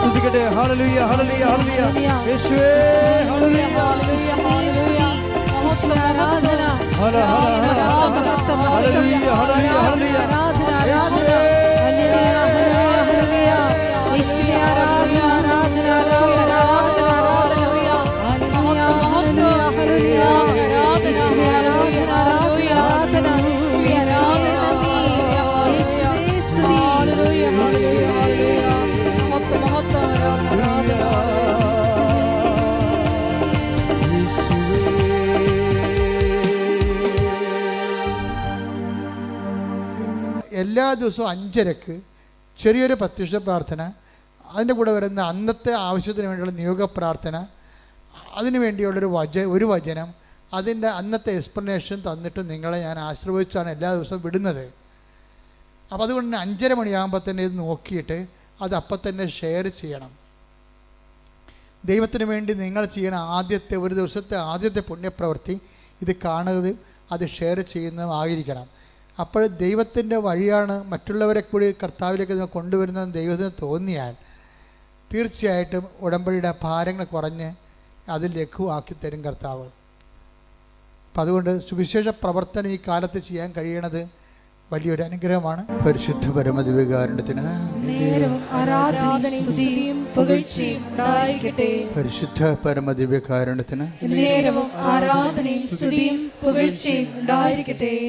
സ്തുതിക്കട്ടെ. ഹല്ലേലൂയ ഹല്ലേലൂയ ഹല്ലേലൂയ. യേശുവേ ഹല്ലേലൂയ ഹല്ലേലൂയ ഹല്ലേലൂയ. ആരാധന ഹല്ലേലൂയ ഹല്ലേലൂയ ഹല്ലേലൂയ. യേശുവേ എല്ലാ ദിവസവും 5:30 ചെറിയൊരു പ്രത്യക്ഷ പ്രാർത്ഥന, അതിൻ്റെ കൂടെ വരുന്ന അന്നത്തെ ആവശ്യത്തിന് വേണ്ടിയുള്ള നിയോഗ പ്രാർത്ഥന, അതിനു വേണ്ടിയുള്ളൊരു ഒരു വചനം, അതിൻ്റെ അന്നത്തെ എക്സ്പ്ലനേഷൻ തന്നിട്ട് നിങ്ങളെ ഞാൻ ആശ്രയിച്ചാണ് എല്ലാ ദിവസവും വിടുന്നത്. അപ്പോൾ അതുകൊണ്ട് തന്നെ 5:30 മണിയാകുമ്പോൾ തന്നെ ഇത് നോക്കിയിട്ട് അത് അപ്പം തന്നെ ഷെയർ ചെയ്യണം. ദൈവത്തിന് വേണ്ടി നിങ്ങൾ ചെയ്യണ ഒരു ദിവസത്തെ ആദ്യത്തെ പുണ്യപ്രവൃത്തി ഇത് കാണുന്നത്, അത് ഷെയർ ചെയ്യുന്നതുമായിരിക്കണം. അപ്പോൾ ദൈവത്തിൻ്റെ വഴിയാണ് മറ്റുള്ളവരെ കൂടി കർത്താവിലേക്ക് നിങ്ങൾ കൊണ്ടുവരുന്നതെന്ന് ദൈവത്തിന് തോന്നിയാൽ തീർച്ചയായിട്ടും ഉടമ്പടിയുടെ ഭാരങ്ങൾ കുറഞ്ഞ് അത് ലഘുവാക്കി തരും കർത്താവ്. അപ്പം അതുകൊണ്ട് സുവിശേഷ പ്രവർത്തനം ഈ കാലത്ത് ചെയ്യാൻ കഴിയണത് വലിയൊരു അനുഗ്രഹമാണ്. പരിശുദ്ധ പരമദിവ്യകാരുണ്യത്തിന് പരിശുദ്ധ പരമദിവ്യകാരുണ്യത്തിന്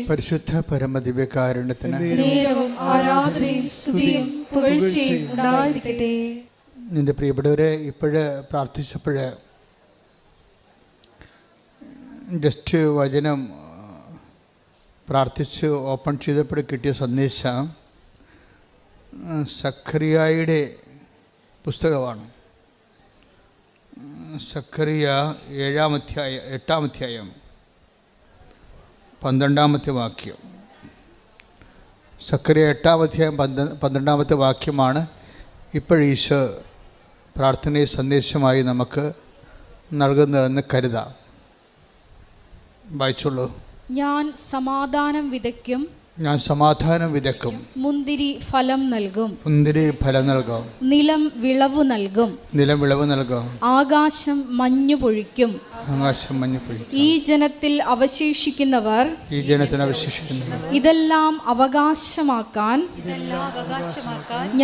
പരിശുദ്ധ പരമദിവ്യകാരുണ്യത്തിന് നിന്റെ പ്രിയപ്പെട്ടവരെ ഇപ്പോഴ് പ്രാർത്ഥിച്ചപ്പോഴ് ജസ്റ്റ് വചനം പ്രാർത്ഥിച്ച് ഓപ്പൺ ചെയ്തപ്പോൾ കിട്ടിയ സന്ദേശം സഖറിയായുടെ പുസ്തകമാണ്. സഖറിയ 8-ാം അധ്യായം 12-ാമത്തെ വാക്യം. സഖറിയ 8-ാം അധ്യായം 12-ാമത്തെ വാക്യമാണ് ഇപ്പോഴീശോ പ്രാർത്ഥനയെ സന്ദേശമായി നമുക്ക് നൽകുന്നതെന്ന് കരുതാം. വായിച്ചോളൂ. ഞാൻ സമാധാനം വിതയ്ക്കും, മുന്തിരി ഫലം നൽകും, നിലം വിളവ് നൽകും, ആകാശം മഞ്ഞു പൊഴിക്കും. ഈ ജനത്തിൽ അവശേഷിക്കുന്നവർ ഇതെല്ലാം അവകാശമാക്കാൻ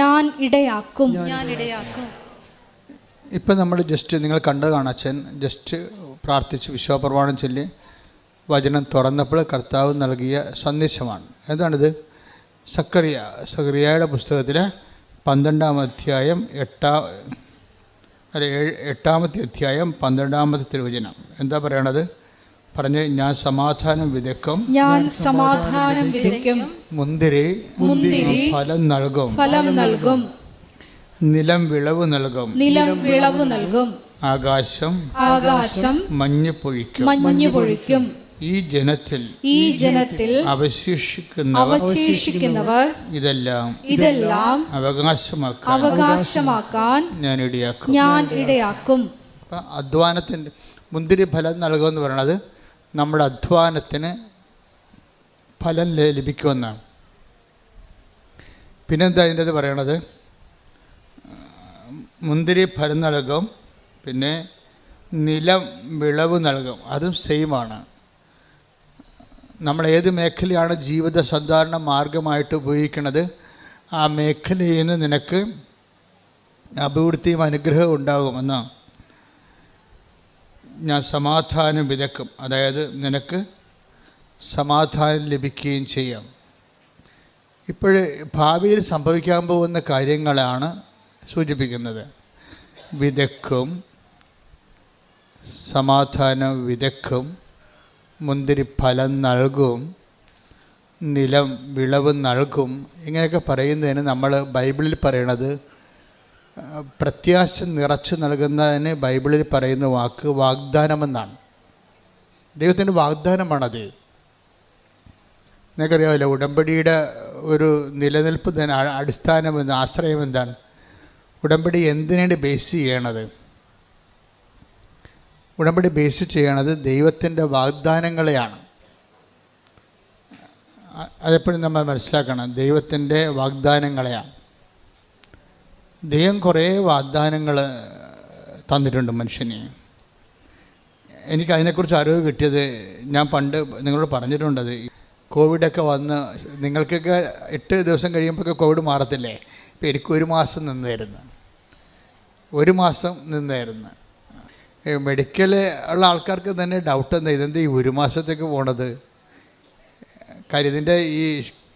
ഞാൻ ഇടയാക്കും. ഇപ്പം നമ്മൾ ജസ്റ്റ് നിങ്ങൾ കണ്ടതാണ്, അച്ഛൻ ജസ്റ്റ് പ്രാർത്ഥിച്ച് വിശ്വാസപ്രമാണം ചൊല്ലി വചനം തുറന്നപ്പോൾ കർത്താവ് നൽകിയ സന്ദേശമാണ്. എന്താണിത്? സഖറിയായുടെ പുസ്തകത്തിൽ 12-ാം അധ്യായം 8-ാമത്തെ അധ്യായം 12-ാമത്തെ തിരുവചനം എന്താ പറയണത്? പറഞ്ഞ് ഞാൻ സമാധാനം വിതയ്ക്കും, മുന്തിരി ഫലം നൽകും, നിലം വിളവ് നൽകും, ആകാശം മഞ്ഞു പൊഴിക്കും. ഈ ജനത്തിൽ അവശേഷിക്കുന്നവർ ഇതെല്ലാം അവകാശമാക്കാൻ ഞാൻ ഇടയാക്കും. അധ്വാനത്തിൻ്റെ മുന്തിരി ഫലം നൽകുമെന്ന് പറയുന്നത് നമ്മുടെ അധ്വാനത്തിന് ഫലം ലഭിക്കുമെന്നാണ്. പിന്നെന്താ അതിൻ്റെ അത് പറയണത്? മുന്തിരി ഫലം നൽകും, പിന്നെ നിലം വിളവ് നൽകും. അതും സെയിമാണ്. നമ്മൾ ഏത് മേഖലയാണ് ജീവിത സാധാരണ മാർഗമായിട്ട് ഉപയോഗിക്കുന്നത്, ആ മേഖലയിൽ നിന്ന് നിനക്ക് അഭിവൃദ്ധിയും അനുഗ്രഹവും ഉണ്ടാകുമെന്നാണ്. ഞാൻ സമാധാനം വിതയ്ക്കും, അതായത് നിനക്ക് സമാധാനം ലഭിക്കുകയും ചെയ്യാം. ഇപ്പോഴ് ഭാവിയിൽ സംഭവിക്കാൻ പോകുന്ന കാര്യങ്ങളാണ് സൂചിപ്പിക്കുന്നത്. വിതയ്ക്കും, സമാധാനം വിതയ്ക്കും, മുന്തിരി ഫലം നൽകും, നിലം വിളവ് നൽകും. ഇങ്ങനെയൊക്കെ പറയുന്നതിന് നമ്മൾ ബൈബിളിൽ പറയണത് പ്രത്യാശ നിറച്ചു നൽകുന്നതിന് ബൈബിളിൽ പറയുന്ന വാക്ക് വാഗ്ദാനമെന്നാണ്. ദൈവത്തിൻ്റെ വാഗ്ദാനമാണത്. നിങ്ങൾക്കറിയാമല്ലോ, ഉടമ്പടിയുടെ ഒരു നിലനിൽപ്പ് തന്നെ അടിസ്ഥാനം ആശ്രയം എന്താണ്? ഉടമ്പടി എന്തിനാണ് ബേസ് ചെയ്യണത്? ഉടമ്പടി ബേസ് ചെയ്യണത് ദൈവത്തിൻ്റെ വാഗ്ദാനങ്ങളെയാണ്. അതെപ്പോഴും നമ്മൾ മനസ്സിലാക്കണം, ദൈവത്തിൻ്റെ വാഗ്ദാനങ്ങളെയാണ്. ദൈവം കുറേ വാഗ്ദാനങ്ങൾ തന്നിട്ടുണ്ട് മനുഷ്യന്. എനിക്കതിനെക്കുറിച്ച് അറിവ് കിട്ടിയത് ഞാൻ പണ്ട് നിങ്ങളോട് പറഞ്ഞിട്ടുണ്ടത്. കോവിഡൊക്കെ വന്ന് നിങ്ങൾക്കൊക്കെ 8 ദിവസം കഴിയുമ്പോഴൊക്കെ കോവിഡ് മാറത്തില്ലേ? ഇപ്പം എനിക്ക് 1 മാസം നിന്നായിരുന്നു. മെഡിക്കൽ ഉള്ള ആൾക്കാർക്ക് തന്നെ ഡൗട്ട് എന്താ, ഇതെന്താ ഈ 1 മാസത്തേക്ക് പോണത്? കാര്യം ഇതിൻ്റെ ഈ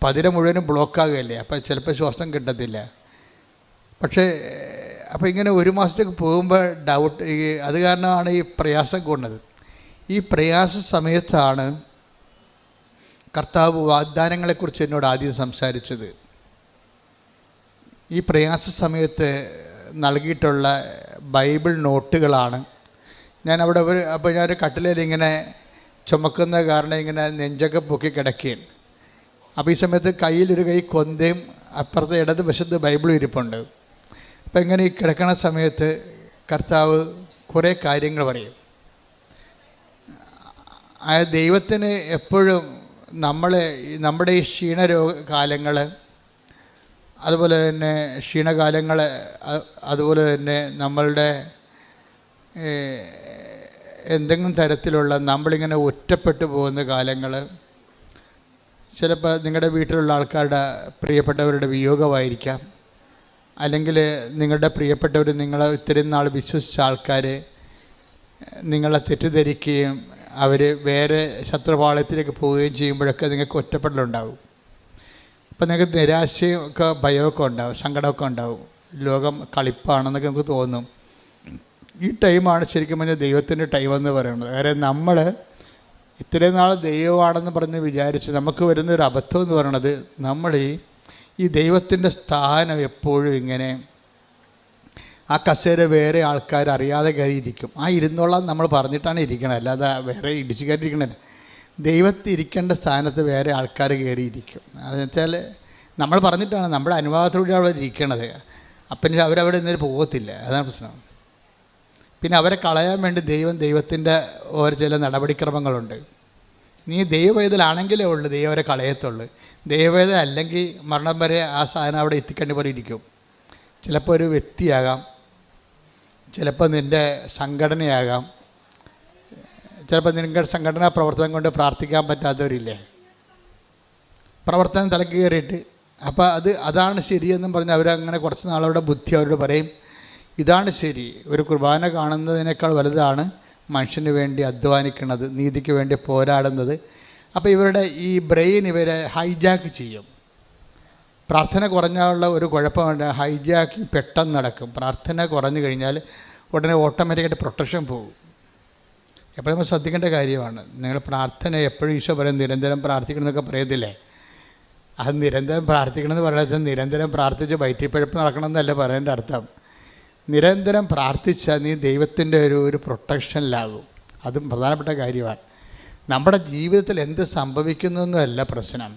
പതിര മുഴുവനും ബ്ലോക്കാകുകയല്ലേ, അപ്പോൾ ചിലപ്പോൾ ശ്വാസം കിട്ടത്തില്ല. പക്ഷേ അപ്പോൾ ഇങ്ങനെ 1 മാസത്തേക്ക് പോകുമ്പോൾ ഡൗട്ട്, അത് കാരണമാണ് ഈ പ്രയാസം കൊണ്ടത്. ഈ പ്രയാസ സമയത്താണ് കർത്താവ് വാഗ്ദാനങ്ങളെക്കുറിച്ച് എന്നോട് ആദ്യം സംസാരിച്ചത്. ഈ പ്രയാസ സമയത്ത് നൽകിയിട്ടുള്ള ബൈബിൾ നോട്ടുകളാണ്. ഞാനവിടെ അപ്പോൾ ഞാനൊരു കട്ടിലേൽ ഇങ്ങനെ ചുമക്കുന്ന കാരണം ഇങ്ങനെ നെഞ്ചൊക്കെ പൊക്കി കിടക്കുകയാണ്. അപ്പോൾ ഈ സമയത്ത് കയ്യിലൊരു കൈ കൊന്തയും അപ്പുറത്തെ ഇടത് വശത്ത് ബൈബിളും ഇരിപ്പുണ്ട്. അപ്പം ഇങ്ങനെ ഈ കിടക്കുന്ന സമയത്ത് കർത്താവ് കുറേ കാര്യങ്ങൾ പറയും. ആ ദൈവത്തിന് എപ്പോഴും നമ്മുടെ ഈ ക്ഷീണകാലങ്ങൾ, അതുപോലെ തന്നെ ക്ഷീണകാലങ്ങൾ, അതുപോലെ തന്നെ നമ്മളുടെ എന്തെങ്കിലും തരത്തിലുള്ള നമ്മളിങ്ങനെ ഒറ്റപ്പെട്ടു പോകുന്ന കാലങ്ങൾ, ചിലപ്പോൾ നിങ്ങളുടെ വീട്ടിലുള്ള ആൾക്കാരുടെ പ്രിയപ്പെട്ടവരുടെ വിയോഗമായിരിക്കാം, അല്ലെങ്കിൽ നിങ്ങളുടെ പ്രിയപ്പെട്ടവർ, നിങ്ങളെ ഇത്രയും നാൾ വിശ്വസിച്ച ആൾക്കാർ നിങ്ങളെ തെറ്റിദ്ധരിക്കുകയും അവർ വേറെ ശത്രുപാളയത്തിലേക്ക് പോവുകയും ചെയ്യുമ്പോഴൊക്കെ നിങ്ങൾക്ക് ഒറ്റപ്പെടലുണ്ടാവും. അപ്പം നിങ്ങൾക്ക് നിരാശയും ഒക്കെ ഭയമൊക്കെ ഉണ്ടാവും, സങ്കടമൊക്കെ ഉണ്ടാവും. ലോകം കളിപ്പാണെന്നൊക്കെ നമുക്ക് തോന്നും. ഈ ടൈമാണ് ശരിക്കും പറഞ്ഞാൽ ദൈവത്തിൻ്റെ ടൈമെന്ന് പറയുന്നത്. കാര്യം നമ്മൾ ഇത്രയും നാൾ ദൈവമാണെന്ന് പറഞ്ഞ് വിചാരിച്ച് നമുക്ക് വരുന്നൊരു അബദ്ധം എന്ന് പറയുന്നത്, നമ്മൾ ഈ ദൈവത്തിൻ്റെ സ്ഥാനം എപ്പോഴും ഇങ്ങനെ ആ കസേര വേറെ ആൾക്കാർ അറിയാതെ കയറിയിരിക്കും. ആ ഇരുന്നോളാം നമ്മൾ പറഞ്ഞിട്ടാണ് ഇരിക്കണം, അല്ലാതെ വേറെ ഇടിച്ചു കയറിയിരിക്കണേ. ദൈവത്തിൽ ഇരിക്കേണ്ട സ്ഥാനത്ത് വേറെ ആൾക്കാർ കയറിയിരിക്കും. അതെന്ന് വെച്ചാൽ നമ്മൾ പറഞ്ഞിട്ടാണ്, നമ്മുടെ അനുവാദത്തോടെ അവിടെ ഇരിക്കണത്. അപ്പം അവരവിടെ നിന്നൊരു പോകത്തില്ല. അതാണ് പ്രശ്നം. പിന്നെ അവരെ കളയാൻ വേണ്ടി ദൈവത്തിൻ്റെ ഓരോ ചില നടപടിക്രമങ്ങളുണ്ട്. നീ ദൈവവേദലാണെങ്കിലേ ഉള്ളൂ ദൈവം അവരെ കളയത്തുള്ളൂ. ദൈവവേദ അല്ലെങ്കിൽ മരണം വരെ ആ സാധനം അവിടെ എത്തിക്കേണ്ടി പോലെ ഇരിക്കും. ചിലപ്പോൾ ഒരു വ്യക്തിയാകാം, ചിലപ്പോൾ നിൻ്റെ സംഘടനയാകാം, ചിലപ്പോൾ നിങ്ങളുടെ സംഘടനാ പ്രവർത്തനം കൊണ്ട് പ്രാർത്ഥിക്കാൻ പറ്റാത്തവരില്ലേ, പ്രവർത്തനം തലക്ക് കയറിയിട്ട്. അപ്പോൾ അതാണ് ശരിയെന്നും പറഞ്ഞ് അവരങ്ങനെ കുറച്ച് നാളവിടെ ബുദ്ധി അവരോട് പറയും, ഇതാണ് ശരി. ഒരു കുർബാന കാണുന്നതിനേക്കാൾ വലുതാണ് മനുഷ്യന് വേണ്ടി അധ്വാനിക്കുന്നത്, നീതിക്ക് വേണ്ടി പോരാടുന്നത്. അപ്പോൾ ഇവരുടെ ഈ ബ്രെയിൻ ഇവരെ ഹൈജാക്ക് ചെയ്യും. പ്രാർത്ഥന കുറഞ്ഞുള്ള ഒരു കുഴപ്പമുണ്ട്, ഹൈജാക്കിങ് പെട്ടെന്ന് നടക്കും. പ്രാർത്ഥന കുറഞ്ഞു കഴിഞ്ഞാൽ ഉടനെ ഓട്ടോമാറ്റിക്കായിട്ട് പ്രൊട്ടക്ഷൻ പോകും. എപ്പോഴും നമ്മൾ ശ്രദ്ധിക്കേണ്ട കാര്യമാണ്. നിങ്ങൾ പ്രാർത്ഥന എപ്പോഴും ഈശോ പറയും നിരന്തരം പ്രാർത്ഥിക്കണമെന്നൊക്കെ പറയത്തില്ലേ? അത് നിരന്തരം പ്രാർത്ഥിക്കണമെന്ന് പറയുന്നത് നിരന്തരം പ്രാർത്ഥിച്ച് വയറ്റിപ്പഴപ്പ് നടക്കണമെന്നല്ല പറയേണ്ട അർത്ഥം. നിരന്തരം പ്രാർത്ഥിച്ചാൽ നീ ദൈവത്തിൻ്റെ ഒരു പ്രൊട്ടക്ഷനിലാകും. അതും പ്രധാനപ്പെട്ട കാര്യമാണ്. നമ്മുടെ ജീവിതത്തിൽ എന്ത് സംഭവിക്കുന്നു എന്നല്ല പ്രശ്നം,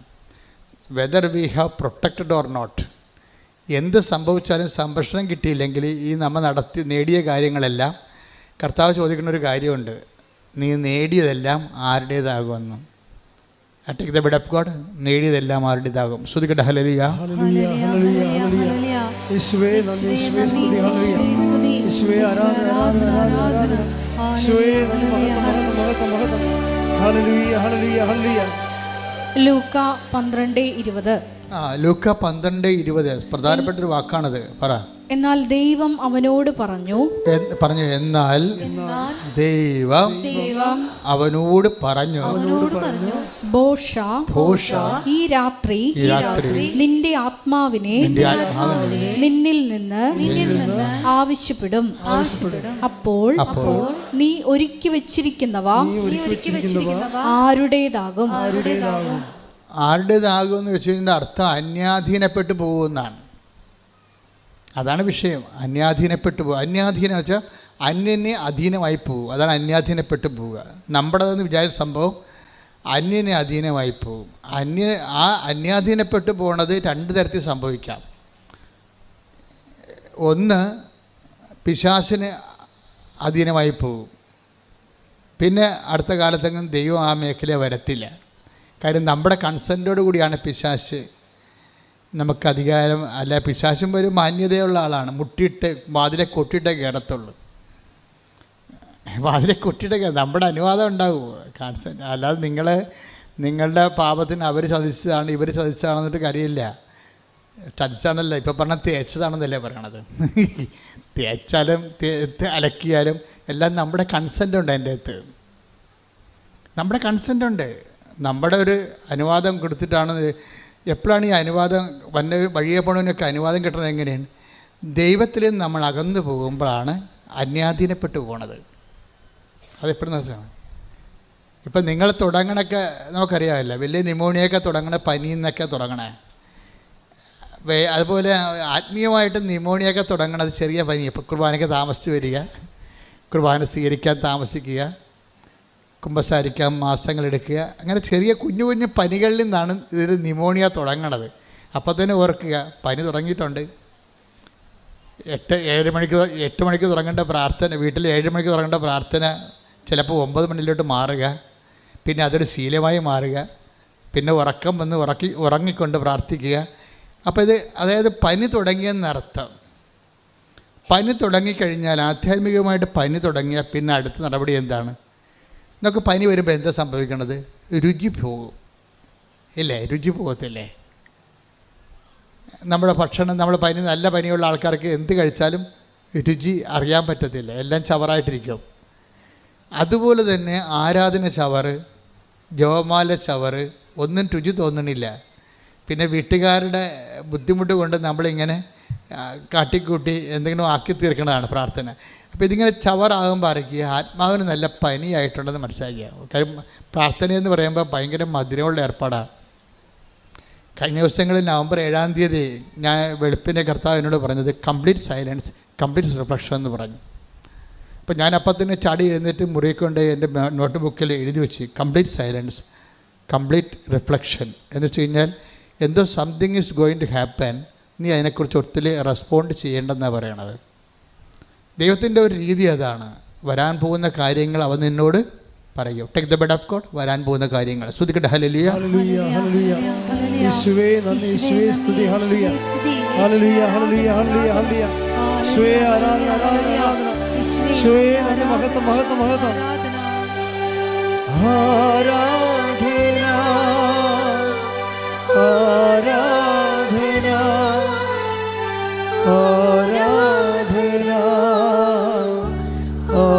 whether we have protected or not. എന്ത് സംഭവിച്ചാലും സംരക്ഷണം കിട്ടിയില്ലെങ്കിൽ ഈ നമ്മൾ നേടിയ കാര്യങ്ങളെല്ലാം, കർത്താവ് ചോദിക്കുന്ന ഒരു കാര്യമുണ്ട്, നീ നേടിയതെല്ലാം ആരുടേതാകുമെന്ന്. Take the word of God. നേടിയതെല്ലാം ആരുടേതാകും. ശ്രുതിക്കട്ടെ ഹല്ലേലൂയ. യേശുവേ നന്ദി, യേശുവേ സ്തുതി, ഹല്ലേലൂയ. യേശുവേ ആരാധന, ആരാധന, ആരാധന. യേശുവേ നന്ദി, മഹത്വം, മഹത്വം, മഹത്വം. ഹല്ലേലൂയ, ഹല്ലേലൂയ, ഹല്ലേലൂയ. ലൂക്ക 12:20. ലൂക്ക 12:20 പ്രധാനപ്പെട്ടൊരു വാക്കാണത്. പറ. എന്നാൽ ദൈവം അവനോട് പറഞ്ഞു. എന്നാൽ ദൈവം അവനോട് പറഞ്ഞു, ഭോഷ ഈ രാത്രി നിന്റെ ആത്മാവിനെ നിന്നിൽ നിന്ന് ആവശ്യപ്പെടും. അപ്പോൾ നീ ഒരുക്കി വെച്ചിരിക്കുന്നവ ആരുടേതാകും. എന്ന് വെച്ചതിൻ്റെ അർത്ഥം അന്യാധീനപ്പെട്ടു പോകുമെന്നാണ്. അതാണ് വിഷയം. അന്യാധീനപ്പെട്ടു പോകുക. അന്യാധീനം വെച്ചാൽ അന്യനെ അധീനമായി പോകും. അതാണ് അന്യാധീനപ്പെട്ടു പോവുക. നമ്മുടേതെന്ന് വിചാരിച്ച സംഭവം അന്യനെ അധീനമായി പോകും. അന്യാധീനപ്പെട്ടു പോകുന്നത് 2 തരത്തിൽ സംഭവിക്കാം. ഒന്ന്, പിശാചിന് അധീനമായി പോകും. പിന്നെ അടുത്ത കാലത്തെങ്കിലും ദൈവം ആ മേഖല വരത്തില്ല. കാര്യം നമ്മുടെ കൺസെൻറ്റോടു കൂടിയാണ് പിശാച് നമുക്ക് അധികാരം അല്ല. പിശാചും ഒരു മാന്യതയുള്ള ആളാണ്. മുട്ടിയിട്ട് വാതിലെ കൊട്ടിയിട്ടേ കയറത്തുള്ളൂ. വാതിലെ കൊട്ടിയിട്ടേ നമ്മുടെ അനുവാദം ഉണ്ടാകുമോ? അല്ലാതെ നിങ്ങളുടെ പാപത്തിന് അവർ ചതിച്ചതാണ് ഇവർ ചതിച്ചതാണെന്നിട്ട് കാര്യമില്ല. ചതിച്ചാണല്ലോ ഇപ്പം പറഞ്ഞാൽ തേച്ചതാണെന്നല്ലേ പറയണത്. തേച്ചാലും അലക്കിയാലും എല്ലാം നമ്മുടെ കൺസെൻ്റ് ഉണ്ട്. എൻ്റെ അടുത്ത് നമ്മുടെ കൺസെൻ്റ് ഉണ്ട്. നമ്മുടെ ഒരു അനുവാദം കൊടുത്തിട്ടാണ്. എപ്പോഴാണ് ഈ അനുവാദം വഴിയെ പോണതിനൊക്കെ അനുവാദം കിട്ടുന്നത്? എങ്ങനെയാണ്? ദൈവത്തിൽ നമ്മൾ അകന്നു പോകുമ്പോഴാണ് അന്യാധീനപ്പെട്ടു പോണത്. അതെപ്പോഴും മനസ്സിലാണ്. ഇപ്പം നിങ്ങൾ തുടങ്ങണൊക്കെ നമുക്കറിയാമല്ലോ, വലിയ ന്യൂമോണിയൊക്കെ തുടങ്ങണ പനിയിൽ നിന്നൊക്കെ തുടങ്ങണേ. അതുപോലെ ആത്മീയമായിട്ട് ന്യൂമോണിയൊക്കെ തുടങ്ങണത് ചെറിയ പനി. ഇപ്പോൾ കുർബാനയ്ക്ക് താമസിച്ച് വരിക, കുർബാന സ്വീകരിക്കാൻ താമസിക്കുക, കുമ്പസാരിക്കാൻ മാസങ്ങളെടുക്കുക, അങ്ങനെ ചെറിയ കുഞ്ഞു കുഞ്ഞു പനികളിൽ നിന്നാണ് ഇതിൽ ന്യൂമോണിയ തുടങ്ങണത്. അപ്പോൾ തന്നെ ഓർക്കുക, പനി തുടങ്ങിയിട്ടുണ്ട്. 8 മണിക്ക് തുടങ്ങേണ്ട പ്രാർത്ഥന, വീട്ടിൽ 7 മണിക്ക് തുടങ്ങേണ്ട പ്രാർത്ഥന ചിലപ്പോൾ 9 മണിയിലോട്ട് മാറുക, പിന്നെ അതൊരു ശീലമായി മാറുക, പിന്നെ ഉറക്കം വന്ന് ഉറങ്ങിക്കൊണ്ട് പ്രാർത്ഥിക്കുക. അപ്പോൾ അതായത് പനി തുടങ്ങിയെന്നർത്ഥം. പനി തുടങ്ങിക്കഴിഞ്ഞാൽ, ആധ്യാത്മികമായിട്ട് പനി തുടങ്ങിയാൽ പിന്നെ അടുത്ത നടപടി എന്താണ്? നമുക്ക് പനി വരുമ്പോൾ എന്താ സംഭവിക്കണത്? രുചി പോകും, ഇല്ലേ? രുചി പോകത്തില്ലേ? നമ്മുടെ ഭക്ഷണം, നല്ല പനിയുള്ള ആൾക്കാർക്ക് എന്ത് കഴിച്ചാലും രുചി അറിയാൻ പറ്റത്തില്ല, എല്ലാം ചവറായിട്ടിരിക്കും. അതുപോലെ തന്നെ ആരാധന ചവറ്, ജപമാല ചവറ്, ഒന്നും രുചി തോന്നണില്ല. പിന്നെ വീട്ടുകാരുടെ ബുദ്ധിമുട്ട് കൊണ്ട് നമ്മളിങ്ങനെ കാട്ടിക്കൂട്ടി എന്തെങ്കിലും ആക്കി തീർക്കുന്നതാണ് പ്രാർത്ഥന. അപ്പോൾ ഇതിങ്ങനെ ചവറാകുമ്പോൾ അറിയിക്കുക ആത്മാവിന് നല്ല പനിയായിട്ടുണ്ടെന്ന് മനസ്സിലാക്കുക. കാര്യം പ്രാർത്ഥനയെന്ന് പറയുമ്പോൾ ഭയങ്കര മധുരമുള്ള ഏർപ്പാടാണ്. കഴിഞ്ഞ ദിവസങ്ങളിൽ നവംബർ 7-ാം തീയതി ഞാൻ വെളുപ്പിൻ്റെ കർത്താവ് എന്നോട് പറഞ്ഞത് കംപ്ലീറ്റ് സൈലൻസ്, കംപ്ലീറ്റ് റിഫ്ലക്ഷൻ എന്ന് പറഞ്ഞു. അപ്പോൾ ഞാൻ അപ്പം തന്നെ ചാടി എഴുന്നേറ്റ് മുറിക്കൊണ്ട് എൻ്റെ നോട്ട് ബുക്കിൽ എഴുതി വെച്ച് കംപ്ലീറ്റ് സൈലൻസ്, കംപ്ലീറ്റ് റിഫ്ലക്ഷൻ എന്ന് വെച്ച് കഴിഞ്ഞാൽ എന്തോ something is going to happen, നീ അതിനെക്കുറിച്ച് ഒത്തിരി റെസ്പോണ്ട് ചെയ്യേണ്ടെന്നാണ് പറയണത്. ദൈവത്തിൻ്റെ ഒരു രീതി അതാണ്. വരാൻ പോകുന്ന കാര്യങ്ങൾ അവൻ നിന്നോട് പറയും. Take the word of God. വരാൻ പോകുന്ന കാര്യങ്ങൾ സ്തുതിക്കട്ടെ. ഹല്ലേലൂയ, ഹല്ലേലൂയ, ഹല്ലേലൂയ. യേശുവേ നന്ദി, യേശുവേ സ്തുതി. ഹല്ലേലൂയ, ഹല്ലേലൂയ, ഹല്ലേലൂയ, ഹല്ലേലൂയ, ഹല്ലേലൂയ. യേശുവേ ആരാധന, ആരാധന, ആരാധന. യേശുവേ നന്ദി, മഹത്വം, മഹത്വം, മഹത്വം. ആരാധന, ആരാധന, ആരാധന,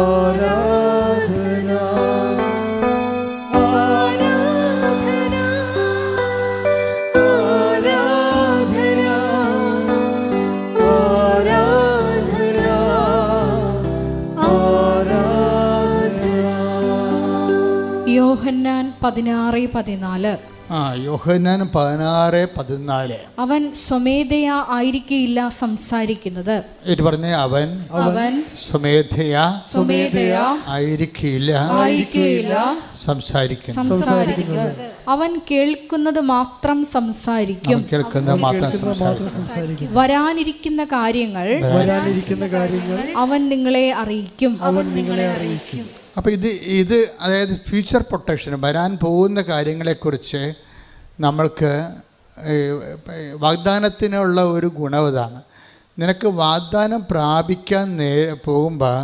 ആരാധന, ആരാധന, ആരാധന, ആരാധന. യോഹന്നാൻ 16:14. യോഹന്നാൻ 16:14. അവൻ സ്വമേധയാ ആയിരിക്കില്ല സംസാരിക്കുന്നത്. ഇത് പറഞ്ഞ അവൻ സ്വമേധയാ ആയിരിക്കില്ല സംസാരിക്കുന്നത്. അവൻ കേൾക്കുന്നത് മാത്രം സംസാരിക്കും. വരാനിരിക്കുന്ന കാര്യങ്ങൾ അവൻ നിങ്ങളെ അറിയിക്കും. അപ്പോൾ ഇത് അതായത് ഫ്യൂച്ചർ പ്രൊട്ടക്ഷൻ, വരാൻ പോകുന്ന കാര്യങ്ങളെക്കുറിച്ച് നമ്മൾക്ക് വാഗ്ദാനത്തിനുള്ള ഒരു ഗുണവതാണ്. നിനക്ക് വാഗ്ദാനം പ്രാപിക്കാൻ പോകുമ്പോൾ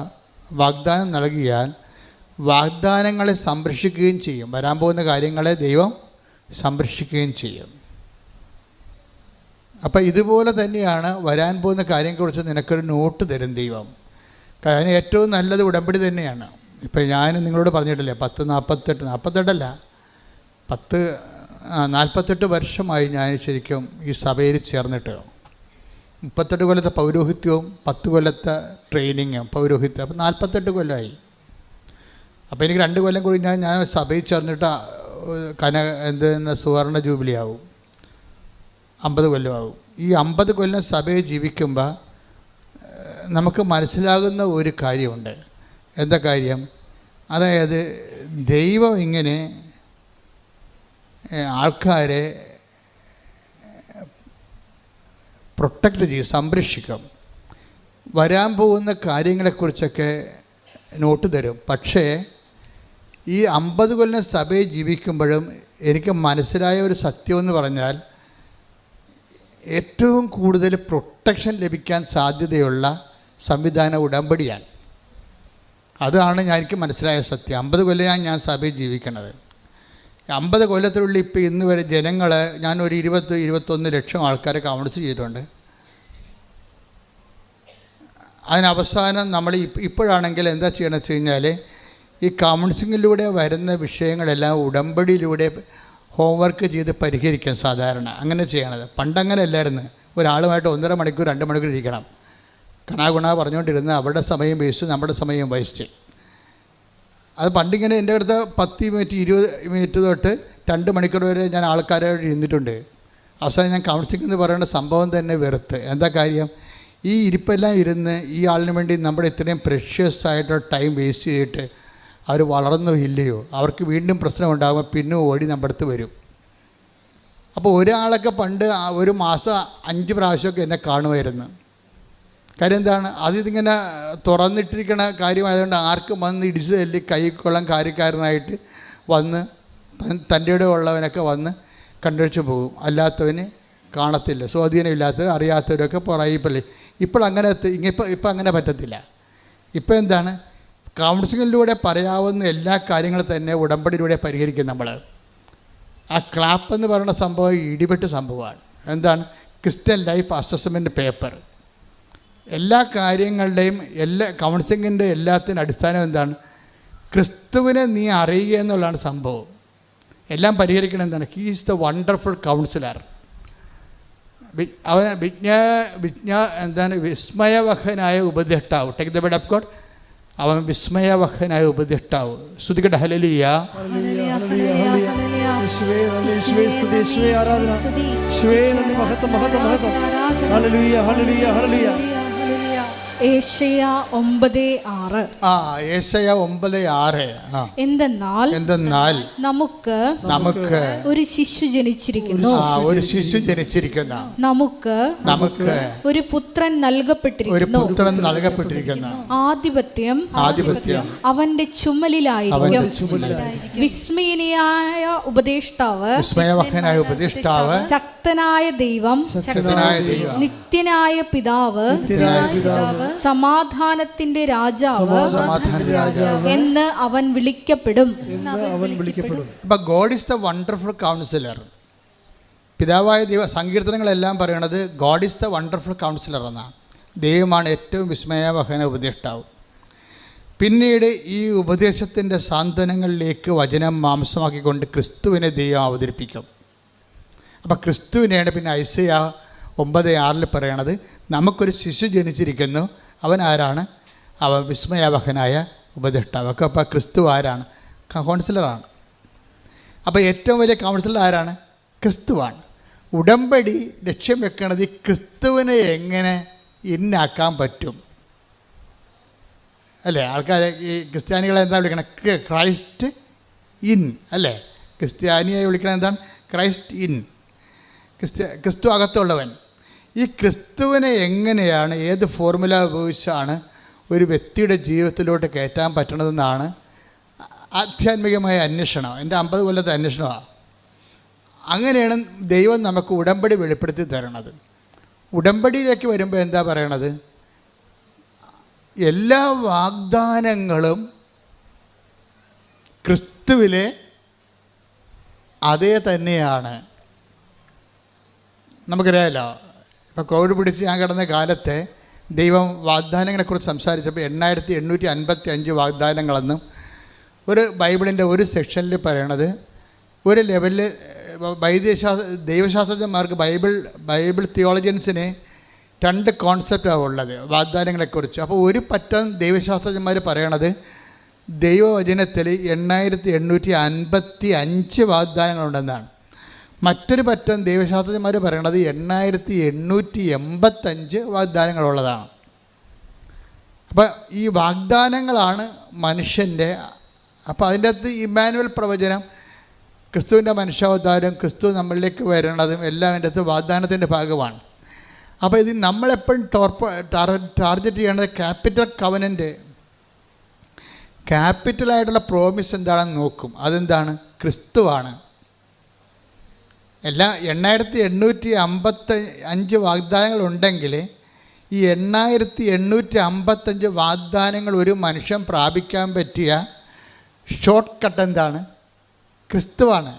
വാഗ്ദാനം നൽകിയാൽ വാഗ്ദാനങ്ങളെ സംരക്ഷിക്കുകയും ചെയ്യും. വരാൻ പോകുന്ന കാര്യങ്ങളെ ദൈവം സംരക്ഷിക്കുകയും ചെയ്യും. അപ്പോൾ ഇതുപോലെ തന്നെയാണ് വരാൻ പോകുന്ന കാര്യങ്ങളെക്കുറിച്ച് നിനക്കൊരു നോട്ട് തരും ദൈവം. കാരണം ഏറ്റവും നല്ലത് ഉടമ്പടി തന്നെയാണ്. ഇപ്പം ഞാൻ നിങ്ങളോട് പറഞ്ഞിട്ടില്ലേ 48 വർഷമായി ഞാൻ ശരിക്കും ഈ സഭയിൽ ചേർന്നിട്ട്. 38 കൊല്ലത്തെ പൗരോഹിത്യവും 10 കൊല്ലത്തെ ട്രെയിനിങ്ങും പൗരോഹിത്യം, അപ്പോൾ 48 കൊല്ലമായി. അപ്പോൾ എനിക്ക് 2 കൊല്ലം കൂടി ഞാൻ സഭയിൽ ചേർന്നിട്ട് സുവർണ ജൂബിലി ആവും, 50 കൊല്ലമാവും. ഈ 50 കൊല്ലം സഭയിൽ ജീവിക്കുമ്പോൾ നമുക്ക് മനസ്സിലാകുന്ന ഒരു കാര്യമുണ്ട്. എന്താ കാര്യം? അതായത് ദൈവം ഇങ്ങനെ ആൾക്കാരെ പ്രൊട്ടക്റ്റ് ചെയ്യും, സംരക്ഷിക്കും. വരാൻ പോകുന്ന കാര്യങ്ങളെക്കുറിച്ചൊക്കെ നോട്ട് തരും. പക്ഷേ ഈ 50 കൊല്ലം സഭയിൽ ജീവിക്കുമ്പോഴും എനിക്ക് മനസ്സിലായ ഒരു സത്യമെന്ന് പറഞ്ഞാൽ ഏറ്റവും കൂടുതൽ പ്രൊട്ടക്ഷൻ ലഭിക്കാൻ സാധ്യതയുള്ള സംവിധാനം ഉടമ്പടിയാണ്. അതാണ് എനിക്ക് മനസ്സിലായ സത്യം. 50 കൊല്ലമാണ് ഞാൻ സഭയിൽ ജീവിക്കണത്. 50 കൊല്ലത്തിനുള്ളിൽ ഇപ്പോൾ ഇന്ന് വരെ ജനങ്ങൾ, ഞാനൊരു 20-21 ലക്ഷം ആൾക്കാരെ കൗൺസിൽ ചെയ്തിട്ടുണ്ട്. അതിനവസാനം നമ്മൾ ഇപ്പോഴാണെങ്കിൽ എന്താ ചെയ്യണമെന്ന് വെച്ച് കഴിഞ്ഞാൽ, ഈ കൗൺസിലിങ്ങിലൂടെ വരുന്ന വിഷയങ്ങളെല്ലാം ഉടമ്പടിയിലൂടെ ഹോംവർക്ക് ചെയ്ത് പരിഹരിക്കാം. സാധാരണ അങ്ങനെ ചെയ്യണത്. പണ്ടങ്ങനെ അല്ലായിരുന്നു. ഒരാളുമായിട്ട് 1.5 മണിക്കൂർ 2 മണിക്കൂർ ഇരിക്കണം. കണാഗുണ പറഞ്ഞുകൊണ്ടിരുന്ന അവരുടെ സമയം വേസ്റ്റ്, നമ്മുടെ സമയം വേസ്റ്റ്. അത് പണ്ടിങ്ങനെ എൻ്റെ അടുത്ത് 10 മിനിറ്റ് 20 മിനിറ്റ് തൊട്ട് 2 മണിക്കൂർ വരെ ഞാൻ ആൾക്കാരോട് ഇരുന്നിട്ടുണ്ട്. അവസാനം ഞാൻ കൗൺസിലിംഗ് എന്ന് പറയുന്ന സംഭവം തന്നെ വെറുത്ത്. എന്താ കാര്യം? ഈ ഇരിപ്പെല്ലാം ഇരുന്ന് ഈ ആളിന് വേണ്ടി നമ്മുടെ ഇത്രയും പ്രഷ്യസ് ആയിട്ടുള്ള ടൈം വേസ്റ്റ് ചെയ്തിട്ട് അവർ വളർന്നോ ഇല്ലയോ, അവർക്ക് വീണ്ടും പ്രശ്നം ഉണ്ടാകുമ്പോൾ പിന്നെ ഓടി നമ്മുടെ അടുത്ത് വരും. അപ്പോൾ ഒരാളൊക്കെ പണ്ട് ഒരു മാസം 5 പ്രാവശ്യമൊക്കെ എന്നെ കാണുമായിരുന്നു. കാര്യം എന്താണ്? അതിങ്ങനെ തുറന്നിട്ടിരിക്കണ കാര്യമായതുകൊണ്ട് ആർക്കും വന്ന് ഇടിച്ചു തല്ലി കൈക്കൊള്ളാൻ കാര്യക്കാരനായിട്ട് വന്ന് തൻ്റെ ഇടം ഉള്ളവനൊക്കെ വന്ന് കണ്ടുവച്ച് പോകും. അല്ലാത്തവന് കാണത്തില്ല. സ്വാധീനമില്ലാത്തവർ അറിയാത്തവരൊക്കെ പുറകിപ്പല്ലേ. ഇപ്പോൾ അങ്ങനെ ഇപ്പം അങ്ങനെ പറ്റത്തില്ല. ഇപ്പം എന്താണ്? കൗൺസിലിങ്ങിലൂടെ പറയാവുന്ന എല്ലാ കാര്യങ്ങളും തന്നെ ഉടമ്പടിയിലൂടെ പരിഹരിക്കും നമ്മൾ. ആ ക്ലാപ്പ് എന്ന് പറയുന്ന സംഭവം ഇടിപെട്ട സംഭവമാണ്. എന്താണ്? Christian life assessment paper. എല്ലാ കാര്യങ്ങളുടെയും കൗൺസിലിങ്ങിൻ്റെ എല്ലാത്തിനും അടിസ്ഥാനം എന്താണ്? ക്രിസ്തുവിനെ നീ അറിയുക എന്നുള്ളതാണ് സംഭവം. എല്ലാം പരിഹരിക്കണം. എന്താണ്? He is the wonderful councillor. അവൻ എന്താണ്? വിസ്മയവഹനായ ഉപദേഷ്ടാവ്. Take the word of God. അവൻ വിസ്മയവഹനായ ഉപദേഷ്ടാവ്. ശ്രുതികട ഹല്ലേലൂയ. ഏശയ്യ 9:6. ഏശയ്യ 9:6. എന്തെന്നാൽ നമുക്ക് ഒരു ശിശു ജനിച്ചിരിക്കുന്നു. ഒരു ശിശു ജനിച്ചിരിക്കുന്നു. നമുക്ക് ഒരു പുത്രൻ നൽകപ്പെട്ടിരിക്കുന്നു. ആധിപത്യം അവന്റെ ചുമലിലായിരിക്കും. വിസ്മയനായ ഉപദേഷ്ടാവ്, ശക്തനായ ദൈവം, നിത്യനായ പിതാവ്, സമാധാനത്തിന്റെ രാജാവ് എന്ന് അവൻ വിളിക്കപ്പെടും. God is the wonderful councillor. പിതാവായ ദൈവ സങ്കീർത്തനങ്ങളെല്ലാം പറയണത് God is the wonderful councillor എന്നാണ്. ദൈവമാണ് ഏറ്റവും വിസ്മയവഹന ഉപദേഷ്ടാവ്. പിന്നീട് ഈ ഉപദേശത്തിൻ്റെ സാന്ത്വനങ്ങളിലേക്ക് വചനം മാംസമാക്കിക്കൊണ്ട് ക്രിസ്തുവിനെ ദൈവം അവതരിപ്പിക്കും. അപ്പോൾ ക്രിസ്തുവിനെയാണ് പിന്നെ ഐസയ്യ 9:6 പറയണത്. നമുക്കൊരു ശിശു ജനിച്ചിരിക്കുന്നു. അവൻ ആരാണ്? അവൻ വിസ്മയാവഹനായ ഉപദേഷ്ടാവ്. അപ്പോൾ ക്രിസ്തു ആരാണ്? കൗൺസിലറാണ്. അപ്പോൾ ഏറ്റവും വലിയ കൗൺസിലർ ആരാണ്? ക്രിസ്തുവാണ്. ഉടമ്പടി ലക്ഷ്യം വെക്കണത് ക്രിസ്തുവിനെ എങ്ങനെ ഇന്നാക്കാൻ പറ്റും അല്ലേ? ആൾക്കാർ ഈ ക്രിസ്ത്യാനികളെ എന്താ വിളിക്കണം? ക്രൈസ്റ്റ് ഇൻ അല്ലേ? ക്രിസ്ത്യാനിയെ വിളിക്കണം എന്താണ്? Christ in. ക്രിസ്തു അകത്തുള്ളവൻ. ഈ ക്രിസ്തുവിനെ എങ്ങനെയാണ്, ഏത് ഫോർമുല ഉപയോഗിച്ചാണ് ഒരു വ്യക്തിയുടെ ജീവിതത്തിലോട്ട് കയറ്റാൻ പറ്റണതെന്നാണ് ആധ്യാത്മികമായ അന്വേഷണം. എൻ്റെ 50 കൊല്ലത്തെ അന്വേഷണമാണ്. അങ്ങനെയാണ് ദൈവം നമുക്ക് ഉടമ്പടി വെളിപ്പെടുത്തി തരണത്. ഉടമ്പടിയിലേക്ക് വരുമ്പോൾ എന്താ പറയണത്? എല്ലാ വാഗ്ദാനങ്ങളും ക്രിസ്തുവിലെ അതേ തന്നെയാണ്. നമുക്കറിയാമല്ലോ, ഇപ്പോൾ കോവിഡ് പിടിച്ച് ഞാൻ കിടന്ന കാലത്തെ ദൈവം വാഗ്ദാനങ്ങളെക്കുറിച്ച് സംസാരിച്ചപ്പോൾ 8855 വാഗ്ദാനങ്ങളെന്നും ഒരു ബൈബിളിൻ്റെ ഒരു സെക്ഷനിൽ പറയണത്, ഒരു ലെവലിൽ ദൈവശാസ്ത്രജ്ഞന്മാർക്ക് ബൈബിൾ തിയോളജിയൻസിന് 2 കോൺസെപ്റ്റാണ് ഉള്ളത് വാഗ്ദാനങ്ങളെക്കുറിച്ച്. അപ്പോൾ ഒരു പറ്റം ദൈവശാസ്ത്രജ്ഞന്മാർ പറയണത് ദൈവവചനത്തിൽ 8855 വാഗ്ദാനങ്ങളുണ്ടെന്നാണ്. മറ്റൊരു പറ്റം ദൈവശാസ്ത്രജ്ഞന്മാർ പറയണത് 8885 വാഗ്ദാനങ്ങളുള്ളതാണ്. അപ്പോൾ ഈ വാഗ്ദാനങ്ങളാണ് മനുഷ്യൻ്റെ. അപ്പോൾ അതിൻ്റെ അകത്ത് ഇമ്മാനുവൽ പ്രവചനം, ക്രിസ്തുവിൻ്റെ മനുഷ്യാവതാരം, ക്രിസ്തു നമ്മളിലേക്ക് വരണതും എല്ലാം അതിൻ്റെ അകത്ത് വാഗ്ദാനത്തിൻ്റെ ഭാഗമാണ്. അപ്പോൾ ഇത് നമ്മളെപ്പോഴും ടാർഗറ്റ് ചെയ്യേണ്ടത് ക്യാപിറ്റൽ കവനൻ്റ്, ക്യാപിറ്റലായിട്ടുള്ള പ്രോമിസ് എന്താണെന്ന് നോക്കും. അതെന്താണ്? ക്രിസ്തുവാണ്. എല്ലാ 8855 വാഗ്ദാനങ്ങളുണ്ടെങ്കിൽ ഈ 8855 വാഗ്ദാനങ്ങൾ ഒരു മനുഷ്യൻ പ്രാപിക്കാൻ പറ്റിയ ഷോർട്ട് കട്ട് എന്താണ്? ക്രിസ്തുവാണ്.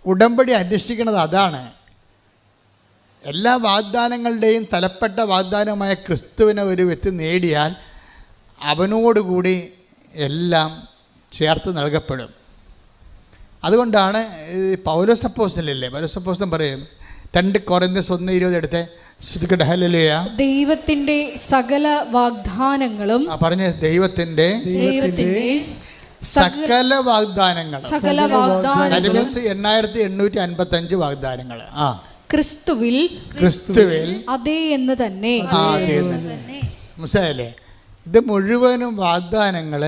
ഉടമ്പടി അന്വേഷിക്കുന്നത് അതാണ്. എല്ലാ വാഗ്ദാനങ്ങളുടെയും തലപ്പെട്ട വാഗ്ദാനമായ ക്രിസ്തുവിനെ ഒരു വ്യക്തി നേടിയാൽ അവനോടുകൂടി എല്ലാം ചേർത്ത് നൽകപ്പെടും. അതുകൊണ്ടാണ് പൗലോസ് അപ്പോസ്തലനില്ലേ, പൗലോസ് അപ്പോസ്തലൻ പറയും 2 കൊരിന്ത്യർ 1:20 എടുത്തേ, ശ്രുതിക്കട്ടെ ഹല്ലേലൂയ. ദൈവത്തിന്റെ സകല വാഗ്ദാനങ്ങളും പറഞ്ഞ ദൈവത്തിന്റെ സകല വാഗ്ദാനങ്ങൾ 8855 വാഗ്ദാനങ്ങൾ ക്രിസ്തുവിൽ അതേ എന്ന് തന്നെ. മനസ്സിലായല്ലേ? ഇത് മുഴുവനും വാഗ്ദാനങ്ങൾ.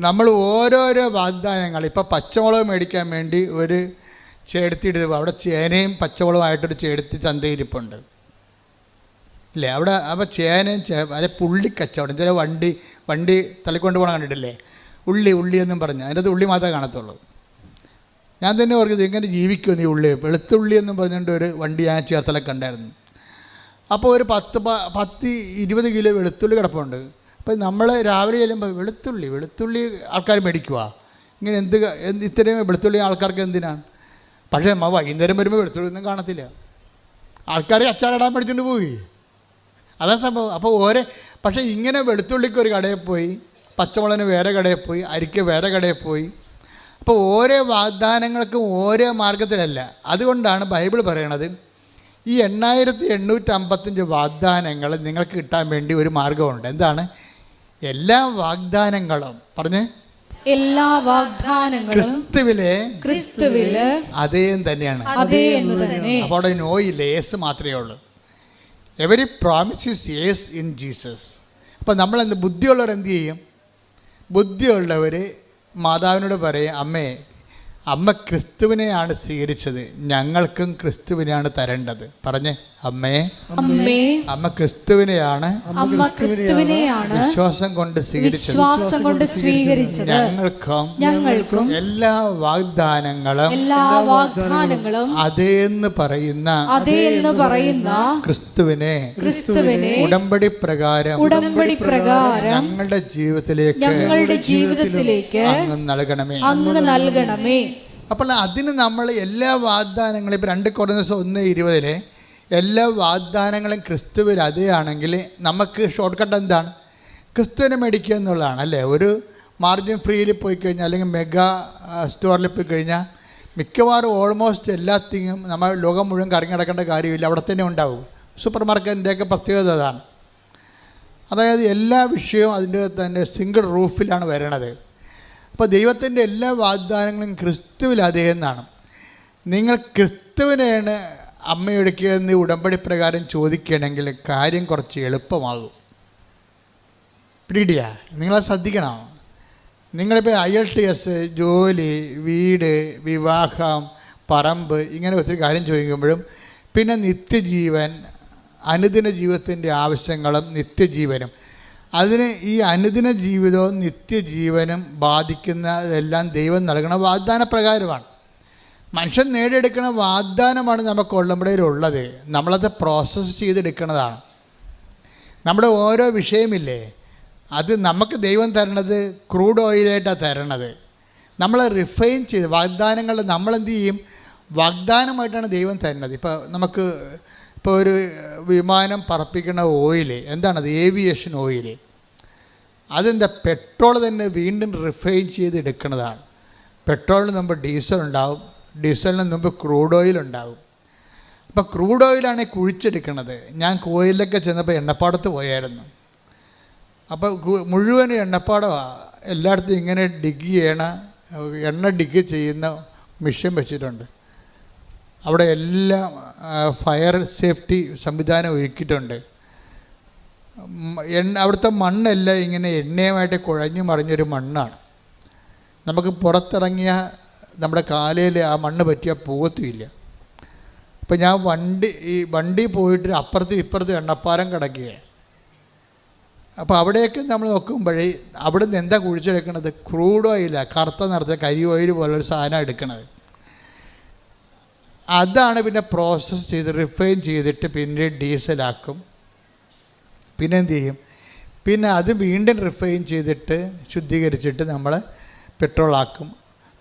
നമ്മൾ ഓരോരോ വാഗ്ദാനങ്ങൾ, ഇപ്പോൾ പച്ചമുളക് മേടിക്കാൻ വേണ്ടി ഒരു ചേടത്തിയിട്ട് അവിടെ ചേനയും പച്ചമുളകുമായിട്ടൊരു ചേടത്തി ചന്തയിരിപ്പുണ്ട് ഇല്ലേ? അവിടെ അപ്പോൾ ചേനയും അല്ലെ പുള്ളി കച്ചവടം. ചില വണ്ടി തള്ളിക്കൊണ്ട് പോകണം കണ്ടിട്ടില്ലേ? ഉള്ളി എന്നും പറഞ്ഞു, അതിൻ്റെ അത് ഉള്ളി മാത്രമേ കാണത്തുള്ളൂ. ഞാൻ തന്നെ ഓർക്കുന്നത് എങ്ങനെ ജീവിക്കുമെന്ന് ഈ ഉള്ളി, വെളുത്തുള്ളി എന്നും പറഞ്ഞുകൊണ്ട് ഒരു വണ്ടി ഞാൻ ചേർത്തലൊക്കെ ഉണ്ടായിരുന്നു. അപ്പോൾ ഒരു 10-20 കിലോ വെളുത്തുള്ളി കിടപ്പുണ്ട്. അപ്പോൾ നമ്മൾ രാവിലെ ചെല്ലുമ്പോൾ വെളുത്തുള്ളി ആൾക്കാർ മേടിക്കുക. ഇങ്ങനെ ഇത്രയും വെളുത്തുള്ളി ആൾക്കാർക്ക് എന്തിനാണ്? പക്ഷേ വൈകുന്നേരം വരുമ്പോൾ വെളുത്തുള്ളി ഒന്നും കാണത്തില്ല. ആൾക്കാർ അച്ചാറിടാൻ മേടിച്ചുകൊണ്ട് പോയി. അതാണ് സംഭവം. അപ്പോൾ പക്ഷേ ഇങ്ങനെ വെളുത്തുള്ളിക്ക് ഒരു കടയിൽ പോയി, പച്ചമുളകിന് വേറെ കടയിൽ പോയി, അരിക്ക് വേറെ കടയിൽ പോയി. അപ്പോൾ ഓരോ വാഗ്ദാനങ്ങൾക്കും ഓരോ മാർഗത്തിലല്ല. അതുകൊണ്ടാണ് ബൈബിൾ പറയണത് ഈ 8855 വാഗ്ദാനങ്ങൾ നിങ്ങൾക്ക് കിട്ടാൻ വേണ്ടി ഒരു മാർഗമുണ്ട്. എന്താണ്? എല്ലാ വാഗ്ദാനങ്ങളും പറഞ്ഞേ, എല്ലാ വാഗ്ദാനങ്ങളും ക്രിസ്തുവില് അതേ തന്നെയാണ്. അപ്പോൾ അവിടെ നോയില്ല, യേസ് മാത്രമേ ഉള്ളൂ. Every promises yes in Jesus. അപ്പോൾ നമ്മളെന്ത് ബുദ്ധിയുള്ളവർ എന്ത് ചെയ്യും? ബുദ്ധിയുള്ളവർ മാതാവിനോട് പറയും, അമ്മ ക്രിസ്തുവിനെയാണ് സ്വീകരിച്ചത്, ഞങ്ങൾക്കും ക്രിസ്തുവിനെയാണ് തരേണ്ടത്. പറഞ്ഞേ, അമ്മ ക്രിസ്തുവിനെയാണ് വിശ്വാസം കൊണ്ട് സ്വീകരിച്ചത്, ഞങ്ങൾക്കും എല്ലാ വാഗ്ദാനങ്ങളും അതേന്ന് പറയുന്ന ക്രിസ്തുവിനെ ഉടമ്പടി പ്രകാരം ഞങ്ങളുടെ ജീവിതത്തിലേക്ക് അങ്ങ് നൽകണമേ. അപ്പോൾ അതിന് നമ്മൾ എല്ലാ വാഗ്ദാനങ്ങളും ഇപ്പോൾ 2 കൊരിന്ത്യർ 1:20 എല്ലാ വാഗ്ദാനങ്ങളും ക്രിസ്തുവിൽ അതേയാണെങ്കിൽ നമുക്ക് ഷോർട്ട് കട്ട് എന്താണ്? ക്രിസ്തുവിനെ മേടിക്കുക എന്നുള്ളതാണ് അല്ലേ? ഒരു മാർജിൻ ഫ്രീയിൽ പോയി കഴിഞ്ഞാൽ അല്ലെങ്കിൽ മെഗാ സ്റ്റോറിൽ പോയി കഴിഞ്ഞാൽ മിക്കവാറും ഓൾമോസ്റ്റ് എല്ലാത്തിനും നമ്മൾ ലോകം മുഴുവൻ കറങ്ങി നടക്കേണ്ട കാര്യമില്ല, അവിടെ തന്നെ ഉണ്ടാവും. സൂപ്പർ മാർക്കറ്റിൻ്റെയൊക്കെ പ്രത്യേകത അതാണ്. അതായത് എല്ലാ വിഷയവും അതിൻ്റെ തന്നെ സിംഗിൾ റൂഫിലാണ് വരണത്. അപ്പോൾ ദൈവത്തിൻ്റെ എല്ലാ വാഗ്ദാനങ്ങളും ക്രിസ്തുവിൽ അതേ എന്നാണ്. നിങ്ങൾ ക്രിസ്തുവിനെയാണ് അമ്മയൊടുക്കിയെന്ന് ഉടമ്പടി പ്രകാരം ചോദിക്കുകയാണെങ്കിൽ കാര്യം കുറച്ച് എളുപ്പമാകും. പിടിയാ, നിങ്ങളത് ശ്രദ്ധിക്കണം. നിങ്ങളിപ്പോൾ IELTS, ജോലി, വീട്, വിവാഹം, പറമ്പ്, ഇങ്ങനെ ഒത്തിരി കാര്യം ചോദിക്കുമ്പോഴും പിന്നെ നിത്യജീവൻ, അനുദിന ജീവിതത്തിൻ്റെ ആവശ്യങ്ങളും നിത്യജീവനും, അതിന് ഈ അനുദിന ജീവിതവും നിത്യജീവനും ബാധിക്കുന്നതെല്ലാം ദൈവം നൽകണ വാഗ്ദാന പ്രകാരമാണ്. മനുഷ്യൻ നേടിയെടുക്കുന്ന വാഗ്ദാനമാണ് നമുക്ക് ഉള്ളമ്പോഴേലുള്ളത്. നമ്മളത് പ്രോസസ്സ് ചെയ്തെടുക്കുന്നതാണ്. നമ്മുടെ ഓരോ വിഷയമില്ലേ, അത് നമുക്ക് ദൈവം തരണത് ക്രൂഡ് ഓയിലായിട്ടാണ് തരണത്. നമ്മൾ റിഫൈൻ ചെയ്ത് വാഗ്ദാനങ്ങൾ നമ്മളെന്ത് ചെയ്യും? വാഗ്ദാനമായിട്ടാണ് ദൈവം തരുന്നത്. ഇപ്പോൾ ഒരു വിമാനം പറപ്പിക്കുന്ന ഓയിൽ എന്താണത്? Aviation oil. അതെന്താ? പെട്രോൾ തന്നെ വീണ്ടും റിഫൈൻ ചെയ്ത് എടുക്കുന്നതാണ്. പെട്രോളിന് മുമ്പ് ഡീസൽ ഉണ്ടാവും, ഡീസലിന് മുമ്പ് ക്രൂഡ് ഓയിൽ ഉണ്ടാവും. അപ്പോൾ ക്രൂഡ് ഓയിലാണ് കുഴിച്ചെടുക്കുന്നത്. ഞാൻ കോയിലൊക്കെ ചെന്നപ്പോൾ എണ്ണപ്പാടത്ത് പോയായിരുന്നു. അപ്പോൾ മുഴുവൻ എണ്ണപ്പാടമാണ്. എല്ലായിടത്തും ഇങ്ങനെ എണ്ണ ഡിഗ് ചെയ്യുന്ന മെഷീൻ വെച്ചിട്ടുണ്ട്. അവിടെ എല്ലാം ഫയർ സേഫ്റ്റി സംവിധാനം ഒരുക്കിയിട്ടുണ്ട്. അവിടുത്തെ മണ്ണെല്ലാം ഇങ്ങനെ എണ്ണയുമായിട്ട് കുഴഞ്ഞു മറിഞ്ഞൊരു മണ്ണാണ്. നമുക്ക് പുറത്തിറങ്ങിയ നമ്മുടെ കാലയിൽ ആ മണ്ണ് പറ്റിയാൽ പോകത്തുമില്ല. അപ്പം ഞാൻ വണ്ടി പോയിട്ട് അപ്പുറത്തും ഇപ്പുറത്തും എണ്ണപ്പാലം കിടക്കുകയാണ്. അപ്പോൾ അവിടെയൊക്കെ നമ്മൾ നോക്കുമ്പോഴേ അവിടെ നിന്ന് എന്താ കുഴിച്ചെടുക്കണത്? ക്രൂഡ് ഓയിലാണ്, കറുത്ത നിറച്ച കരി ഓയിൽ പോലൊരു സാധനം എടുക്കണത്. അതാണ് പിന്നെ പ്രോസസ്സ് ചെയ്ത് റിഫൈൻ ചെയ്തിട്ട് പിന്നെ ഡീസലാക്കും. പിന്നെ എന്ത് ചെയ്യും? പിന്നെ അത് വീണ്ടും റിഫൈൻ ചെയ്തിട്ട് ശുദ്ധീകരിച്ചിട്ട് നമ്മൾ പെട്രോളാക്കും.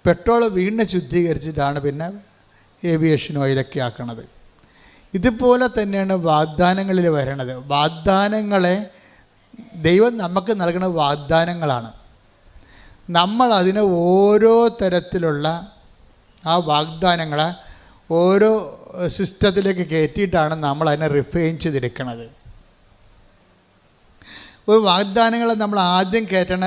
പെട്രോൾ വീണ്ടും ശുദ്ധീകരിച്ചിട്ടാണ് പിന്നെ ഏവിയേഷൻ ഓയിലൊക്കെ ആക്കണത്. ഇതുപോലെ തന്നെയാണ് വാഗ്ദാനങ്ങളിൽ വരണത്. വാഗ്ദാനങ്ങളെ ദൈവം നമുക്ക് നൽകുന്ന വാഗ്ദാനങ്ങളാണ്. നമ്മൾ അതിന് ഓരോ തരത്തിലുള്ള ആ വാഗ്ദാനങ്ങളെ ഓരോ സിസ്റ്റത്തിലേക്ക് കയറ്റിയിട്ടാണ് നമ്മൾ അതിനെ റിഫൈൻ ചെയ്തെടുക്കുന്നത്. ഒരു വാഗ്ദാനങ്ങളെ നമ്മൾ ആദ്യം കയറ്റണ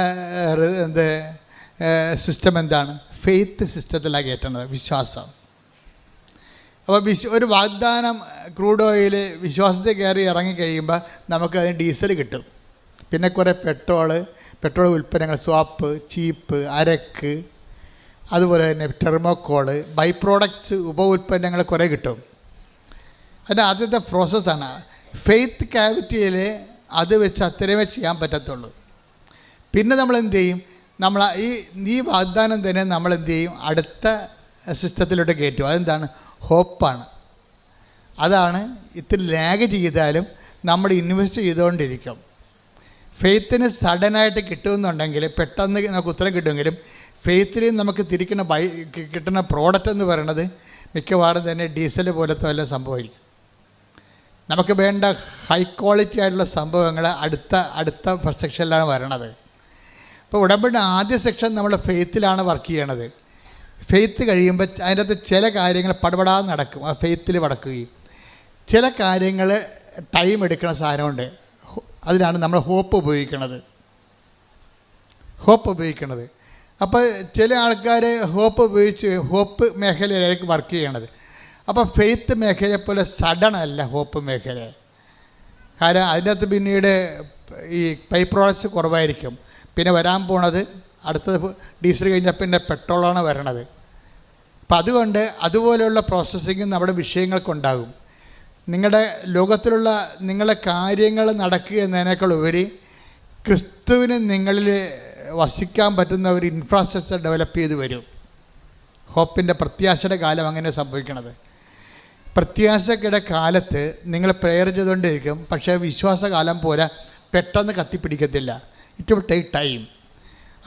സിസ്റ്റം എന്താണ്? ഫെയ്ത്ത് സിസ്റ്റത്തിലാണ് കയറ്റണത്, വിശ്വാസം. അപ്പോൾ ഒരു വാഗ്ദാനം ക്രൂഡ് ഓയിൽ വിശ്വാസത്തിൽ കയറി ഇറങ്ങിക്കഴിയുമ്പോൾ നമുക്ക് അതിന് ഡീസൽ കിട്ടും. പിന്നെ കുറേ പെട്രോൾ ഉൽപ്പന്നങ്ങൾ, സ്വാപ്പ്, ചീപ്പ്, അരക്ക്, അതുപോലെ തന്നെ ടെർമോക്കോള്, ബൈ പ്രോഡക്ട്സ്, ഉപ ഉൽപ്പന്നങ്ങൾ കുറേ കിട്ടും. അതിൻ്റെ ആദ്യത്തെ പ്രോസസ്സാണ്. ഫെയ്ത്ത് ക്യാവിറ്റിയിൽ അത് വെച്ച് അത്രയുമേ ചെയ്യാൻ പറ്റത്തുള്ളൂ. പിന്നെ നമ്മൾ എന്ത് ചെയ്യും? നമ്മൾ ഈ വാഗ്ദാനം തന്നെ നമ്മൾ എന്ത് ചെയ്യും? അടുത്ത സിസ്റ്റത്തിലോട്ട് കയറ്റും. അതെന്താണ്? ഹോപ്പാണ്. അതാണ് ഇത്തിരി ലാഗ് ചെയ്താലും നമ്മൾ ഇൻവെസ്റ്റ് ചെയ്തുകൊണ്ടിരിക്കും. ഫെയ്ത്തിന് സഡനായിട്ട് കിട്ടുമെന്നുണ്ടെങ്കിൽ പെട്ടെന്ന് നമുക്ക് ഉത്തരം കിട്ടുമെങ്കിലും ഫെയ്ത്തിൽ നമുക്ക് കിട്ടുന്ന പ്രോഡക്റ്റ് എന്ന് പറയുന്നത് മിക്കവാറും തന്നെ ഡീസൽ പോലത്തെ വല്ല സംഭവമായിരിക്കും. നമുക്ക് വേണ്ട ഹൈ ക്വാളിറ്റി ആയിട്ടുള്ള സംഭവങ്ങൾ അടുത്ത സെക്ഷനിലാണ് വരണത്. ഇപ്പോൾ ഉടമ്പടി ആദ്യ സെക്ഷൻ നമ്മൾ ഫെയ്ത്തിലാണ് വർക്ക് ചെയ്യണത്. ഫെയ്ത്ത് കഴിയുമ്പോൾ അതിൻ്റെ അകത്ത് ചില കാര്യങ്ങൾ പടപടാതെ നടക്കും. ആ ഫെയ്ത്തിൽ നടക്കുകയും ചില കാര്യങ്ങൾ ടൈം എടുക്കുന്ന സാധനമുണ്ട്. അതിനാണ് നമ്മൾ ഹോപ്പ് ഉപയോഗിക്കുന്നത്. അപ്പോൾ ചില ആൾക്കാർ ഹോപ്പ് മേഖലയിലേക്ക് വർക്ക് ചെയ്യണത്. അപ്പോൾ ഫെയ്ത്ത് മേഖലയെ പോലെ സഡൻ അല്ല ഹോപ്പ് മേഖല. കാരണം അതിനകത്ത് പിന്നീട് ഈ ബൈ പ്രോഡക്ട്സ് കുറവായിരിക്കും. പിന്നെ വരാൻ പോണത് അടുത്തത് ഡീസൽ കഴിഞ്ഞാൽ പിന്നെ പെട്രോളാണ് വരണത്. അപ്പം അതുകൊണ്ട് അതുപോലെയുള്ള പ്രോസസ്സിങ് നമ്മുടെ വിഷയങ്ങൾക്കുണ്ടാകും. നിങ്ങളുടെ ലോകത്തിലുള്ള നിങ്ങളുടെ കാര്യങ്ങൾ നടക്കുക എന്നതിനേക്കാൾ ഉപരി ക്രിസ്തുവിന് നിങ്ങളിൽ വസിക്കാൻ പറ്റുന്ന ഒരു ഇൻഫ്രാസ്ട്രക്ചർ ഡെവലപ്പ് ചെയ്ത് വരും. ഹോപ്പിൻ്റെ പ്രത്യാശയുടെ കാലം അങ്ങനെ സംഭവിക്കണത്. പ്രത്യാശയുടെ കാലത്ത് നിങ്ങൾ പ്രെയർ ചെയ്തുകൊണ്ടിരിക്കും. പക്ഷേ വിശ്വാസകാലം പോലെ പെട്ടെന്ന് കത്തിപ്പിടിക്കത്തില്ല. It will take time.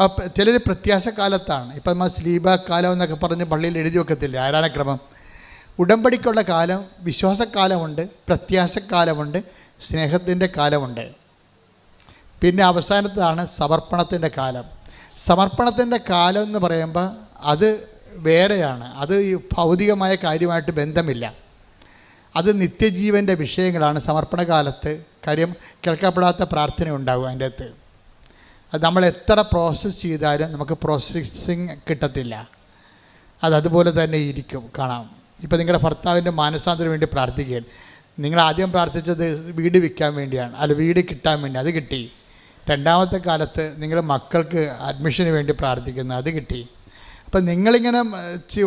അപ്പോൾ ചിലർ പ്രത്യാശക്കാലത്താണ്. ഇപ്പം നമ്മൾ സ്ലീബ കാലം എന്നൊക്കെ പറഞ്ഞ് പള്ളിയിൽ എഴുതി വെക്കത്തില്ല ആരാധനക്രമം. ഉടമ്പടിക്കുള്ള കാലം, വിശ്വാസക്കാലമുണ്ട്, പ്രത്യാശക്കാലമുണ്ട്, സ്നേഹത്തിൻ്റെ കാലമുണ്ട്. പിന്നെ അവസാനത്താണ് സമർപ്പണത്തിൻ്റെ കാലം. സമർപ്പണത്തിൻ്റെ കാലം എന്ന് പറയുമ്പോൾ അത് വേറെയാണ്. അത് ഈ ഭൗതികമായ കാര്യമായിട്ട് ബന്ധമില്ല. അത് നിത്യജീവൻ്റെ വിഷയങ്ങളാണ് സമർപ്പണ കാലത്ത്. കാര്യം കേൾക്കപ്പെടാത്ത പ്രാർത്ഥന ഉണ്ടാകും അതിൻ്റെ അകത്ത്. അത് നമ്മൾ എത്ര പ്രോസസ്സ് ചെയ്താലും നമുക്ക് പ്രോസസ്സിങ് കിട്ടത്തില്ല. അതുപോലെ തന്നെ ഇരിക്കും. കാണാം. ഇപ്പോൾ നിങ്ങളുടെ ഭർത്താവിൻ്റെ മാനസാന്തരം വേണ്ടി പ്രാർത്ഥിക്കുകയാണ്. നിങ്ങൾ ആദ്യം പ്രാർത്ഥിച്ചത് വീട് വിൽക്കാൻ വേണ്ടിയാണ്, വീട് കിട്ടാൻ വേണ്ടി, അത് കിട്ടി. രണ്ടാമത്തെ കാലത്ത് നിങ്ങൾ മക്കൾക്ക് അഡ്മിഷന് വേണ്ടി പ്രാർത്ഥിക്കുന്നു, അത് കിട്ടി. അപ്പം നിങ്ങളിങ്ങനെ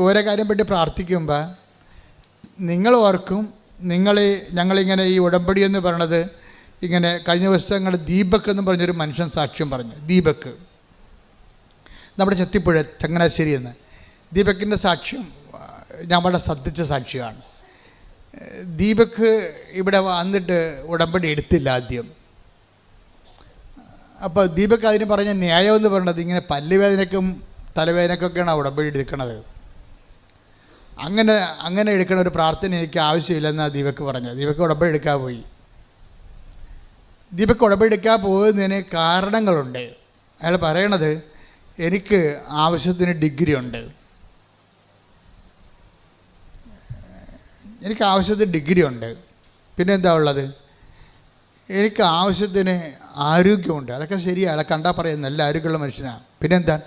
ഓരോ കാര്യം പറ്റി പ്രാർത്ഥിക്കുമ്പോൾ നിങ്ങൾ ഓർക്കും, ഞങ്ങളിങ്ങനെ ഈ ഉടമ്പടി എന്ന് പറയണത് ഇങ്ങനെ കഴിഞ്ഞ ദിവസങ്ങൾ ദീപക് എന്ന് പറഞ്ഞൊരു മനുഷ്യൻ സാക്ഷ്യം പറഞ്ഞു. ദീപക് നമ്മുടെ ചെത്തിപ്പുഴ ചങ്ങനാശ്ശേരി എന്ന്. ദീപക്കിൻ്റെ സാക്ഷ്യം ഞാൻ വളരെ ശ്രദ്ധിച്ച സാക്ഷ്യമാണ്. ദീപക് ഇവിടെ വന്നിട്ട് ഉടമ്പടി എടുത്തില്ല ആദ്യം. അപ്പോൾ ദീപക് അതിന് പറഞ്ഞ ന്യായം എന്ന് പറയുന്നത് ഇങ്ങനെ പല്ലുവേദനയ്ക്കും തലവേദനയ്ക്കൊക്കെയാണ് ഉടമ്പടി എടുക്കണത്. അങ്ങനെ എടുക്കണ ഒരു പ്രാർത്ഥന എനിക്ക് ആവശ്യമില്ലെന്നാണ് ദീപക് പറഞ്ഞത്. ദീപക് ഉടമ്പടി എടുക്കാൻ പോയി. ദീപക് ഉടമ്പടി എടുക്കാൻ പോകുന്നതിന് കാരണങ്ങളുണ്ട്. അയാൾ പറയണത്, എനിക്ക് ആവശ്യത്തിന് ഡിഗ്രി ഉണ്ട്, പിന്നെ എന്താ ഉള്ളത്, എനിക്ക് ആവശ്യത്തിന് ആരോഗ്യമുണ്ട്. അതൊക്കെ ശരിയാണ്, അയാളെ കണ്ടാൽ പറയുന്നത് നല്ല ആരോഗ്യമുള്ള മനുഷ്യനാണ്. പിന്നെന്താ,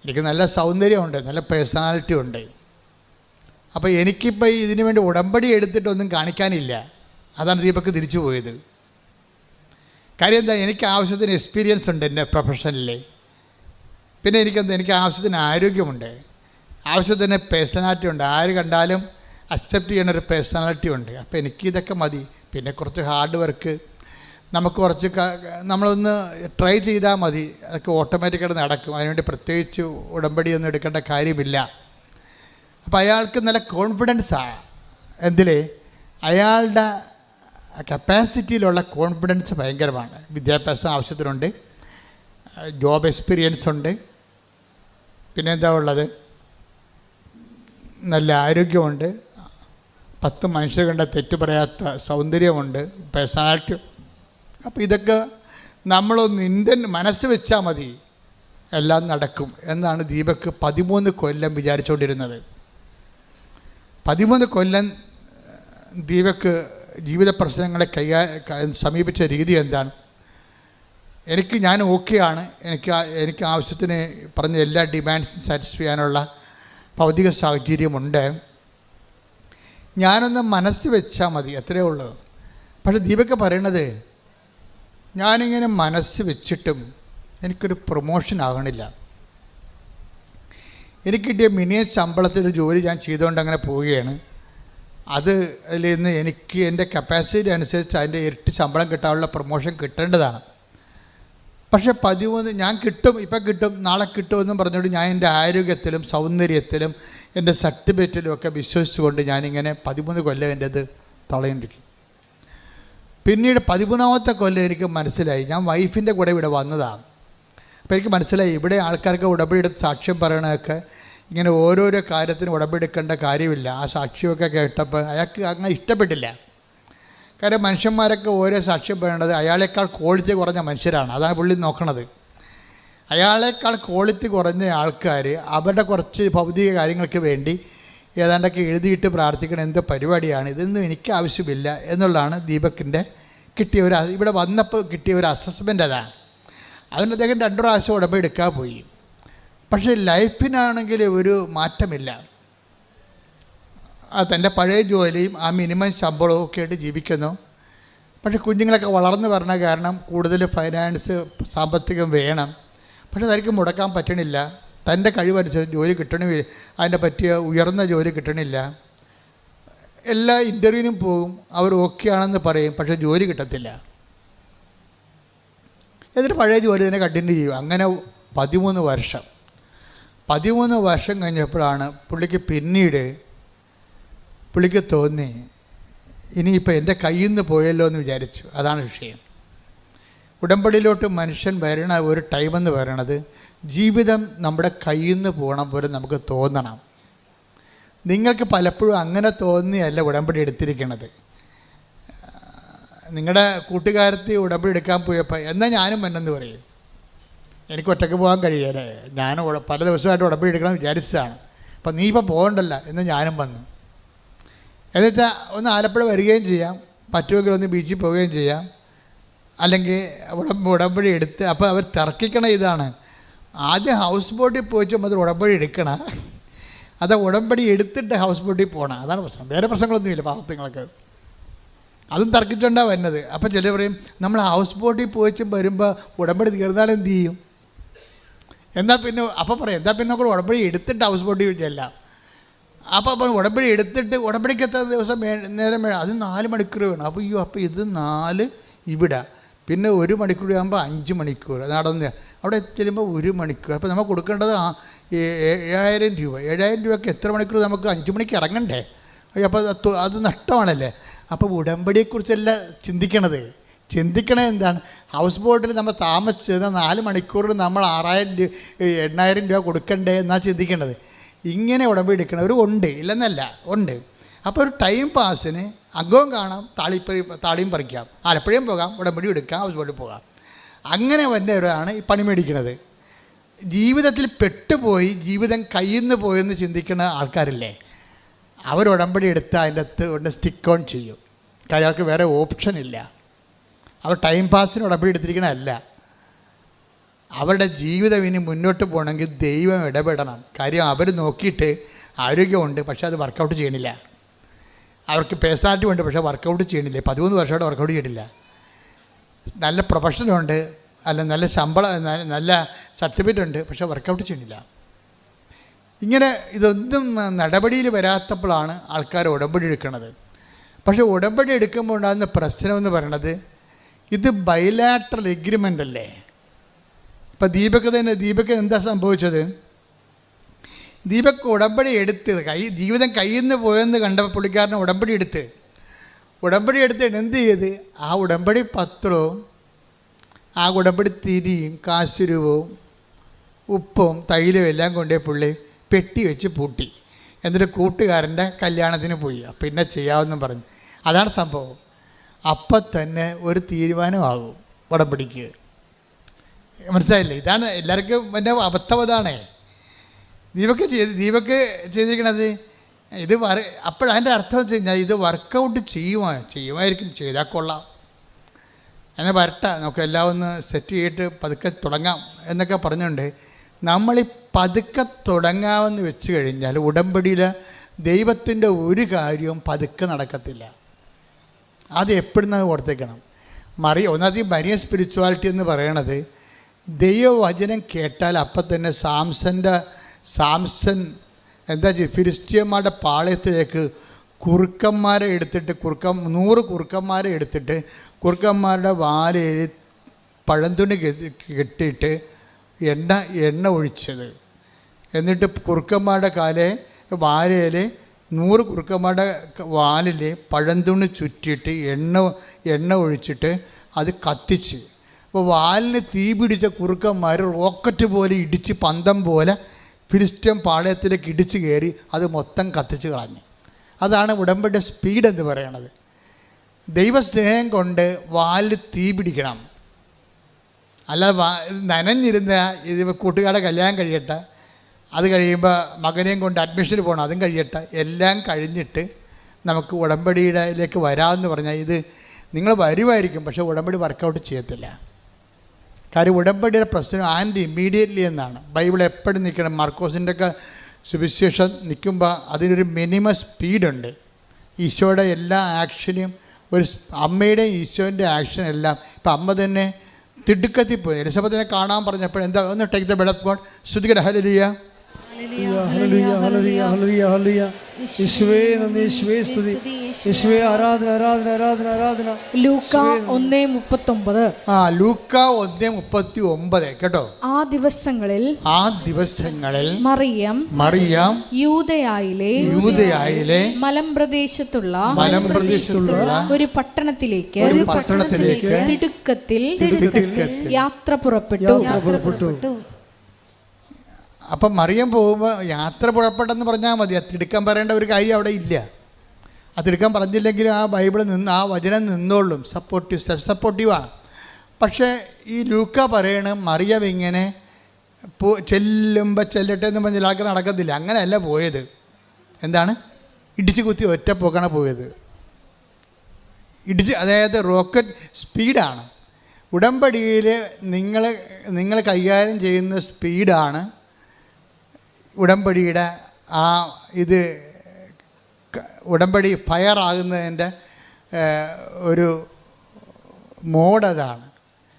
എനിക്ക് നല്ല സൗന്ദര്യമുണ്ട്, നല്ല പേഴ്സണാലിറ്റി ഉണ്ട്. അപ്പോൾ എനിക്കിപ്പോൾ ഇതിനു വേണ്ടി ഉടമ്പടി എടുത്തിട്ടൊന്നും കാണിക്കാനില്ല. അതാണ് ദീപക് തിരിച്ചു പോയത്. കാര്യം എന്താ, എനിക്ക് ആവശ്യത്തിന് എക്സ്പീരിയൻസ് ഉണ്ട് എൻ്റെ പ്രൊഫഷനിൽ. പിന്നെ എനിക്ക് ആവശ്യത്തിന് ആരോഗ്യമുണ്ട്, ആവശ്യത്തിന് പേഴ്സണാലിറ്റി ഉണ്ട്, ആര് കണ്ടാലും അക്സെപ്റ്റ് ചെയ്യണ ഒരു പേഴ്സണാലിറ്റി ഉണ്ട്. അപ്പോൾ എനിക്കിതൊക്കെ മതി. പിന്നെ കുറച്ച് ഹാർഡ് വർക്ക്, നമുക്ക് കുറച്ച് നമ്മളൊന്ന് ട്രൈ ചെയ്താൽ മതി, അതൊക്കെ ഓട്ടോമാറ്റിക്കായിട്ട് നടക്കും. അതിനുവേണ്ടി പ്രത്യേകിച്ച് ഉടമ്പടിയൊന്നും എടുക്കേണ്ട കാര്യമില്ല. അപ്പോൾ അയാൾക്ക് നല്ല കോൺഫിഡൻസാണ്. എന്തിൽ അയാളുടെ കപ്പാസിറ്റിയിലുള്ള കോൺഫിഡൻസ് ഭയങ്കരമാണ്. വിദ്യാഭ്യാസം ആവശ്യത്തിനുണ്ട്, ജോബ് എക്സ്പീരിയൻസ് ഉണ്ട്, പിന്നെ എന്താ ഉള്ളത്, നല്ല ആരോഗ്യമുണ്ട്, 10 മനുഷ്യർ കണ്ട തെറ്റ് പറയാത്ത സൗന്ദര്യമുണ്ട്, പേഴ്സണാലിറ്റി. അപ്പോൾ ഇതൊക്കെ നമ്മളൊന്ന് ഇന്ത്യൻ മനസ്സ് വെച്ചാൽ മതി, എല്ലാം നടക്കും എന്നാണ് ദീപക് 13 കൊല്ലം വിചാരിച്ചുകൊണ്ടിരുന്നത്. 13 കൊല്ലം ദീപക് ജീവിത പ്രശ്നങ്ങളെ സമീപിച്ച രീതി എന്താണ്? ഞാൻ ഓക്കെയാണ്, എനിക്ക് ആവശ്യത്തിന് പറഞ്ഞ എല്ലാ ഡിമാൻഡ്സും സാറ്റിസ്ഫൈ ചെയ്യാനുള്ള ഭൗതിക സാഹചര്യമുണ്ട്, ഞാനൊന്ന് മനസ്സ് വെച്ചാൽ മതി, അത്രയേ ഉള്ളൂ. പക്ഷേ ദീപക് പറയണത്, ഞാനിങ്ങനെ മനസ്സ് വെച്ചിട്ടും എനിക്കൊരു പ്രൊമോഷൻ ആകണില്ല. എനിക്ക് കിട്ടിയ മിനിമം ശമ്പളത്തിലൊരു ജോലി ഞാൻ ചെയ്തുകൊണ്ട് അങ്ങനെ പോവുകയാണ്. അതിൽ നിന്ന് എനിക്ക് എൻ്റെ കപ്പാസിറ്റി അനുസരിച്ച് അതിൻ്റെ ഇരട്ടി ശമ്പളം കിട്ടാനുള്ള പ്രൊമോഷൻ കിട്ടേണ്ടതാണ്. പക്ഷേ 13 ഞാൻ കിട്ടും, ഇപ്പം കിട്ടും, നാളെ കിട്ടുമെന്നും പറഞ്ഞുകൊണ്ട് ഞാൻ എൻ്റെ ആരോഗ്യത്തിലും സൗന്ദര്യത്തിലും എൻ്റെ സർട്ടിഫിക്കറ്റിലും ഒക്കെ വിശ്വസിച്ചുകൊണ്ട് ഞാനിങ്ങനെ 13 കൊല്ലം എൻ്റെ ഇത് തളയിരിക്കും. പിന്നീട് 13ാമത്തെ കൊല്ലം എനിക്ക് മനസ്സിലായി, ഞാൻ വൈഫിൻ്റെ കൂടെ ഇവിടെ വന്നതാണ്. അപ്പോൾ എനിക്ക് മനസ്സിലായി, ഇവിടെ ആൾക്കാർക്ക് ഉടമ്പടിയെടുത്ത് സാക്ഷ്യം പറയണതൊക്കെ ഇങ്ങനെ ഓരോരോ കാര്യത്തിന് ഉടമ്പെടുക്കേണ്ട കാര്യമില്ല. ആ സാക്ഷ്യമൊക്കെ കേട്ടപ്പോൾ അയാൾക്ക് അങ്ങനെ ഇഷ്ടപ്പെട്ടില്ല. കാരണം മനുഷ്യന്മാരൊക്കെ ഓരോ സാക്ഷ്യം പറയേണ്ടത് അയാളേക്കാൾ ക്വാളിറ്റി കുറഞ്ഞ മനുഷ്യരാണ്, അതാണ് പുള്ളി നോക്കണത്. അയാളേക്കാൾ ക്വാളിറ്റി കുറഞ്ഞ ആൾക്കാർ അവരുടെ കുറച്ച് ഭൗതിക കാര്യങ്ങൾക്ക് വേണ്ടി ഏതാണ്ടൊക്കെ എഴുതിയിട്ട് പ്രാർത്ഥിക്കണം, എന്ത് പരിപാടിയാണ് ഇതൊന്നും എനിക്ക് ആവശ്യമില്ല എന്നുള്ളതാണ് ദീപകിൻ്റെ കിട്ടിയ ഇവിടെ വന്നപ്പോൾ കിട്ടിയ ഒരു അസസ്മെൻ്റ്. അതാണ്. അതിന് അദ്ദേഹം 2 പ്രാവശ്യം ഉടമ്പെടുക്കാൻ പോയി. പക്ഷേ ലൈഫിനാണെങ്കിൽ ഒരു മാറ്റമില്ല. തൻ്റെ പഴയ ജോലിയും ആ മിനിമം ശമ്പളവും ഒക്കെ ആയിട്ട് ജീവിക്കുന്നു. പക്ഷേ കുഞ്ഞുങ്ങളൊക്കെ വളർന്നു വരണ കാരണം കൂടുതൽ ഫൈനാൻസ് സാമ്പത്തികം വേണം. പക്ഷേ തനിക്ക് മുടക്കാൻ പറ്റണില്ല. തൻ്റെ കഴിവനുസരിച്ച് ജോലി കിട്ടണമില്ല, അതിൻ്റെ പറ്റിയ ഉയർന്ന ജോലി കിട്ടണില്ല. എല്ലാ ഇൻ്റർവ്യൂവിനും പോകും, അവർ ഓക്കെ ആണെന്ന് പറയും, പക്ഷേ ജോലി കിട്ടത്തില്ല. എന്നിട്ട് പഴയ ജോലി തന്നെ കണ്ടിന്യൂ ചെയ്യും. അങ്ങനെ 13 വർഷം. 13 വർഷം കഴിഞ്ഞപ്പോഴാണ് പുള്ളിക്ക് തോന്നി, ഇനിയിപ്പോൾ എൻ്റെ കയ്യിൽ നിന്ന് പോയല്ലോ എന്ന് വിചാരിച്ചു. അതാണ് വിഷയം. ഉടമ്പടിയിലോട്ട് മനുഷ്യൻ വരണ ഒരു ടൈമെന്ന് പറയണത് ജീവിതം നമ്മുടെ കയ്യിൽ നിന്ന് പോകണം പോലെ നമുക്ക് തോന്നണം. നിങ്ങൾക്ക് പലപ്പോഴും അങ്ങനെ തോന്നിയല്ല ഉടമ്പടി എടുത്തിരിക്കണത്. നിങ്ങളുടെ കൂട്ടുകാരത്തി ഉടമ്പടി എടുക്കാൻ പോയപ്പോൾ എന്നാൽ ഞാനും വന്നെന്ന് പറയും. എനിക്ക് ഒറ്റയ്ക്ക് പോകാൻ കഴിയല്ലേ, ഞാൻ പല ദിവസമായിട്ട് ഉടമ്പടി എടുക്കണം വിചാരിച്ചതാണ്, അപ്പം നീ ഇപ്പോൾ പോകണ്ടല്ല എന്ന് ഞാനും വന്നു. എന്നിട്ട് ഒന്ന് ആലപ്പുഴ വരികയും ചെയ്യാം, പറ്റുമെങ്കിൽ ഒന്ന് ബീച്ചിൽ പോവുകയും ചെയ്യാം, അല്ലെങ്കിൽ ഉടമ്പടി എടുത്ത്. അപ്പോൾ അവർ തർക്കിക്കണ ഇതാണ്, ആദ്യം ഹൗസ് ബോട്ടിൽ പോയിച്ച് അത് ഉടമ്പടി എടുക്കണം, അത് ഉടമ്പടി എടുത്തിട്ട് ഹൗസ് ബോട്ടിൽ പോകണം. അതാണ് പ്രശ്നം, വേറെ പ്രശ്നങ്ങളൊന്നുമില്ല. പാവത്തുങ്ങൾക്ക് അതും തർക്കിച്ചുകൊണ്ടാണ് വരുന്നത്. അപ്പോൾ ചിലർ പറയും, നമ്മൾ ഹൗസ് ബോട്ടിൽ പോയിച്ചും വരുമ്പോൾ ഉടമ്പടി തീർന്നാൽ എന്ത് ചെയ്യും? എന്നാൽ പിന്നെ അപ്പോൾ പറയാം, എന്നാൽ പിന്നെ നമുക്ക് ഉടമ്പടി എടുത്തിട്ട് ഹൗസ് ബോട്ടിൽ ചെല്ലാം. അപ്പോൾ ഉടമ്പടി എടുത്തിട്ട് ഉടമ്പടിക്ക് എത്ര ദിവസം നേരം വേണം? അത് 4 മണിക്കൂർ വേണം. അപ്പോൾ ഇത് 4 ഇവിടെ, പിന്നെ 1 മണിക്കൂർ ആകുമ്പോൾ 5 മണിക്കൂർ നടന്ന് അവിടെ ചെല്ലുമ്പോൾ 1 മണിക്കൂർ. അപ്പോൾ നമുക്ക് കൊടുക്കേണ്ടത് 7000 രൂപ. 7000 രൂപയ്ക്ക് എത്ര മണിക്കൂർ? നമുക്ക് 5 മണിക്ക് ഇറങ്ങണ്ടേ? അപ്പോൾ അത് നഷ്ടമാണല്ലേ. അപ്പോൾ ഉടമ്പടിയെക്കുറിച്ചല്ല ചിന്തിക്കണത് എന്താണ്? ഹൗസ് ബോട്ടിൽ നമ്മൾ താമസിച്ചത് 4 മണിക്കൂറിൽ നമ്മൾ 6000 രൂപ 8000 രൂപ കൊടുക്കണ്ടേ എന്നാണ് ചിന്തിക്കേണ്ടത്. ഇങ്ങനെ ഉടമ്പടി എടുക്കണവർ ഉണ്ട്, ഇല്ലെന്നല്ല, ഉണ്ട്. അപ്പോൾ ഒരു ടൈം പാസിന് അകവും കാണാം, താളിയും പറിക്കാം, ആലപ്പുഴയും പോകാം, ഉടമ്പടി എടുക്കാം, ഹൗസ് ബോട്ടിൽ പോകാം. അങ്ങനെ വന്നവരാണ് ഈ പണി മേടിക്കുന്നത്. ജീവിതത്തിൽ പെട്ടുപോയി ജീവിതം കയ്യിൽ നിന്ന് പോയെന്ന് ചിന്തിക്കുന്ന ആൾക്കാരില്ലേ, അവർ ഉടമ്പടി എടുത്ത് അതിൻ്റെ അകത്ത് കൊണ്ട് സ്റ്റിക്ക് ഓൺ ചെയ്യും. കാര്യം അവർക്ക് വേറെ ഓപ്ഷൻ ഇല്ല. അവർ ടൈം പാസിന് ഉടമ്പടി എടുത്തിരിക്കണമല്ല. അവരുടെ ജീവിതം ഇനി മുന്നോട്ട് പോകണമെങ്കിൽ ദൈവം ഇടപെടണം. കാര്യം അവർ നോക്കിയിട്ട് ആരോഗ്യമുണ്ട്, പക്ഷേ അത് വർക്കൗട്ട് ചെയ്യണില്ല. അവർക്ക് പേഴ്സണാലിറ്റി ഉണ്ട്, പക്ഷേ വർക്കൗട്ട് ചെയ്യണില്ല. 13 വർഷമായിട്ട് വർക്കൗട്ട് ചെയ്യണില്ല. നല്ല പ്രൊഫഷനുണ്ട്, നല്ല ശമ്പളം, നല്ല സർട്ടിഫിക്കറ്റ് ഉണ്ട്, പക്ഷേ വർക്കൗട്ട് ചെയ്യണില്ല. ഇങ്ങനെ ഇതൊന്നും നടപടിയിൽ വരാത്തപ്പോഴാണ് ആൾക്കാർ ഉടമ്പടി എടുക്കുന്നത്. പക്ഷേ ഉടമ്പടി എടുക്കുമ്പോൾ ഉണ്ടാകുന്ന പ്രശ്നമെന്ന് പറയണത്, ഇത് ബൈലാറ്ററൽ എഗ്രിമെൻ്റ് അല്ലേ. ഇപ്പം ദീപക് എന്താ സംഭവിച്ചത്? ദീപക് ഉടമ്പടി എടുത്ത് ജീവിതം കയ്യിൽ നിന്ന് പോയെന്ന് കണ്ടപ്പോൾ പുള്ളിക്കാരൻ ഉടമ്പടി എടുത്ത് എന്ത് ചെയ്ത് ആ ഉടമ്പടി പത്രവും ആ ഉടമ്പടി തിരിയും കാശുരൂപവും ഉപ്പും തൈലും എല്ലാം കൊണ്ടേ പുള്ളി പെട്ടി വെച്ച് പൂട്ടി. എന്നിട്ട് കൂട്ടുകാരൻ്റെ കല്യാണത്തിന് പോയി. പിന്നെ ചെയ്യാമെന്നും പറഞ്ഞു. അതാണ് സംഭവം. അപ്പം തന്നെ ഒരു തീരുമാനമാകും ഉടമ്പടിക്ക്. മനസ്സിലായില്ലേ? ഇതാണ് എല്ലാവർക്കും എൻ്റെ അബദ്ധം. അതാണേ ദീപക്ക് ചെയ്തിരിക്കണത്. ഇത് അപ്പോഴതിൻ്റെ അർത്ഥം വെച്ച് കഴിഞ്ഞാൽ ഇത് വർക്കൗട്ട് ചെയ്യുമായിരിക്കും, ചെയ്താൽ കൊള്ളാം, എന്നാൽ വരട്ടെ, നമുക്ക് എല്ലാം ഒന്ന് സെറ്റ് ചെയ്തിട്ട് പതുക്കെ തുടങ്ങാം എന്നൊക്കെ പറഞ്ഞുകൊണ്ട് നമ്മളീ പതുക്കെ തുടങ്ങാമെന്ന് വെച്ച് കഴിഞ്ഞാൽ ഉടമ്പടിയിൽ ദൈവത്തിൻ്റെ ഒരു കാര്യവും പതുക്കെ നടക്കത്തില്ല. അത് എപ്പോഴും ഓർത്തേക്കണം. ഒന്നാമത് മരിയ സ്പിരിച്വാലിറ്റി എന്ന് പറയണത് ദൈവവചനം കേട്ടാൽ അപ്പം തന്നെ സാംസൺ എന്താ ചെയ്യുക, ഫിലിസ്ത്യന്മാരുടെ പാളയത്തിലേക്ക് കുറുക്കന്മാരെ എടുത്തിട്ട് 100 കുറുക്കന്മാരെ എടുത്തിട്ട് കുറുക്കന്മാരുടെ വാലയിൽ പഴന്തുണി കെട്ടിയിട്ട് എണ്ണ ഒഴിച്ചത്. എന്നിട്ട് കുറുക്കന്മാരുടെ വാലയിൽ 100 കുറുക്കന്മാരുടെ വാലിൽ പഴന്തുണി ചുറ്റിയിട്ട് എണ്ണ ഒഴിച്ചിട്ട് അത് കത്തിച്ച്. അപ്പോൾ വാലിന് തീ പിടിച്ച കുറുക്കന്മാർ റോക്കറ്റ് പോലെ ഇടിച്ച് പന്തം പോലെ ഫിലിസ്ത്യൻ പാളയത്തിലേക്ക് ഇടിച്ച് കയറി അത് മൊത്തം കത്തിച്ച് കളഞ്ഞു. അതാണ് ഉടമ്പടിയുടെ സ്പീഡ് എന്ന് പറയണത്. ദൈവസ്നേഹം കൊണ്ട് വാലിൽ തീ പിടിക്കണം. അല്ല നനഞ്ഞിരുന്ന ഇത് കൂട്ടുകാരുടെ കല്യാണം കഴിയട്ടെ, അത് കഴിയുമ്പോൾ മകനെയും കൊണ്ട് അഡ്മിഷന് പോകണം, അതും കഴിയട്ടെ, എല്ലാം കഴിഞ്ഞിട്ട് നമുക്ക് ഉടമ്പടിയിലേക്ക് വരാമെന്ന് പറഞ്ഞാൽ ഇത് നിങ്ങൾ വരുമായിരിക്കും, പക്ഷേ ഉടമ്പടി വർക്കൗട്ട് ചെയ്യത്തില്ല. കാര്യം ഉടമ്പടിയുടെ പ്രശ്നം ഇമ്മീഡിയറ്റ്ലി എന്നാണ്. ബൈബിൾ എപ്പോഴും നിൽക്കണം. മാർക്കോസിൻ്റെ ഒക്കെ സുവിശേഷം നിൽക്കുമ്പോൾ അതിനൊരു മിനിമം സ്പീഡുണ്ട്. ഈശോയുടെ എല്ലാ ആക്ഷനും അമ്മയുടെയും ഈശോൻ്റെ ആക്ഷൻ എല്ലാം. ഇപ്പം അമ്മ തന്നെ തിടുക്കത്തിപ്പോയി. എലിസബത്തിനെ കാണാൻ പറഞ്ഞപ്പോൾ എന്താ, ഒന്ന് take the word of God, ശ്രുതികട ഹല്ലേലൂയ. ലൂക്ക 1:39. ലൂക്ക 1:39 കേട്ടോ. ആ ദിവസങ്ങളിൽ മറിയം യൂദയായിലെ മലമ്പ്രദേശത്തുള്ള ഒരു പട്ടണത്തിലേക്ക് തിടുക്കത്തിൽ യാത്ര പുറപ്പെട്ടു. അപ്പം മറിയം പോകുമ്പോൾ യാത്ര പുറപ്പെട്ടെന്ന് പറഞ്ഞാൽ മതി. അത് തിടുക്കം പറയേണ്ട ഒരു കാര്യം അവിടെ ഇല്ല. അത് തിടുക്കം പറഞ്ഞില്ലെങ്കിലും ആ ബൈബിൾ ആ വചനം നിന്നോളും. സെൽഫ് സപ്പോർട്ടീവാണ്. പക്ഷേ ഈ ലൂക്ക പറയണം മറിയം ഇങ്ങനെ ചെല്ലട്ടെ എന്ന് പറഞ്ഞാൽ ആൾക്കാർ നടക്കത്തില്ല. അങ്ങനെയല്ല പോയത്. എന്താണ്? ഇടിച്ച് കുത്തി ഒറ്റപ്പോക്കാണ് പോയത്. അതായത് റോക്കറ്റ് സ്പീഡാണ്. ഉടമ്പടിയിൽ നിങ്ങൾ കൈകാര്യം ചെയ്യുന്ന സ്പീഡാണ് ഉടമ്പടിയുടെ ഉടമ്പടി ഫയർ ആകുന്നതിൻ്റെ ഒരു മോഡ്. അതാണ്.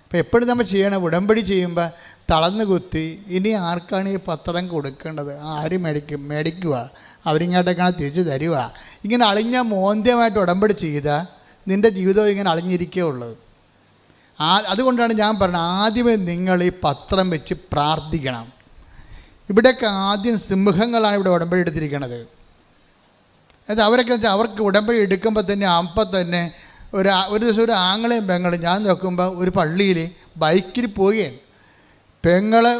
അപ്പോൾ എപ്പോഴും നമ്മൾ ചെയ്യണം, ഉടമ്പടി ചെയ്യുമ്പോൾ തളർന്നു കുത്തി ഇനി ആർക്കാണ് ഈ പത്രം കൊടുക്കേണ്ടത്, ആര് മേടിക്കുക, അവരിങ്ങോട്ടേക്കാണ് തിരിച്ചു തരിക, ഇങ്ങനെ അളിഞ്ഞ മോന്ത്യമായിട്ട് ഉടമ്പടി ചെയ്താൽ നിൻ്റെ ജീവിതം ഇങ്ങനെ അളിഞ്ഞിരിക്കേ ഉള്ളത്. അതുകൊണ്ടാണ് ഞാൻ പറഞ്ഞത് ആദ്യമേ നിങ്ങൾ ഈ പത്രം വെച്ച് പ്രാർത്ഥിക്കണം. ഇവിടെയൊക്കെ ആദ്യം സിംഹങ്ങളാണ് ഇവിടെ ഉടമ്പടി എടുത്തിരിക്കുന്നത്. അവർക്ക് ഉടമ്പടി എടുക്കുമ്പോൾ തന്നെ അപ്പം തന്നെ ഒരു ദിവസം ഒരു ആങ്ങളെയും പെങ്ങളും ഞാൻ നോക്കുമ്പോൾ ഒരു പള്ളിയിൽ ബൈക്കിൽ പോവുകയാണ്. പെങ്ങളെ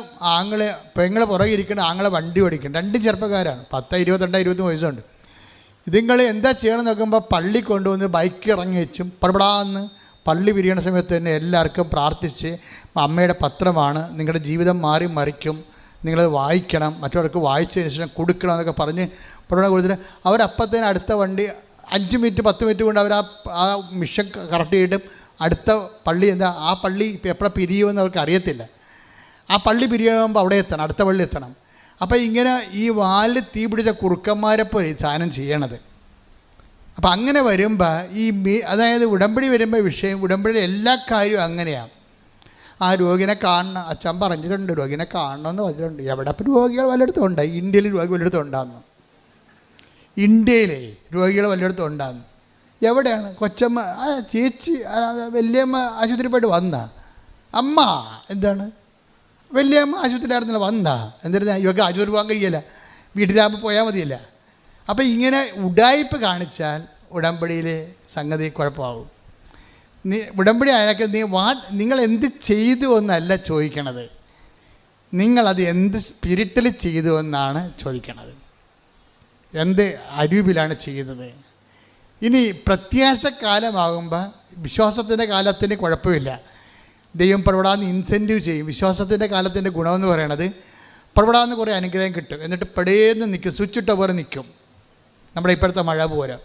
പുറകെ ഇരിക്കണം, ആങ്ങളെ വണ്ടി ഓടിക്കണം. 2 ചെറുപ്പക്കാരാണ്, 10, 22, 23 വയസ്സുണ്ട്. ഇതുങ്ങൾ എന്താ ചെയ്യണം നോക്കുമ്പോൾ പള്ളി കൊണ്ടുവന്ന് ബൈക്ക് ഇറങ്ങി വെച്ചും പടപടാന്ന് പള്ളി പിരിയണ സമയത്ത് തന്നെ എല്ലാവർക്കും പ്രാർത്ഥിച്ച് അമ്മയുടെ പത്രമാണ്, നിങ്ങളുടെ ജീവിതം മാറി മറിക്കും, നിങ്ങളത് വായിക്കണം, മറ്റവർക്ക് വായിച്ചതിന് ശേഷം കൊടുക്കണം എന്നൊക്കെ പറഞ്ഞ് പുറമെ കൊടുത്തിട്ട് അവരപ്പത്തേന് അടുത്ത വണ്ടി 5 മിനിറ്റ് 10 മിനിറ്റ് കൊണ്ട് അവർ ആ മിഷൻ കറക്റ്റ് ചെയ്തിട്ട് അടുത്ത പള്ളി ആ പള്ളി എപ്പോഴാണ് പിരിയുമെന്ന് അവർക്ക് അറിയത്തില്ല. ആ പള്ളി പിരിയുമ്പോൾ അവിടെ എത്തണം, അടുത്ത പള്ളി എത്തണം. അപ്പോൾ ഇങ്ങനെ ഈ വാലിൽ തീ പിടിച്ച കുറുക്കന്മാരെ പോലെ ഈ സാധനം ചെയ്യണത്. അപ്പം അങ്ങനെ വരുമ്പോൾ അതായത് ഉടമ്പടി വരുമ്പോൾ ഉടമ്പടിയുടെ എല്ലാ കാര്യവും അങ്ങനെയാണ്. ആ രോഗിനെ കാണണം, അച്ഛൻ പറഞ്ഞിട്ടുണ്ട്, രോഗിനെ കാണണമെന്ന് പറഞ്ഞിട്ടുണ്ട്. എവിടെ ഇപ്പം രോഗികൾ വല്ലയിടത്തും ഉണ്ടായി? ഇന്ത്യയിൽ രോഗി വല്ലയിടത്തും ഉണ്ടാകുന്നു. ഇന്ത്യയിലെ രോഗികൾ വല്ലയിടത്തും ഉണ്ടാകുന്നു. എവിടെയാണ്? കൊച്ചമ്മ ചേച്ചി വലിയമ്മ ആശുപത്രി പോയിട്ട് വന്നാ അമ്മ എന്താണ് വലിയമ്മ ആശുപത്രിയിലായിരുന്നില്ല വന്നാ എന്നിരുന്നാ ഇവർക്ക് ആശുപത്രി പോകാൻ കഴിയില്ല. വീട്ടിലാകുമ്പോൾ പോയാൽ മതിയല്ല. അപ്പോൾ ഇങ്ങനെ ഉഡായിപ്പ് കാണിച്ചാൽ ഉടമ്പടിയിൽ സംഗതി കുഴപ്പമാവും. ഉടമ്പടി ആയാൽ നിങ്ങൾ എന്ത് ചെയ്തു എന്നല്ല ചോദിക്കണത്, നിങ്ങളത് എന്ത് സ്പിരിറ്റിൽ ചെയ്തു എന്നാണ് ചോദിക്കണത്, എന്ത് അരൂപിലാണ് ചെയ്യുന്നത്. ഇനി പ്രത്യാശക്കാലമാകുമ്പോൾ വിശ്വാസത്തിൻ്റെ കാലത്തിന് കുഴപ്പമില്ല, ദൈവം പ്രവടാന്ന് ഇൻസെൻറ്റീവ് ചെയ്യും. വിശ്വാസത്തിൻ്റെ കാലത്തിൻ്റെ ഗുണമെന്ന് പറയണത് പ്രവടാന്ന് കുറേ അനുഗ്രഹം കിട്ടും, എന്നിട്ട് പെടേന്ന് നിൽക്കും, സ്വിച്ചിട്ട പോലെ നിൽക്കും. നമ്മുടെ ഇപ്പോഴത്തെ മഴ പോലെ,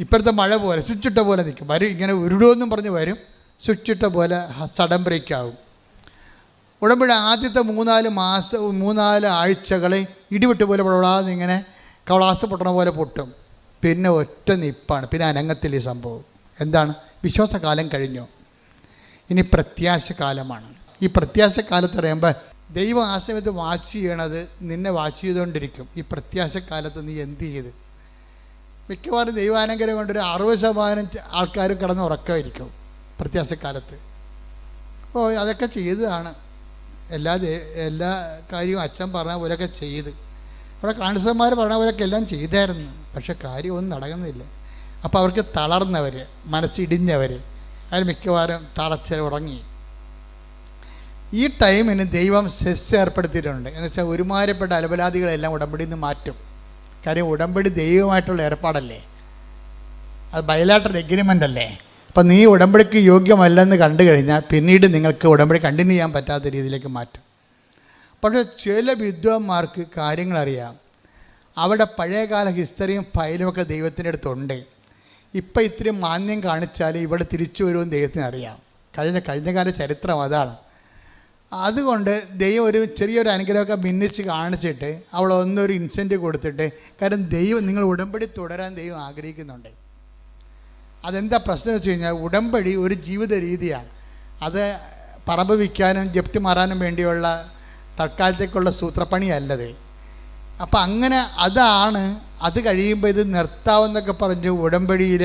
ഇപ്പോഴത്തെ മഴ പോലെ സ്വിച്ചിട്ട പോലെ നിൽക്കും. വരും ഇങ്ങനെ ഉരുടുമെന്നും പറഞ്ഞ് വരും, സ്വിച്ചിട്ട പോലെ സഡൻ ബ്രേക്ക് ആകും. ഉടമ്പടി ആദ്യത്തെ 3-4 ആഴ്ചകൾ ഇടിവിട്ട് പോലെ പ്രവടാന്ന് ഇങ്ങനെ കവളാസ് പൊട്ടണ പോലെ പൊട്ടും. പിന്നെ ഒറ്റ നിപ്പാണ്, പിന്നെ അനങ്ങത്തിൽ ഈ സംഭവം. എന്താണ്? വിശ്വാസകാലം കഴിഞ്ഞു, ഇനി പ്രത്യാശക്കാലമാണ്. ഈ പ്രത്യാശക്കാലത്ത് പറയുമ്പോൾ ദൈവം ആ സമയത്ത് വാച്ച് ചെയ്യണത് നിന്നെ വാച്ച് ചെയ്തുകൊണ്ടിരിക്കും. ഈ പ്രത്യാശക്കാലത്ത് നീ എന്ത് ചെയ്ത്? മിക്കവാറും ദൈവാനുഗ്രഹം കൊണ്ടൊരു 60% ആൾക്കാർ കിടന്ന് ഉറക്കമായിരിക്കും പ്രത്യാശക്കാലത്ത്. അപ്പോൾ അതൊക്കെ ചെയ്തതാണ്, എല്ലാ കാര്യവും അച്ഛൻ പറഞ്ഞ പോലെയൊക്കെ ചെയ്ത്, അവിടെ കാണിസന്മാർ പറഞ്ഞ പോലെയൊക്കെ എല്ലാം ചെയ്തായിരുന്നു. പക്ഷെ കാര്യമൊന്നും നടക്കുന്നില്ല. അപ്പോൾ അവർക്ക് തളർന്നവർ, മനസ്സിടിഞ്ഞവർ, അതിൽ മിക്കവാറും ഉറങ്ങി. ഈ ടൈമിന് ദൈവം സെസ് ഏർപ്പെടുത്തിയിട്ടുണ്ട്. എന്ന് വെച്ചാൽ ഒരുമാരപ്പെട്ട അലപലാദികളെല്ലാം ഉടമ്പടിയിൽ നിന്ന് മാറ്റും. കാര്യം ഉടമ്പടി ദൈവമായിട്ടുള്ള ഏർപ്പാടല്ലേ, അത് ബയലാട്ടർ എഗ്രിമെൻ്റ് അല്ലേ. അപ്പം നീ ഉടമ്പടിക്ക് യോഗ്യമല്ലെന്ന് കണ്ടു കഴിഞ്ഞാൽ പിന്നീട് നിങ്ങൾക്ക് ഉടമ്പടി കണ്ടിന്യൂ ചെയ്യാൻ പറ്റാത്ത രീതിയിലേക്ക് മാറ്റും. പക്ഷേ ചില വിദ്വാന്മാർക്ക് കാര്യങ്ങളറിയാം, അവിടെ പഴയകാല ഹിസ്റ്ററിയും ഫയലുമൊക്കെ ദൈവത്തിൻ്റെ അടുത്തുണ്ട്. ഇപ്പം ഇത്തിരി മാന്യം കാണിച്ചാൽ ഇവിടെ തിരിച്ചു വരുമെന്ന് ദൈവത്തിന് അറിയാം. കഴിഞ്ഞകാല ചരിത്രം അതാണ്. അതുകൊണ്ട് ദൈവം ഒരു ചെറിയൊരു അനുഗ്രഹമൊക്കെ ഭിന്നിച്ച് കാണിച്ചിട്ട് അവളൊന്നൊരു ഇൻസെൻറ്റീവ് കൊടുത്തിട്ട്, കാരണം ദൈവം നിങ്ങൾ ഉടമ്പടി തുടരാൻ ദൈവം ആഗ്രഹിക്കുന്നുണ്ട്. അതെന്താ പ്രശ്നം വെച്ച് കഴിഞ്ഞാൽ ഉടമ്പടി ഒരു ജീവിത രീതിയാണ്. അത് പറമ്പ് വിൽക്കാനും ജപ്തി മാറാനും വേണ്ടിയുള്ള തൽക്കാലത്തേക്കുള്ള സൂത്രപ്പണിയല്ലത്. അപ്പം അങ്ങനെ അതാണ്. അത് കഴിയുമ്പോൾ ഇത് നിർത്താമെന്നൊക്കെ പറഞ്ഞ് ഉടമ്പടിയിൽ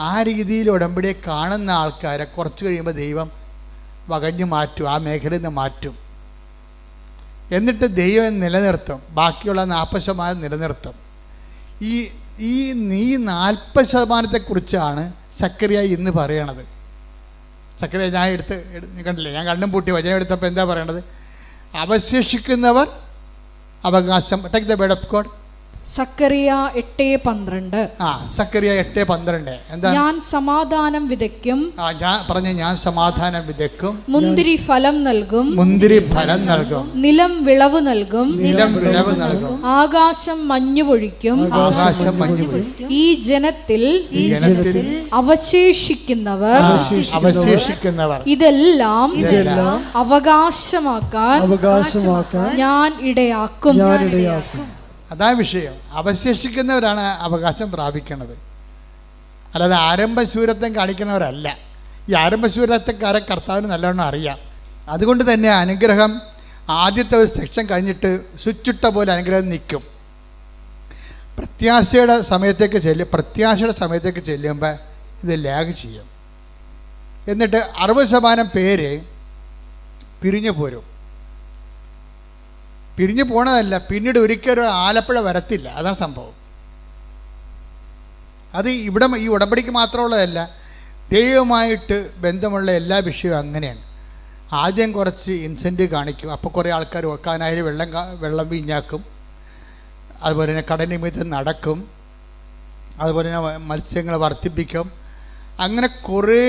ആ രീതിയിൽ ഉടമ്പടിയെ കാണുന്ന ആൾക്കാരെ കുറച്ച് കഴിയുമ്പോൾ ദൈവം വകഞ്ഞു മാറ്റും, ആ മേഖലയിൽ നിന്ന് മാറ്റും. എന്നിട്ട് ദൈവം നിലനിർത്തും, ബാക്കിയുള്ള 40% നിലനിർത്തും. ഈ 40%-ത്തെക്കുറിച്ചാണ് സക്കറിയ ഇന്ന് പറയണത്. സക്കറിയ ഞാൻ കണ്ടില്ലേ, ഞാൻ കണ്ണും പൂട്ടി വചനം എടുത്തപ്പോൾ എന്താ പറയണത്? അവശേഷിക്കുന്നവർ അവകാശം. Take the word of God. Sakkariya 8:12. Sakkariya 8:12. എന്താ? ഞാൻ സമാധാനം വിതയ്ക്കും. ഞാൻ സമാധാനം വിതയ്ക്കും. മുന്തിരി ഫലം നൽകും. നിലം വിളവ് നൽകും. ആകാശം മഞ്ഞു പൊഴിക്കും. ഈ ജനത്തിൽ അവശേഷിക്കുന്നവർ ഇതെല്ലാം അവകാശമാക്കാൻ ഞാൻ ഇടയാക്കും. അതാ വിഷയം. അവശേഷിക്കുന്നവരാണ് അവകാശം പ്രാപിക്കുന്നത്, അല്ലാതെ ആരംഭശൂരത്വം കാണിക്കുന്നവരല്ല. ഈ ആരംഭശൂരത്വക്കാരെ കർത്താവിന് നല്ലവണ്ണം അറിയാം. അതുകൊണ്ട് തന്നെ അനുഗ്രഹം ആദ്യത്തെ ഒരു സെക്ഷൻ കഴിഞ്ഞിട്ട് സ്വിച്ചിട്ട പോലെ അനുഗ്രഹം നിൽക്കും. പ്രത്യാശയുടെ സമയത്തേക്ക് ചെല്ലുമ്പോൾ ഇത് ലാഗ് ചെയ്യും. എന്നിട്ട് 60% പേര് പിരിഞ്ഞു പോരും. പിരിഞ്ഞു പോണതല്ല, പിന്നീട് ഒരിക്കലും ആലപ്പുഴ വരത്തില്ല. അതാണ് സംഭവം. അത് ഇവിടെ ഈ ഉടമ്പടിക്ക് മാത്രമുള്ളതല്ല, ദൈവമായിട്ട് ബന്ധമുള്ള എല്ലാ വിഷയവും അങ്ങനെയാണ്. ആദ്യം കുറച്ച് ഇൻസെൻറ്റീവ് കാണിക്കും, അപ്പോൾ കുറേ ആൾക്കാർ വെക്കാനായി വെള്ളം വീഞ്ഞാക്കും. അതുപോലെ തന്നെ കടനിമിത്തം നടക്കും. അതുപോലെ തന്നെ മത്സ്യങ്ങൾ വർദ്ധിപ്പിക്കും. അങ്ങനെ കുറേ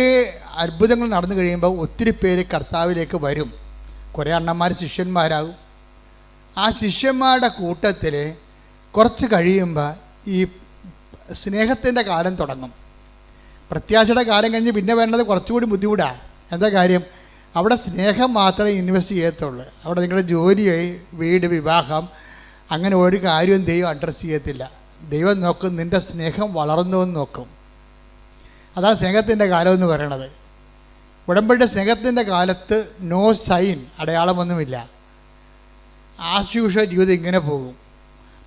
അത്ഭുതങ്ങൾ നടന്നു കഴിയുമ്പോൾ ഒത്തിരി പേര് കർത്താവിലേക്ക് വരും. കുറേ അണ്ണന്മാർ ശിഷ്യന്മാരാകും. ആ ശിഷ്യന്മാരുടെ കൂട്ടത്തിൽ കുറച്ച് കഴിയുമ്പോൾ ഈ സ്നേഹത്തിൻ്റെ കാലം തുടങ്ങും. പ്രത്യാശയുടെ കാലം കഴിഞ്ഞ് പിന്നെ വേണ്ടത് കുറച്ചുകൂടി ബുദ്ധിമുട്ടാണ്. എന്താ കാര്യം? അവിടെ സ്നേഹം മാത്രമേ ഇൻവെസ്റ്റ് ചെയ്യത്തുള്ളൂ. അവിടെ നിങ്ങളുടെ ജോലി, വീട്, വിവാഹം, അങ്ങനെ ഒരു കാര്യവും ദൈവം അഡ്രസ്സ് ചെയ്യത്തില്ല. ദൈവം നോക്കും നിൻ്റെ സ്നേഹം വളർന്നു എന്ന് നോക്കും. അതാണ് സ്നേഹത്തിൻ്റെ കാലം എന്ന് പറയണത്. ഉടമ്പടിയുടെ സ്നേഹത്തിൻ്റെ കാലത്ത് നോ സൈൻ, അടയാളമൊന്നുമില്ല. ആശുഷ ജീവിതം ഇങ്ങനെ പോകും.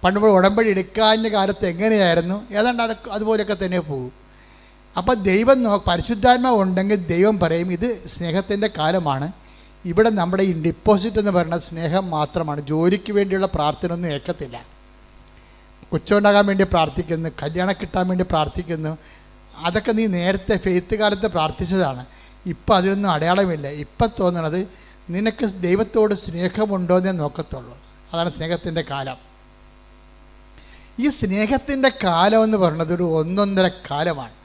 പണ്ടുമ്പോൾ ഉടമ്പടി എടുക്കാഞ്ഞ കാലത്ത് എങ്ങനെയായിരുന്നു, ഏതാണ്ട് അതുപോലെയൊക്കെ തന്നെ പോകും. അപ്പം ദൈവം പരിശുദ്ധാത്മാവ് ഉണ്ടെങ്കിൽ ദൈവം പറയും ഇത് സ്നേഹത്തിൻ്റെ കാലമാണ്, ഇവിടെ നമ്മുടെ ഈ ഡിപ്പോസിറ്റ് എന്ന് പറയുന്നത് സ്നേഹം മാത്രമാണ്. ജോലിക്ക് വേണ്ടിയുള്ള പ്രാർത്ഥന ഒന്നും ഏക്കത്തില്ല. കൊച്ചുണ്ടാകാൻ വേണ്ടി പ്രാർത്ഥിക്കുന്നു, കല്യാണം കിട്ടാൻ വേണ്ടി പ്രാർത്ഥിക്കുന്നു. അതൊക്കെ നീ നേരത്തെ ഫെയ്ത്ത് കാലത്ത് പ്രാർത്ഥിച്ചതാണ്. ഇപ്പം അതിനൊന്നും അടയാളമില്ല. ഇപ്പം തോന്നണത് നിനക്ക് ദൈവത്തോട് സ്നേഹമുണ്ടോ എന്നേ നോക്കത്തുള്ളൂ. അതാണ് സ്നേഹത്തിൻ്റെ കാലം. ഈ സ്നേഹത്തിൻ്റെ കാലം എന്ന് പറയുന്നത് ഒരു 1.5 കാലമാണ്.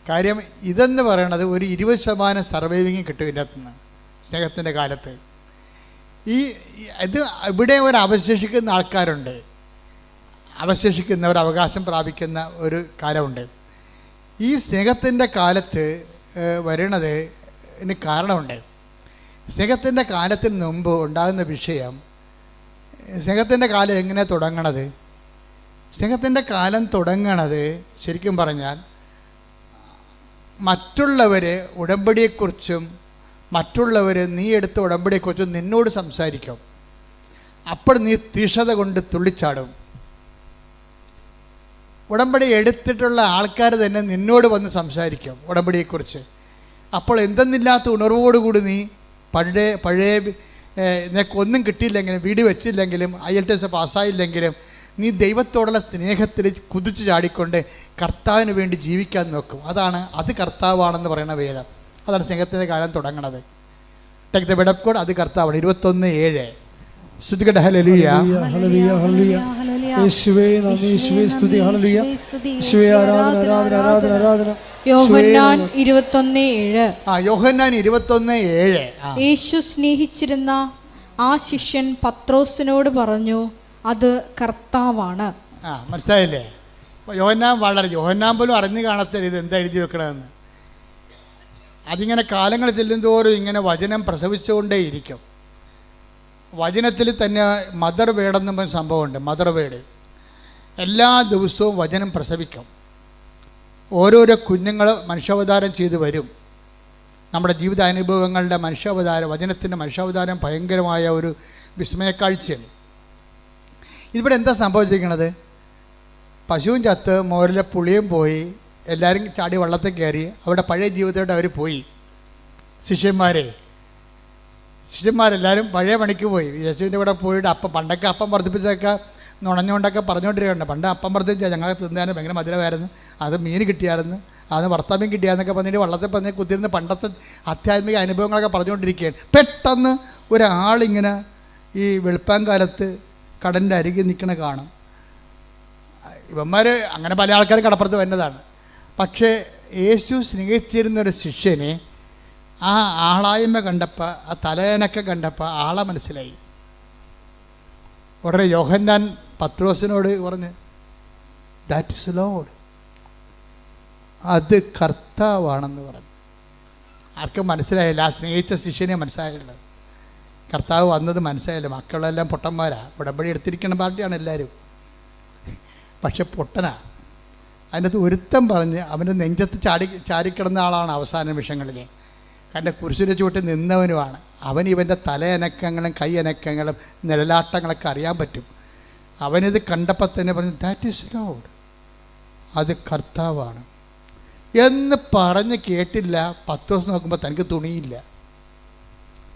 കാര്യം ഇതെന്ന് പറയണത് ഒരു 20% സർവൈവിങ് കിട്ടും ഇതിനകത്ത് നിന്ന് സ്നേഹത്തിൻ്റെ കാലത്ത്. ഇത് ഇവിടെ ഒരു അവശേഷിക്കുന്ന ആൾക്കാരുണ്ട്, അവശേഷിക്കുന്നവർ അവകാശം പ്രാപിക്കുന്ന ഒരു കാലമുണ്ട്. ഈ സ്നേഹത്തിൻ്റെ കാലത്ത് വരണത് ഇതിന് കാരണമുണ്ട്. സ്നേഹത്തിൻ്റെ കാലത്തിന് മുമ്പ് ഉണ്ടാകുന്ന വിഷയം, സ്നേഹത്തിൻ്റെ കാലം എങ്ങനെ തുടങ്ങണത്? സ്നേഹത്തിൻ്റെ കാലം തുടങ്ങണത് ശരിക്കും പറഞ്ഞാൽ മറ്റുള്ളവർ ഉടമ്പടിയെക്കുറിച്ചും മറ്റുള്ളവർ നീ എടുത്ത ഉടമ്പടിയെക്കുറിച്ചും നിന്നോട് സംസാരിക്കും. അപ്പോൾ നീ തീഷ്ണത കൊണ്ട് തുള്ളിച്ചാടും. ഉടമ്പടി എടുത്തിട്ടുള്ള ആൾക്കാർ തന്നെ നിന്നോട് വന്ന് സംസാരിക്കും ഉടമ്പടിയെക്കുറിച്ച്. അപ്പോൾ എന്തെന്നില്ലാത്ത ഉണർവോടുകൂടി നീ പഴയ നിനക്കൊന്നും കിട്ടിയില്ലെങ്കിലും, വീട് വെച്ചില്ലെങ്കിലും, IELTS പാസ്സായില്ലെങ്കിലും നീ ദൈവത്തോടുള്ള സ്നേഹത്തിൽ കുതിച്ചു ചാടിക്കൊണ്ട് കർത്താവിന് വേണ്ടി ജീവിക്കാൻ നോക്കും. അത് കർത്താവാണെന്ന് പറയുന്ന വേദം. അതാണ് സ്നേഹത്തിൻ്റെ കാലം തുടങ്ങണത്. Take the word of God, അത് കർത്താവാണ്. 21:7 സ്തുതിക്കട്ടെ. ഹല്ലേലൂയ, ഹല്ലേലൂയ, ഹല്ലേലൂയ. യേശുവേ നന്ദി, യേശുവേ സ്തുതി. ഹല്ലേലൂയ, യേശുവേ ആരാധന, ആരാധന, ആരാധന, ആരാധന. യോഹന്നാൻ 21:7. യോഹന്നാൻ 21:7. യേശു സ്നേഹിച്ചിരുന്ന ആ ശിഷ്യൻ പത്രോസിനോട് പറഞ്ഞു, അത് കർത്താവാണ്. മനസ്സിലായില്ലേ? യോഹന്നാൻ പോലും അറിഞ്ഞു കാണത്തില്ല ഇത് എന്താ എഴുതി വെക്കണമെന്ന്. അതിങ്ങനെ കാലങ്ങൾ ചെല്ലുന്തോറും ഇങ്ങനെ വചനം പ്രസവിച്ചുകൊണ്ടേയിരിക്കും. വചനത്തിൽ തന്നെ മദർ വേഡ് എന്ന സംഭവമുണ്ട്. മദർ വേഡ് എല്ലാ ദിവസവും വചനം പ്രസവിക്കും. ഓരോരോ കുഞ്ഞുങ്ങൾ മനുഷ്യാവതാരം ചെയ്തു വരും. നമ്മുടെ ജീവിതാനുഭവങ്ങളുടെ മനുഷ്യാവതാരം, വചനത്തിൻ്റെ മനുഷ്യാവതാരം ഭയങ്കരമായ ഒരു വിസ്മയക്കാഴ്ചയാണ്. ഇതിവിടെ എന്താ സംഭവിച്ചിരിക്കുന്നത്? പശുവും ചത്ത്, മോരിലെ പുളിയും പോയി, എല്ലാവരും ചാടി വള്ളത്തിൽ കയറി അവരുടെ പഴയ ജീവിതത്തോട്ട് അവർ പോയി. ശിഷ്യന്മാരെല്ലാവരും പഴയ പണിക്ക് പോയി. യേശുവിൻ്റെ കൂടെ പോയിട്ട് പണ്ടൊക്കെ അപ്പം വർദ്ധിപ്പിച്ചൊക്കെ നുണഞ്ഞുകൊണ്ടൊക്കെ പറഞ്ഞുകൊണ്ടിരിക്കുകയാണ്. പണ്ട് അപ്പം വർദ്ധിപ്പിച്ചാൽ ഞങ്ങൾക്ക് തിന്നാനും ഭയങ്കര മധുരമായിരുന്നു, അത് മീൻ കിട്ടിയായിരുന്നു, അത് ഭർത്താവിനും കിട്ടിയാന്നൊക്കെ പറഞ്ഞിട്ട് വള്ളത്തിൽ പറഞ്ഞ് കുത്തിരുന്ന് പണ്ടത്തെ ആധ്യാത്മിക അനുഭവങ്ങളൊക്കെ പറഞ്ഞുകൊണ്ടിരിക്കുകയാണ്. പെട്ടെന്ന് ഒരാളിങ്ങനെ ഈ വെളുപ്പാങ്കാലത്ത് കടലിൻ്റെ അരികിൽ നിൽക്കണ കാണും. ഇവന്മാർ അങ്ങനെ പല ആൾക്കാർ കടപ്പുറത്ത് വരുന്നതാണ്. പക്ഷേ യേശു സ്നേഹിച്ചിരുന്നൊരു ശിഷ്യനെ ആ ആളായ്മ കണ്ടപ്പോൾ, ആ തലയനൊക്കെ കണ്ടപ്പോൾ ആളെ മനസ്സിലായി. ഉടനെ യോഹന്നാൻ പത്രോസിനോട് പറഞ്ഞ്, ദാറ്റ് ഇസ് ലോർഡ്, അത് കർത്താവാണെന്ന് പറഞ്ഞു. ആർക്കും മനസ്സിലായില്ല. ആ സ്നേഹിച്ച ശിഷ്യനെ മനസ്സിലായില്ല. കർത്താവ് വന്നത് മനസ്സിലായില്ല. മക്കളെല്ലാം പൊട്ടന്മാരാണ്. ഉടമ്പടി എടുത്തിരിക്കുന്ന പാർട്ടിയാണ് എല്ലാവരും, പക്ഷെ പൊട്ടനാണ്. അതിനകത്ത് ഒരുത്തം പറഞ്ഞ് അവൻ്റെ നെഞ്ചത്ത് ചാരിക്കിടന്ന ആളാണ് അവസാന നിമിഷങ്ങളിൽ. കാരണം കുരിശിൻ്റെ ചുവട്ടിൽ നിന്നവനുമാണ് അവൻ. ഇവൻ്റെ തലയനക്കങ്ങളും കൈയനക്കങ്ങളും നിഴലാട്ടങ്ങളൊക്കെ അറിയാൻ പറ്റും. അവനിത് കണ്ടപ്പോൾ തന്നെ പറഞ്ഞു, ദാറ്റ് ഈസ് ലോർഡ്, അത് കർത്താവാണ് എന്ന് പറഞ്ഞ് കേട്ടില്ല. 10 ദിവസം നോക്കുമ്പോൾ തനിക്ക്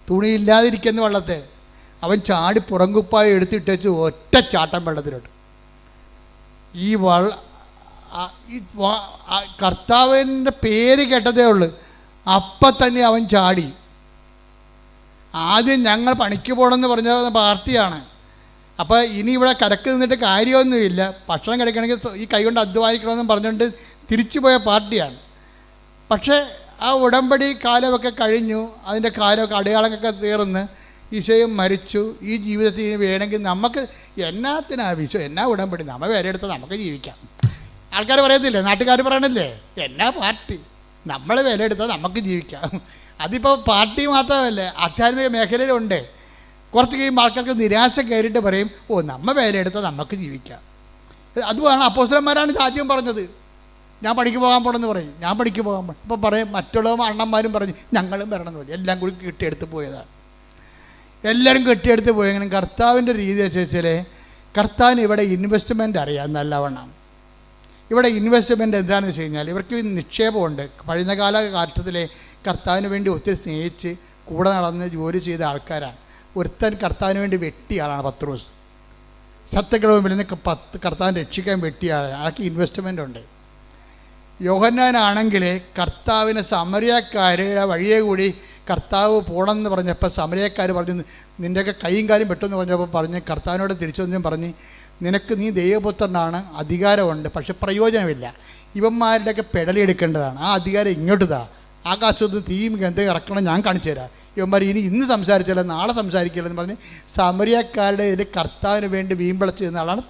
തുണിയില്ലാതിരിക്കുന്ന വെള്ളത്തെ അവൻ ചാടി പുറങ്കുപ്പായി എടുത്തിട്ടേച്ച് ഒറ്റ ചാട്ടം വെള്ളത്തിലോട്ട്. ഈ കർത്താവിൻ്റെ പേര് കേട്ടതേ ഉള്ളൂ, അപ്പം തന്നെ അവൻ ചാടി. ആദ്യം ഞങ്ങൾ പണിക്ക് പോകണമെന്ന് പറഞ്ഞ പാർട്ടിയാണ്. അപ്പോൾ ഇനി ഇവിടെ കരക്ക് നിന്നിട്ട് കാര്യമൊന്നുമില്ല, ഭക്ഷണം കഴിക്കണമെങ്കിൽ ഈ കൈ കൊണ്ട് അധ്വാനിക്കണമെന്ന് പറഞ്ഞുകൊണ്ട് തിരിച്ചു പോയ പാർട്ടിയാണ്. പക്ഷേ ആ ഉടമ്പടി കാലമൊക്കെ കഴിഞ്ഞു, അതിൻ്റെ കാലമൊക്കെ അടയാളങ്ങളൊക്കെ തീർന്ന് ഈശോയും മരിച്ചു. ഈ ജീവിതത്തിൽ വേണമെങ്കിൽ നമുക്ക് എന്നാ ഉടമ്പടി, നമ്മൾ വിലയെടുത്താൽ നമുക്ക് ജീവിക്കാം. ആൾക്കാർ പറയത്തില്ലേ, നാട്ടുകാർ പറയണില്ലേ, എന്നാ പാർട്ടി, നമ്മൾ വിലയെടുത്താൽ നമുക്ക് ജീവിക്കാം. അതിപ്പോൾ പാർട്ടി മാത്രമല്ല, ആധ്യാത്മിക മേഖലയിലുണ്ട്. കുറച്ച് കഴിയുമ്പോൾ ആൾക്കാർക്ക് നിരാശ കയറിയിട്ട് പറയും, നമ്മൾ വിലയെടുത്താൽ നമുക്ക് ജീവിക്കാം. അതുമാണ് അപ്പോസ്തലന്മാരാണ് ഇത് ആദ്യം പറഞ്ഞത്. ഞാൻ പണിക്ക് പോകാൻ പോകണമെന്ന് പറയും, ഞാൻ പണിക്ക് പോകാൻ പോകണം. ഇപ്പോൾ പറയും മറ്റുള്ള അണ്ണന്മാരും പറഞ്ഞു ഞങ്ങളും വരണമെന്ന് പറയും. എല്ലാം കൂടി കെട്ടിയെടുത്ത് പോയതാണ്. എല്ലാവരും കെട്ടിയെടുത്ത് പോയെങ്കിലും കർത്താവിൻ്റെ രീതി വെച്ചാൽ കർത്താവിന് ഇവിടെ ഇൻവെസ്റ്റ്മെൻറ്റ് അറിയാം നല്ലവണ്ണം. ഇവിടെ ഇൻവെസ്റ്റ്മെൻറ്റ് എന്താണെന്ന് വെച്ച് കഴിഞ്ഞാൽ ഇവർക്ക് നിക്ഷേപമുണ്ട്. കഴിഞ്ഞ കാലഘട്ടത്തിലെ കർത്താവിന് വേണ്ടി ഒത്തിരി സ്നേഹിച്ച് കൂടെ നടന്ന് ജോലി ചെയ്ത ആൾക്കാരാണ്. ഒരുത്തൻ കർത്താവിന് വേണ്ടി വെട്ടിയ ആളാണ് പത്രോസ്. ശത്രുക്കളുടെ മുമ്പിൽ നിന്ന് കർത്താവിനെ രക്ഷിക്കാൻ വെട്ടിയ ആളാണ്. ആൾക്ക് ഇൻവെസ്റ്റ്മെൻ്റ് ഉണ്ട്. യോഹന്നാനാണെങ്കിൽ കർത്താവിനെ സമരിയക്കാരുടെ വഴിയെ കൂടി കർത്താവ് പോകണമെന്ന് പറഞ്ഞപ്പോൾ സമരിയക്കാർ പറഞ്ഞു, നിൻ്റെയൊക്കെ കൈയും കാലും വെട്ടുമെന്ന് പറഞ്ഞപ്പോൾ പറഞ്ഞ് കർത്താവിനോട് തിരിച്ചൊന്നും പറഞ്ഞ്, നിനക്ക് നീ ദൈവപുത്രനാണ്, അധികാരമുണ്ട്, പക്ഷെ പ്രയോജനമില്ല, ഇവന്മാരുടെയൊക്കെ പെടലെടുക്കേണ്ടതാണ്, ആ അധികാരം ഇങ്ങോട്ട് താ, ആകാശത്ത് തീയും ഗന്ധം ഇറക്കണം, ഞാൻ കാണിച്ചു തരാം, ഇവന്മാർ ഇന്ന് സംസാരിച്ചാലോ നാളെ സംസാരിക്കില്ലെന്ന് പറഞ്ഞ് സമരിയക്കാരുടെ ഇതിൽ കർത്താവിന് വേണ്ടി വീമ്പിളച്ച് നിന്ന ആളാണ്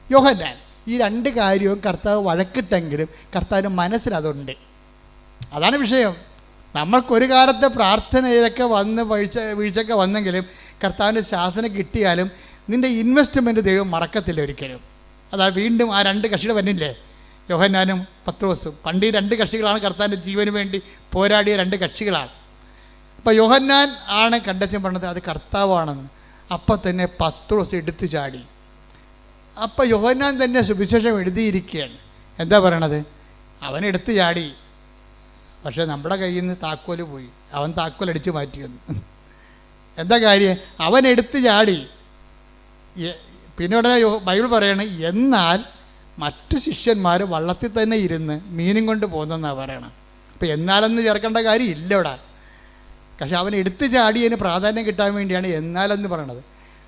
യോഹന്നാൻ. ഈ രണ്ട് കാര്യവും കർത്താവ് വഴക്കിട്ടെങ്കിലും കർത്താവിന് മനസ്സിലതുണ്ട്. അതാണ് വിഷയം. നമ്മൾക്കൊരു കാലത്തെ പ്രാർത്ഥനയിലൊക്കെ വന്ന് വീഴ്ചയൊക്കെ വന്നെങ്കിലും കർത്താവിൻ്റെ ശാസനം കിട്ടിയാലും നിൻ്റെ ഇൻവെസ്റ്റ്മെൻറ്റ് ദൈവം മറക്കത്തില്ല ഒരിക്കലും. അതാ വീണ്ടും ആ രണ്ട് കക്ഷിയുടെ വന്നില്ലേ, യോഹന്നാനും പത്രോസും. പണ്ട് ഈ രണ്ട് കക്ഷികളാണ് കർത്താവിൻ്റെ ജീവന് വേണ്ടി പോരാടിയ രണ്ട് കക്ഷികളാണ്. അപ്പോൾ യോഹന്നാൻ ആണ് കണ്ടെത്താൻ പറഞ്ഞത് അത് കർത്താവാണെന്ന്. അപ്പം തന്നെ പത്രോസ് എടുത്തു ചാടി. അപ്പം യോഹന്നാൻ തന്നെ സുവിശേഷം എഴുതിയിരിക്കുകയാണ്. എന്താ പറയണത്? അവൻ എടുത്തു ചാടി, പക്ഷേ നമ്മുടെ കയ്യിൽ നിന്ന് താക്കോല് പോയി, അവൻ താക്കോൽ അടിച്ച് മാറ്റിയെന്ന്. എന്താ കാര്യം? അവൻ എടുത്തു ചാടി. പിന്നെ ഉടനെ ബൈബിൾ പറയണ, എന്നാൽ മറ്റു ശിഷ്യന്മാർ വള്ളത്തിൽ തന്നെ ഇരുന്ന് മീനും കൊണ്ട് പോകുന്നെന്നാണ് പറയണം. അപ്പം എന്നാലെന്ന് ചേർക്കേണ്ട കാര്യം ഇല്ല ഇവിടെ. പക്ഷെ അവൻ എടുത്തു ചാടിയതിന് പ്രാധാന്യം കിട്ടാൻ വേണ്ടിയാണ് എന്നാലെന്ന് പറയണത്.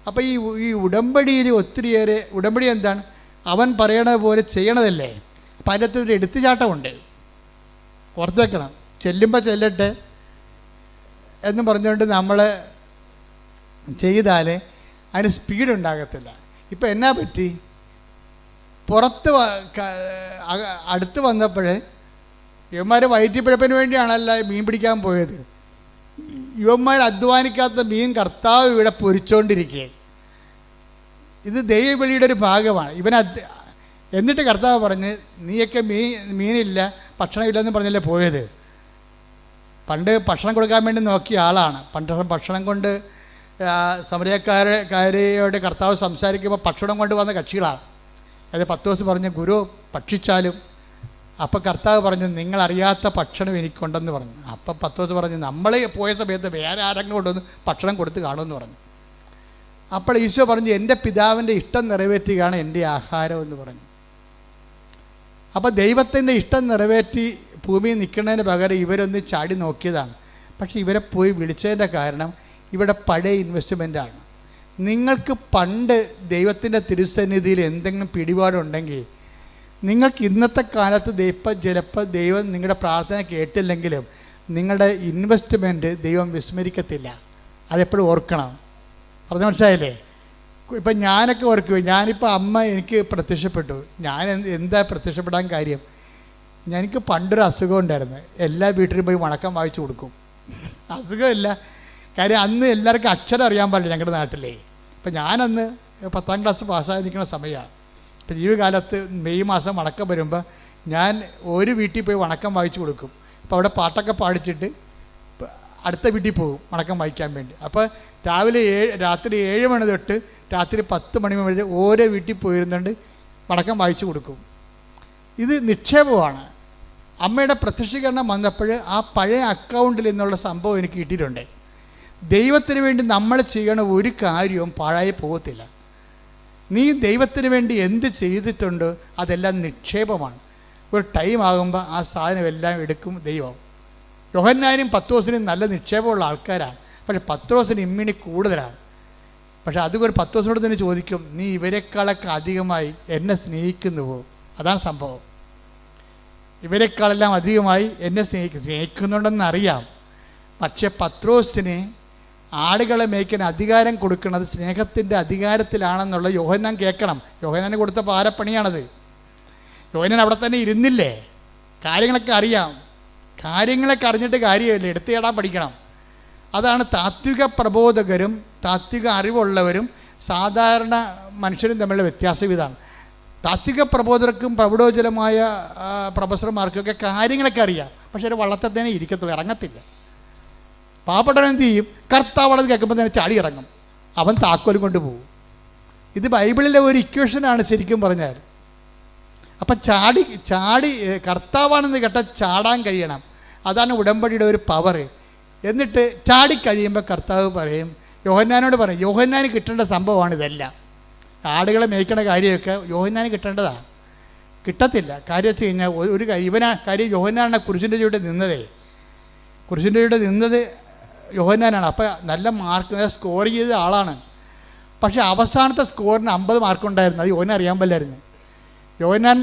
അപ്പോൾ ഈ ഉടമ്പടിയിൽ ഒത്തിരിയേറെ, ഉടമ്പടി എന്താണ്? അവൻ പറയണ പോലെ ചെയ്യണതല്ലേ. അപ്പം അതിനകത്ത് ഒരു എടുത്തുചാട്ടമുണ്ട്, ഓർത്തേക്കണം. ചെല്ലുമ്പോൾ ചെല്ലട്ടെ എന്ന് പറഞ്ഞുകൊണ്ട് നമ്മൾ ചെയ്താൽ അതിന് സ്പീഡ് ഉണ്ടാകത്തില്ല. ഇപ്പം എന്നാ പറ്റി? പുറത്ത് അടുത്ത് വന്നപ്പോൾ ഇവന്മാർ വയറ്റിപ്പിഴപ്പിന് വേണ്ടിയാണല്ല മീൻ പിടിക്കാൻ പോയത്. ഇവന്മാർ അധ്വാനിക്കാത്ത മീൻ കർത്താവ് ഇവിടെ പൊരിച്ചുകൊണ്ടിരിക്കുകയാണ്. ഇത് ദൈവബലിയുടെ ഒരു ഭാഗമാണ്. എന്നിട്ട് കർത്താവ് പറഞ്ഞ്, നീയൊക്കെ മീനില്ല ഭക്ഷണമില്ലെന്ന് പറഞ്ഞല്ലേ പോയത്. പണ്ട് ഭക്ഷണം കൊടുക്കാൻ വേണ്ടി നോക്കിയ ആളാണ്. പണ്ട് ഭക്ഷണം കൊണ്ട് സമരിയക്കാരോട് കർത്താവ് സംസാരിക്കുമ്പോൾ ഭക്ഷണം കൊണ്ട് വന്ന കക്ഷികളാണ്. അത് പത്രോസ് പറഞ്ഞു, ഗുരു ഭക്ഷിച്ചാലും. അപ്പം കർത്താവ് പറഞ്ഞു, നിങ്ങളറിയാത്ത ഭക്ഷണം എനിക്കുണ്ടെന്ന് പറഞ്ഞു. അപ്പം പത്രോസ് പറഞ്ഞു, നമ്മൾ പോയ സമയത്ത് വേറെ ആരെങ്കിലും കൊണ്ടുവന്ന് ഭക്ഷണം കൊടുത്ത് കാണുമെന്ന് പറഞ്ഞു. അപ്പോൾ ഈശോ പറഞ്ഞു, എൻ്റെ പിതാവിൻ്റെ ഇഷ്ടം നിറവേറ്റുകയാണ് എൻ്റെ ആഹാരം എന്ന് പറഞ്ഞു. അപ്പോൾ ദൈവത്തിൻ്റെ ഇഷ്ടം നിറവേറ്റി ഭൂമിയിൽ നിൽക്കുന്നതിന് പകരം ഇവരൊന്ന് ചാടി നോക്കിയതാണ്. പക്ഷേ ഇവരെ പോയി വിളിച്ചതിൻ്റെ കാരണം ഇവിടെ പഴയ ഇൻവെസ്റ്റ്മെൻറ്റാണ്. നിങ്ങൾക്ക് പണ്ട് ദൈവത്തിൻ്റെ തിരുസന്നിധിയിൽ എന്തെങ്കിലും പിടിപാടുണ്ടെങ്കിൽ നിങ്ങൾക്ക് ഇന്നത്തെ കാലത്ത് ചിലപ്പോൾ ദൈവം നിങ്ങളുടെ പ്രാർത്ഥന കേട്ടില്ലെങ്കിലും നിങ്ങളുടെ ഇൻവെസ്റ്റ്മെൻറ്റ് ദൈവം വിസ്മരിക്കത്തില്ല. അതെപ്പോഴും ഓർക്കണം. പറഞ്ഞ മനസ്സിലായില്ലേ? ഇപ്പം ഞാനൊക്കെ ഓർക്കുക, ഞാനിപ്പോൾ അമ്മ എനിക്ക് പ്രത്യക്ഷപ്പെട്ടു. ഞാൻ എന്താ പ്രത്യക്ഷപ്പെടാൻ കാര്യം? എനിക്ക് പണ്ടൊരു അസുഖം ഉണ്ടായിരുന്നു. എല്ലാ വീട്ടിലും പോയി വണക്കം വായിച്ചു കൊടുക്കും. അസുഖമില്ല, കാര്യം അന്ന് എല്ലാവർക്കും അക്ഷരം അറിയാൻ പാടില്ല ഞങ്ങളുടെ നാട്ടിലേ. ഇപ്പം ഞാനന്ന് 10ാം ക്ലാസ് പാസ്സായി നിൽക്കുന്ന സമയമാണ്. ഇപ്പം ജീവിതകാലത്ത് മെയ് മാസം വണക്കം വരുമ്പോൾ ഞാൻ ഒരു വീട്ടിൽ പോയി വണക്കം വായിച്ചു കൊടുക്കും. അപ്പോൾ അവിടെ പാട്ടൊക്കെ പാടിച്ചിട്ട് അടുത്ത വീട്ടിൽ പോകും വണക്കം വായിക്കാൻ വേണ്ടി. അപ്പോൾ രാത്രി 7 മണി തൊട്ട് രാത്രി 10 മണി വരെ ഓരോ വീട്ടിൽ പോയിരുന്നുകൊണ്ട് വണക്കം വായിച്ചു കൊടുക്കും. ഇത് നിക്ഷേപമാണ്. അമ്മയുടെ പ്രത്യക്ഷീകരണം വന്നപ്പോൾ ആ പഴയ അക്കൗണ്ടിൽ നിന്നുള്ള സംഭവം എനിക്ക് കിട്ടിയിട്ടുണ്ട്. ദൈവത്തിന് വേണ്ടി നമ്മൾ ചെയ്യണ ഒരു കാര്യവും പാഴായി പോകത്തില്ല. നീ ദൈവത്തിന് വേണ്ടി എന്ത് ചെയ്തിട്ടുണ്ടോ അതെല്ലാം നിക്ഷേപമാണ്. ഒരു ടൈം ആകുമ്പോൾ ആ സാധനം എല്ലാം എടുക്കും ദൈവം. യോഹന്നാനും പത്രോസിനും നല്ല നിക്ഷേപമുള്ള ആൾക്കാരാണ്. പക്ഷേ പത്രോസിന് ഇമ്മിണി കൂടുതലാണ്. പക്ഷെ അതുകൊണ്ട് പത്രോസിനോട് തന്നെ ചോദിക്കും, നീ ഇവരെക്കാളൊക്കെ അധികമായി എന്നെ സ്നേഹിക്കുന്നുവോ? അതാണ് സംഭവം. ഇവരെക്കാളെല്ലാം അധികമായി എന്നെ സ്നേഹിക്കുന്നുണ്ടെന്നറിയാം. പക്ഷെ പത്രോസിന് ആടുകളെ മേയ്ക്കാൻ അധികാരം കൊടുക്കുന്നത് സ്നേഹത്തിൻ്റെ അധികാരത്തിലാണെന്നുള്ള യോഹന്നാൻ കേൾക്കണം. യോഹന്നാന് കൊടുത്ത പാരപ്പണിയാണത്. യോഹന്നാൻ അവിടെ തന്നെ ഇരുന്നില്ലേ? കാര്യങ്ങളൊക്കെ അറിയാം. കാര്യങ്ങളൊക്കെ അറിഞ്ഞിട്ട് കാര്യമില്ല, എടുത്തേടാൻ പഠിക്കണം. അതാണ് താത്വിക പ്രബോധകരും താത്വിക അറിവുള്ളവരും സാധാരണ മനുഷ്യരും തമ്മിലുള്ള വ്യത്യാസം ഇതാണ്. താത്വിക പ്രബോധകർക്കും പ്രൗഢോജ്വലമായ പ്രൊഫസർമാർക്കൊക്കെ കാര്യങ്ങളൊക്കെ അറിയാം. പക്ഷേ ഒരു വള്ളത്തെ തന്നെ ഇരിക്കത്തുള്ളൂ, ഇറങ്ങത്തില്ല. പാവപ്പെട്ടവൻ എന്ത് ചെയ്യും? കർത്താവളത് കേൾക്കുമ്പോൾ തന്നെ ചാടി ഇറങ്ങും, അവൻ താക്കോലും കൊണ്ട് പോകും. ഇത് ബൈബിളിലെ ഒരു ഇക്വേഷനാണ് ശരിക്കും പറഞ്ഞാൽ. അപ്പം ചാടി കർത്താവാണെന്ന് കേട്ടാൽ ചാടാൻ കഴിയണം. അതാണ് ഉടമ്പടിയുടെ ഒരു പവർ. എന്നിട്ട് ചാടിക്കഴിയുമ്പോൾ കർത്താവ് പറയും, യോഹന്നാനോട് പറയും, യോഹന്നാന് കിട്ടേണ്ട സംഭവമാണ് ഇതെല്ലാം. ആടുകളെ മേയ്ക്കണ കാര്യമൊക്കെ യോഹന്നാന് കിട്ടേണ്ടതാണ്. കിട്ടത്തില്ല. കാര്യം വെച്ച് കഴിഞ്ഞാൽ ഒരു കാര്യം യോഹന്നാനാണ് കുരിശിൻ്റെ ചുവടെ നിന്നതേ. കുരിശിൻ്റെ ചുവടെ നിന്നത് യോഹന്നാനാണ്. അപ്പോൾ നല്ല മാർക്ക് സ്കോർ ചെയ്ത ആളാണ്. പക്ഷേ അവസാനത്തെ സ്കോറിന് 50 മാർക്കുണ്ടായിരുന്നു. അത് യോഹന്നാൻ അറിയാൻ പാടില്ലായിരുന്നു. യോഹന്നാൻ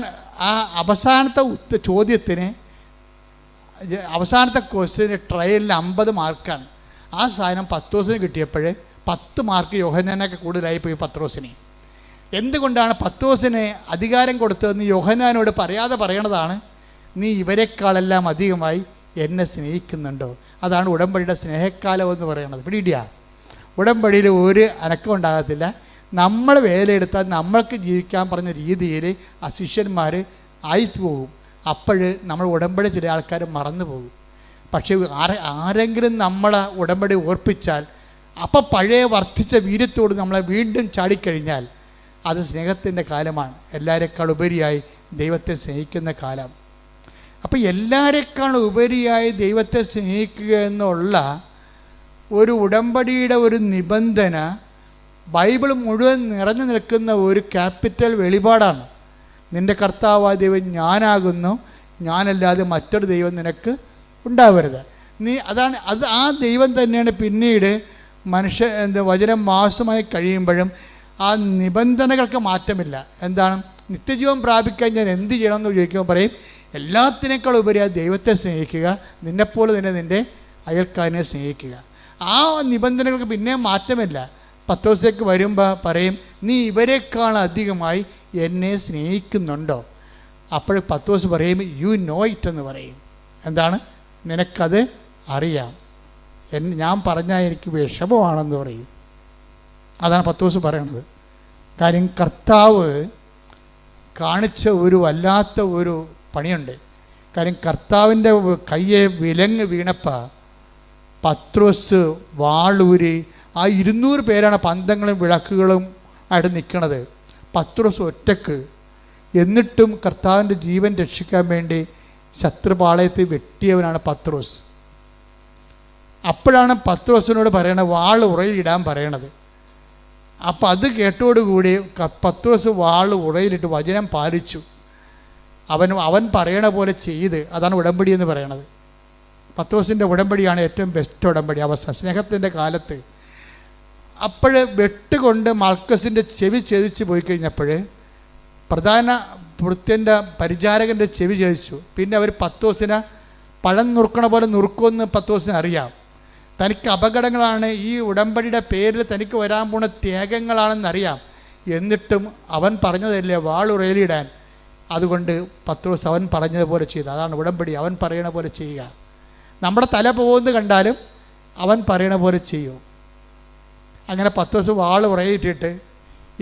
ആ അവസാനത്തെ ചോദ്യത്തിന്, അവസാനത്തെ ക്വസ്റ്റ്യന് ട്രയലിന് 50 മാർക്കാണ്. ആ സാധനം പത്രോസിന് കിട്ടിയപ്പോൾ 10 മാർക്ക് യോഹന്നാനൊക്കെ കൂടുതലായിപ്പോയി പത്രോസിന്. എന്തുകൊണ്ടാണ് പത്രോസിന് അധികാരം കൊടുത്തതെന്ന് യോഹന്നാനോട് പറയാതെ പറയണതാണ്, നീ ഇവരെക്കാളെല്ലാം അധികമായി എന്നെ സ്നേഹിക്കുന്നുണ്ടോ? അതാണ് ഉടമ്പടിയുടെ സ്നേഹക്കാലം എന്ന് പറയുന്നത്. പിടിയിടിയാ, ഉടമ്പടിയിൽ ഒരു അനക്കം ഉണ്ടാകത്തില്ല. നമ്മൾ വേലയെടുത്താൽ നമ്മൾക്ക് ജീവിക്കാൻ പറഞ്ഞ രീതിയിൽ ആ ശിഷ്യന്മാർ ആയിപ്പോകും. അപ്പോൾ നമ്മൾ ഉടമ്പടി ചില ആൾക്കാർ മറന്നു പോകും. പക്ഷേ ആരെങ്കിലും നമ്മളെ ഉടമ്പടി ഓർപ്പിച്ചാൽ, അപ്പം പഴയ വർദ്ധിച്ച വീര്യത്തോട് നമ്മളെ വീണ്ടും ചാടിക്കഴിഞ്ഞാൽ അത് സ്നേഹത്തിൻ്റെ കാലമാണ്. എല്ലാവരെക്കാൾ ഉപരിയായി ദൈവത്തെ സ്നേഹിക്കുന്ന കാലം. അപ്പോൾ എല്ലാവരെക്കാൾ ഉപരിയായി ദൈവത്തെ സ്നേഹിക്കുക എന്നുള്ള ഒരു ഉടമ്പടിയുടെ ഒരു നിബന്ധന ബൈബിൾ മുഴുവൻ നിറഞ്ഞു നിൽക്കുന്ന ഒരു ക്യാപിറ്റൽ വെളിപാടാണ്. നിൻ്റെ കർത്താവായ ദൈവം ഞാനാകുന്നു, ഞാനല്ലാതെ മറ്റൊരു ദൈവം നിനക്ക് ഉണ്ടാവരുത്. അത് ആ ദൈവം തന്നെയാണ് പിന്നീട് വചനം മാസമായി കഴിയുമ്പോഴും ആ നിബന്ധനകൾക്ക് മാറ്റമില്ല. എന്താണ്? നിത്യജീവൻ പ്രാപിക്കാൻ ഞാൻ എന്ത് ചെയ്യണമെന്ന് ചോദിക്കുമ്പോൾ പറയും, എല്ലാത്തിനേക്കാൾ ഉപരിയായി ദൈവത്തെ സ്നേഹിക്കുക, നിന്നെപ്പോലെ തന്നെ നിൻ്റെ അയൽക്കാരനെ സ്നേഹിക്കുക. ആ നിബന്ധനകൾക്ക് പിന്നെ മാറ്റമില്ല. പത്രോസിലേക്ക് വരുമ്പോൾ പറയും, നീ ഇവരെക്കാൾ അധികമായി എന്നെ സ്നേഹിക്കുന്നുണ്ടോ? അപ്പോൾ പത്രോസ് പറയും, യു നോ ഇറ്റ് എന്ന് പറയും. എന്താണ്? നിനക്കത് അറിയാം. ഞാൻ പറഞ്ഞാൽ എനിക്ക് വിഷമമാണെന്ന് പറയും. അതാണ് പത്രോസ് പറയണത്. കാര്യം കർത്താവ് കാണിച്ച ഒരു വല്ലാത്ത ഒരു പണിയുണ്ട്. കാര്യം കർത്താവിൻ്റെ കയ്യെ വിലങ്ങ് വീണപ്പോൾ പത്രോസ് വാളൂരി, ആ 200 പേരാണ് പന്തങ്ങളും വിളക്കുകളും ആയിട്ട് നിൽക്കണത്. പത്രോസ് ഒറ്റക്ക്. എന്നിട്ടും കർത്താവിൻ്റെ ജീവൻ രക്ഷിക്കാൻ വേണ്ടി ശത്രുപാളയത്തിൽ വെട്ടിയവനാണ് പത്രോസ്. അപ്പോഴാണ് പത്രോസിനോട് പറയണത്, വാൾ ഉറയിലിടാൻ പറയണത്. അപ്പം അത് കേട്ടോടുകൂടി പത്രോസ് വാൾ ഉറയിലിട്ട് വചനം പാലിച്ചു. അവൻ പറയണ പോലെ ചെയ്ത്. അതാണ് ഉടമ്പടി എന്ന് പറയണത്. പത്രോസിൻ്റെ ഉടമ്പടിയാണ് ഏറ്റവും ബെസ്റ്റ് ഉടമ്പടി. സ്നേഹത്തിൻ്റെ കാലത്ത് അപ്പോൾ വെട്ടുകൊണ്ട് മൽക്കസിൻ്റെ ചെവി ഛേദിച്ച് പോയി കഴിഞ്ഞപ്പോൾ പ്രധാന ഭൃത്യൻ്റെ പരിചാരകൻ്റെ ചെവി ഛേദിച്ചു. പിന്നെ അവർ പത്രോസിനെ പഴം നുറുക്കണ പോലെ നുറുക്കുമെന്ന് പത്രോസിന് അറിയാം. തനിക്ക് അപകടങ്ങളാണ്, ഈ ഉടമ്പടിയുടെ പേരിൽ തനിക്ക് വരാൻ പോണ ത്യാഗങ്ങളാണെന്നറിയാം. എന്നിട്ടും അവൻ പറഞ്ഞതല്ലേ വാളുറയിലിടാൻ. അതുകൊണ്ട് പത്രോസ് അവൻ പറഞ്ഞതുപോലെ ചെയ്തു. അതാണ് ഉടമ്പടി. അവൻ പറയണ പോലെ ചെയ്യുക. നമ്മുടെ തല പോകുന്നത് കണ്ടാലും അവൻ പറയണ പോലെ ചെയ്യും. അങ്ങനെ പത്രോസ് വാൾ ഉറയിട്ടിട്ട്,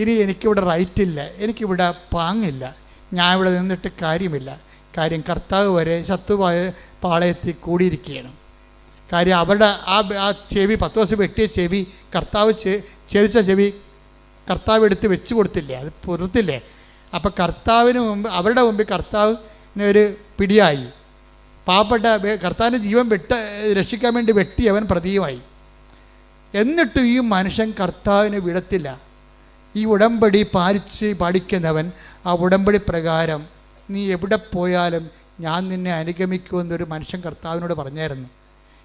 ഇനി എനിക്കിവിടെ റൈറ്റില്ല, എനിക്കിവിടെ പാങ്ങില്ല, ഞാൻ ഇവിടെ നിന്നിട്ട് കാര്യമില്ല. കാര്യം കർത്താവ് വരെ ശത്രുവായ പാളയത്തിൽ കൂടിയിരിക്കുകയാണ്. കാര്യം അവരുടെ ആ ചെവി, പത്രോസ് വെട്ടിയ ചെവി, കർത്താവ് ഛേദിച്ച ചെവി കർത്താവ് എടുത്ത് വെച്ച് കൊടുത്തില്ലേ, അത് പുറത്തില്ലേ. അപ്പം കർത്താവിന് മുമ്പ്, അവരുടെ മുമ്പിൽ കർത്താവിന് ഒരു പിടിയായി. പാവപ്പെട്ട കർത്താവിൻ്റെ ജീവൻ രക്ഷിക്കാൻ വേണ്ടി വെട്ടി അവൻ പ്രതിയുമായി. എന്നിട്ടും ഈ മനുഷ്യൻ കർത്താവിനെ വിടത്തില്ല. ഈ ഉടമ്പടി പാലിക്കുന്നവൻ ആ ഉടമ്പടി പ്രകാരം നീ എവിടെ പോയാലും ഞാൻ നിന്നെ അനുഗമിക്കുമെന്നൊരു മനുഷ്യൻ കർത്താവിനോട് പറഞ്ഞായിരുന്നു.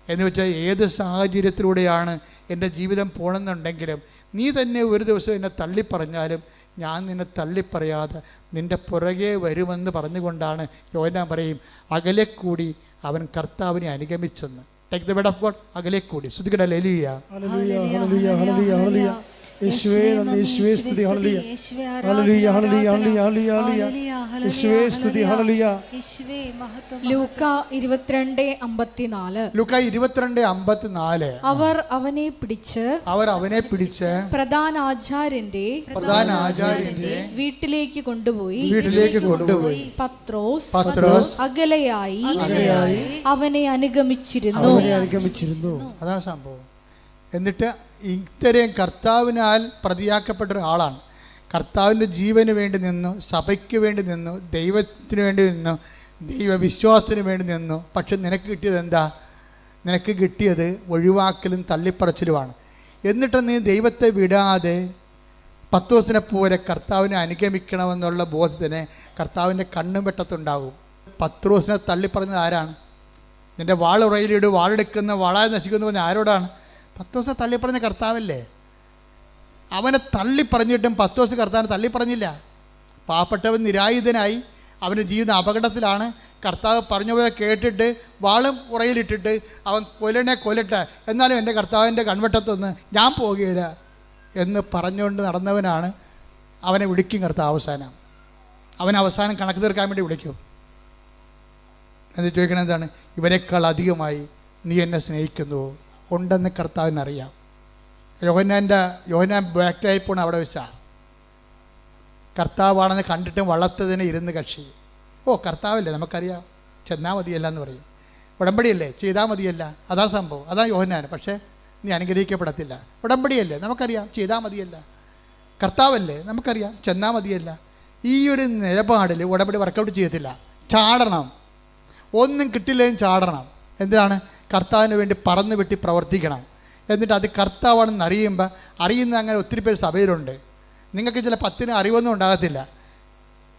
എന്ന് വെച്ചാൽ ഏത് സാഹചര്യത്തിലൂടെയാണ് എൻ്റെ ജീവിതം പോകണമെന്നുണ്ടെങ്കിലും നീ തന്നെ ഒരു ദിവസം എന്നെ തള്ളിപ്പറഞ്ഞാലും ഞാൻ നിന്നെ തള്ളിപ്പറയാതെ നിൻ്റെ പുറകെ വരുമെന്ന് പറഞ്ഞുകൊണ്ടാണ് യോഹന്നാൻ പറയും, അകലെ കൂടി അവൻ കർത്താവിനെ അനുഗമിച്ചെന്ന്. Take the word of God. അകലെ കൂടി. ശ്രുതികട ഹല്ലേലൂയ, ഹല്ലേലൂയ, ഹല്ലേലൂയ, ഹല്ലേലൂയ, ഹല്ലേലൂയ. യേശുവേ നന്ദി, യേശുവേ സ്തുതി, ഹല്ലേലൂയ, ഹല്ലേലൂയ, ഹല്ലേലൂയ, ഹല്ലേലൂയ, ഹല്ലേലൂയ, യേശുവേ സ്തുതി, ഹല്ലേലൂയ. ലൂക്ക 22:54. ലൂക്ക 22:54. അവർ അവനെ പിടിച്ച് പ്രധാന ആചാര്യന്റെ വീട്ടിലേക്ക് കൊണ്ടുപോയി പത്രോസ് അകലെയായി അവനെ അനുഗമിച്ചിരുന്നു. അതാണ് സംഭവം. എന്നിട്ട് ഇത്രയും കർത്താവിനാൽ പ്രതിയാക്കപ്പെട്ട ഒരാളാണ്. കർത്താവിൻ്റെ ജീവന് വേണ്ടി നിന്നു, സഭയ്ക്ക് വേണ്ടി നിന്നു, ദൈവത്തിന് വേണ്ടി നിന്നു, ദൈവവിശ്വാസത്തിന് വേണ്ടി നിന്നു. പക്ഷെ നിനക്ക് കിട്ടിയത് എന്താ? നിനക്ക് കിട്ടിയത് ഒഴിവാക്കലും തള്ളിപ്പറച്ചിലുമാണ്. എന്നിട്ട് നീ ദൈവത്തെ വിടാതെ പത്രോസിനെ പോലെ കർത്താവിനെ അനുഗമിക്കണമെന്നുള്ള ബോധത്തിന് കർത്താവിൻ്റെ കണ്ണും വെട്ടത്തുണ്ടാകും. പത്രോസിനെ തള്ളിപ്പറഞ്ഞത് ആരാണ്? നിൻ്റെ വാളുറയിലിട്, വാളെടുക്കുന്ന വാളായി നശിക്കുന്നു പറഞ്ഞ ആരോടാണ്? പത്രോസിനെ തള്ളിപ്പറഞ്ഞ കർത്താവല്ലേ. അവനെ തള്ളിപ്പറഞ്ഞിട്ടും പത്രോസ് കർത്താവിനെ തള്ളിപ്പറഞ്ഞില്ല. പാവപ്പെട്ടവൻ നിരായുധനായി, അവൻ്റെ ജീവിതം അപകടത്തിലാണ്. കർത്താവ് പറഞ്ഞ പോലെ കേട്ടിട്ട് വാളും ഉറയിലിട്ടിട്ട് അവൻ കൊല്ലട്ടെ, എന്നാലും എൻ്റെ കർത്താവിൻ്റെ കൺവെട്ടത്തൊന്ന് ഞാൻ പോകുകയില്ല എന്ന് പറഞ്ഞുകൊണ്ട് നടന്നവനാണ്. അവനെ വിളിക്കും കർത്താവ് അവസാനം. അവൻ അവസാനം കണക്ക് തീർക്കാൻ വേണ്ടി വിളിക്കും. എന്നിട്ട് ചോദിക്കണം എന്താണ്? ഇവനേക്കാൾ അധികമായി നീ എന്നെ സ്നേഹിക്കുന്നുവോ? ഉണ്ടെന്ന് കർത്താവിനറിയാം. യോഹന്നാൻ ബാക്കിലായി പോണ അവിടെ വെച്ചാൽ കർത്താവാണെന്ന് കണ്ടിട്ടും വളർത്തതിന് ഇരുന്ന് കക്ഷി. ഓ കർത്താവല്ലേ, നമുക്കറിയാം, ചെന്നാൽ മതിയല്ല എന്ന് പറയും. ഉടമ്പടിയല്ലേ, ചെയ്താൽ മതിയല്ല, അതാണ് സംഭവം, അതാണ് യോഹന്നാൻ. പക്ഷേ നീ അനുഗ്രഹിക്കപ്പെടത്തില്ല. ഉടമ്പടിയല്ലേ, നമുക്കറിയാം, ചെയ്താൽ മതിയല്ല. കർത്താവല്ലേ, നമുക്കറിയാം, ചെന്നാൽ മതിയല്ല. ഈ ഒരു നിലപാടിൽ ഉടമ്പടി വർക്കൗട്ട് ചെയ്യത്തില്ല. ചാടണം, ഒന്നും കിട്ടില്ലെങ്കിലും ചാടണം. എന്തിനാണ്? കർത്താവിന് വേണ്ടി പറന്ന് വെട്ടി പ്രവർത്തിക്കണം. എന്നിട്ട് അത് കർത്താവാണെന്ന് അറിയുമ്പോൾ, അറിയുന്ന അങ്ങനെ ഒത്തിരി പേര് സഭയിലുണ്ട്. നിങ്ങൾക്ക് ചില 10 അറിവൊന്നും ഉണ്ടാകത്തില്ല.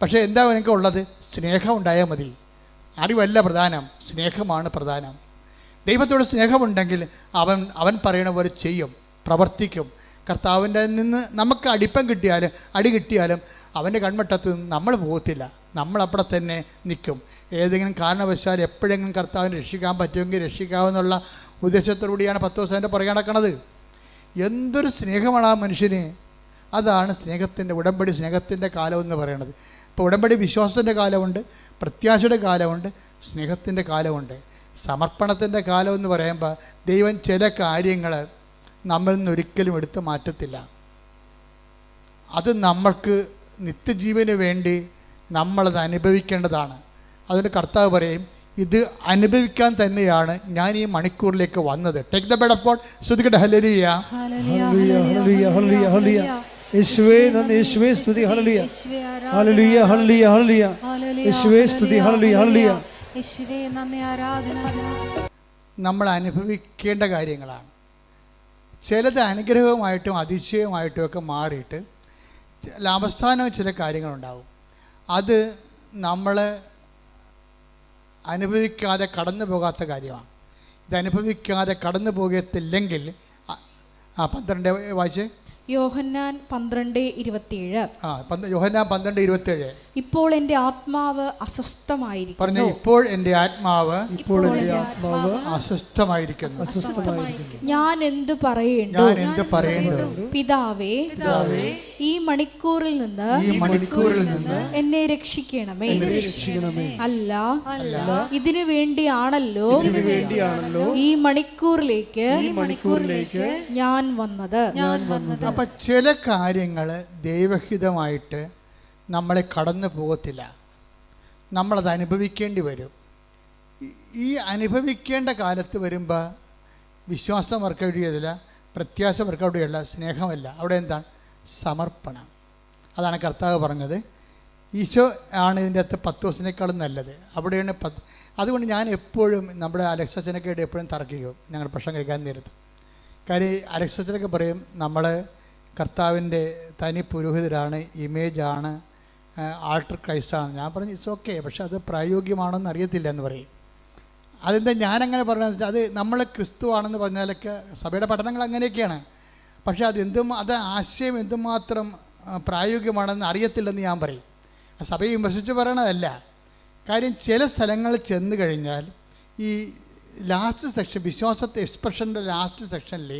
പക്ഷേ എന്താ എനിക്ക് ഉള്ളത്? സ്നേഹം ഉണ്ടായാൽ മതി. അറിവല്ല പ്രധാനം, സ്നേഹമാണ് പ്രധാനം. ദൈവത്തോട് സ്നേഹമുണ്ടെങ്കിൽ അവൻ പറയണ പോലെ ചെയ്യും, പ്രവർത്തിക്കും. കർത്താവിൻ്റെ നിന്ന് നമുക്ക് അടി കിട്ടിയാലും അവൻ്റെ കൺവെട്ടത്ത് നിന്ന് നമ്മൾ പോകത്തില്ല. നമ്മളവിടെ തന്നെ നിൽക്കും. ഏതെങ്കിലും കാരണവശാൽ എപ്പോഴെങ്കിലും കർത്താവിനെ രക്ഷിക്കാൻ പറ്റുമെങ്കിൽ രക്ഷിക്കാമെന്നുള്ള ഉദ്ദേശത്തോടുകൂടിയാണ് പത്രോസിൻ്റെ പുറകെ നടക്കുന്നത്. എന്തൊരു സ്നേഹമാണ് ആ മനുഷ്യന്! അതാണ് സ്നേഹത്തിൻ്റെ, ഉടമ്പടി സ്നേഹത്തിൻ്റെ കാലം എന്ന് പറയുന്നത്. ഇപ്പോൾ ഉടമ്പടി വിശ്വാസത്തിൻ്റെ കാലമുണ്ട്, പ്രത്യാശയുടെ കാലമുണ്ട്, സ്നേഹത്തിൻ്റെ കാലമുണ്ട്. സമർപ്പണത്തിൻ്റെ കാലം എന്ന് പറയുമ്പോൾ ദൈവം ചില കാര്യങ്ങൾ നമ്മളിൽ നിന്ന് ഒരിക്കലും എടുത്തു മാറ്റത്തില്ല. അത് നമ്മൾക്ക് നിത്യജീവന് വേണ്ടി നമ്മളത് അനുഭവിക്കേണ്ടതാണ്. അതുകൊണ്ട് കർത്താവ് പറയും, ഇത് അനുഭവിക്കാൻ തന്നെയാണ് ഞാൻ ഈ മണിക്കൂറിലേക്ക് വന്നത്. Take the word of God. ശ്രുതികട്ടെ ഹല്ലേലൂയ, ഹല്ലേലൂയ, ഹല്ലേലൂയ, ഹല്ലേലൂയ, ഹല്ലേലൂയ. യേശുവേ നന്ദി, യേശുവേ സ്തുതി, ഹല്ലേലൂയ, ഹല്ലേലൂയ, ഹല്ലേലൂയ, ഹല്ലേലൂയ. യേശുവേ സ്തുതി, ഹല്ലേലൂയ, ഹല്ലേലൂയ. യേശുവേ നന്ദി, ആരാധന. നമ്മൾ അനുഭവിക്കേണ്ട കാര്യങ്ങളാണ്. ചിലത് അനുഗ്രഹമായിട്ടും അതിശയമായിട്ടും ഒക്കെ മാറിയിട്ട് അവസാനം ചില കാര്യങ്ങളുണ്ടാവും. അത് നമ്മൾ അനുഭവിക്കാതെ കടന്നു പോകാത്ത കാര്യമാണ്. ഇത് അനുഭവിക്കാതെ കടന്നു പോകത്തില്ലെങ്കിൽ 12 വായിച്ചേ. യോഹന്നാൻ 12:27. യോഹന്നാൻ 12:27. ഇപ്പോൾ എൻ്റെ ആത്മാവ് അസ്വസ്ഥമായിരിക്കുന്നു. പറഞ്ഞു, ഇപ്പോൾ എൻ്റെ ആത്മാവ് അസ്വസ്ഥമായിരിക്കുന്നു. ഞാൻ എന്ത് പറയേണ്ടു? പിതാവേ, ഈ മണിക്കൂറിൽ നിന്ന് എന്നെ രക്ഷിക്കണമേ. അല്ല, ഇതിനു വേണ്ടിയാണല്ലോ ഈ മണിക്കൂറിലേക്ക് ഞാൻ വന്നത്. അപ്പം ചില കാര്യങ്ങൾ ദൈവഹിതമായിട്ട് നമ്മളെ കടന്നു പോകത്തില്ല. നമ്മളത് അനുഭവിക്കേണ്ടി വരും. ഈ അനുഭവിക്കേണ്ട കാലത്ത് വരുമ്പോൾ വിശ്വാസം വർക്കൗട്ട് ചെയ്തില്ല, പ്രത്യാശ വർക്കൗട്ട് ചെയ്തില്ല, സ്നേഹമല്ല. അവിടെ എന്താണ്? സമർപ്പണം. അതാണ് കർത്താവ് പറഞ്ഞത്. ഈശോ ആണ് ഇതിൻ്റെ അകത്ത് പത്രോസിനേക്കാളും നല്ലത്. അവിടെയാണ് അതുകൊണ്ട് ഞാൻ എപ്പോഴും നമ്മുടെ അലക്സച്ചനൊക്കെ ആയിട്ട് എപ്പോഴും തർക്കിക്കും ഞങ്ങൾ പ്രശ്നം കഴിക്കാൻ നേരത്ത്. കാര്യം അലക്സച്ചനൊക്കെ പറയും നമ്മൾ കർത്താവിൻ്റെ തനി പുരോഹിതരാണ്, ഇമേജാണ്, ആൾട്ടർ ക്രൈസ്റ്റാണ്. ഞാൻ പറഞ്ഞു ഇറ്റ്സ് ഓക്കെ, പക്ഷെ അത് പ്രായോഗികമാണോന്ന് അറിയത്തില്ല എന്ന് പറയും. അതെന്താ ഞാനങ്ങനെ പറഞ്ഞത്? അത് നമ്മൾ ക്രിസ്തു ആണെന്ന് പറഞ്ഞാലൊക്കെ സഭയുടെ പഠനങ്ങൾ അങ്ങനെയൊക്കെയാണ്. പക്ഷേ അത് ആശയം എന്തുമാത്രം പ്രായോഗികമാണെന്ന് അറിയത്തില്ലെന്ന് ഞാൻ പറയും. സഭയെ വിമർശിച്ച് പറയണതല്ല. കാര്യം ചില സ്ഥലങ്ങളിൽ ചെന്ന് കഴിഞ്ഞാൽ ഈ ലാസ്റ്റ് സെക്ഷൻ, വിശ്വാസത്തെ എക്സ്പ്രഷൻ്റെ ലാസ്റ്റ് സെക്ഷനിൽ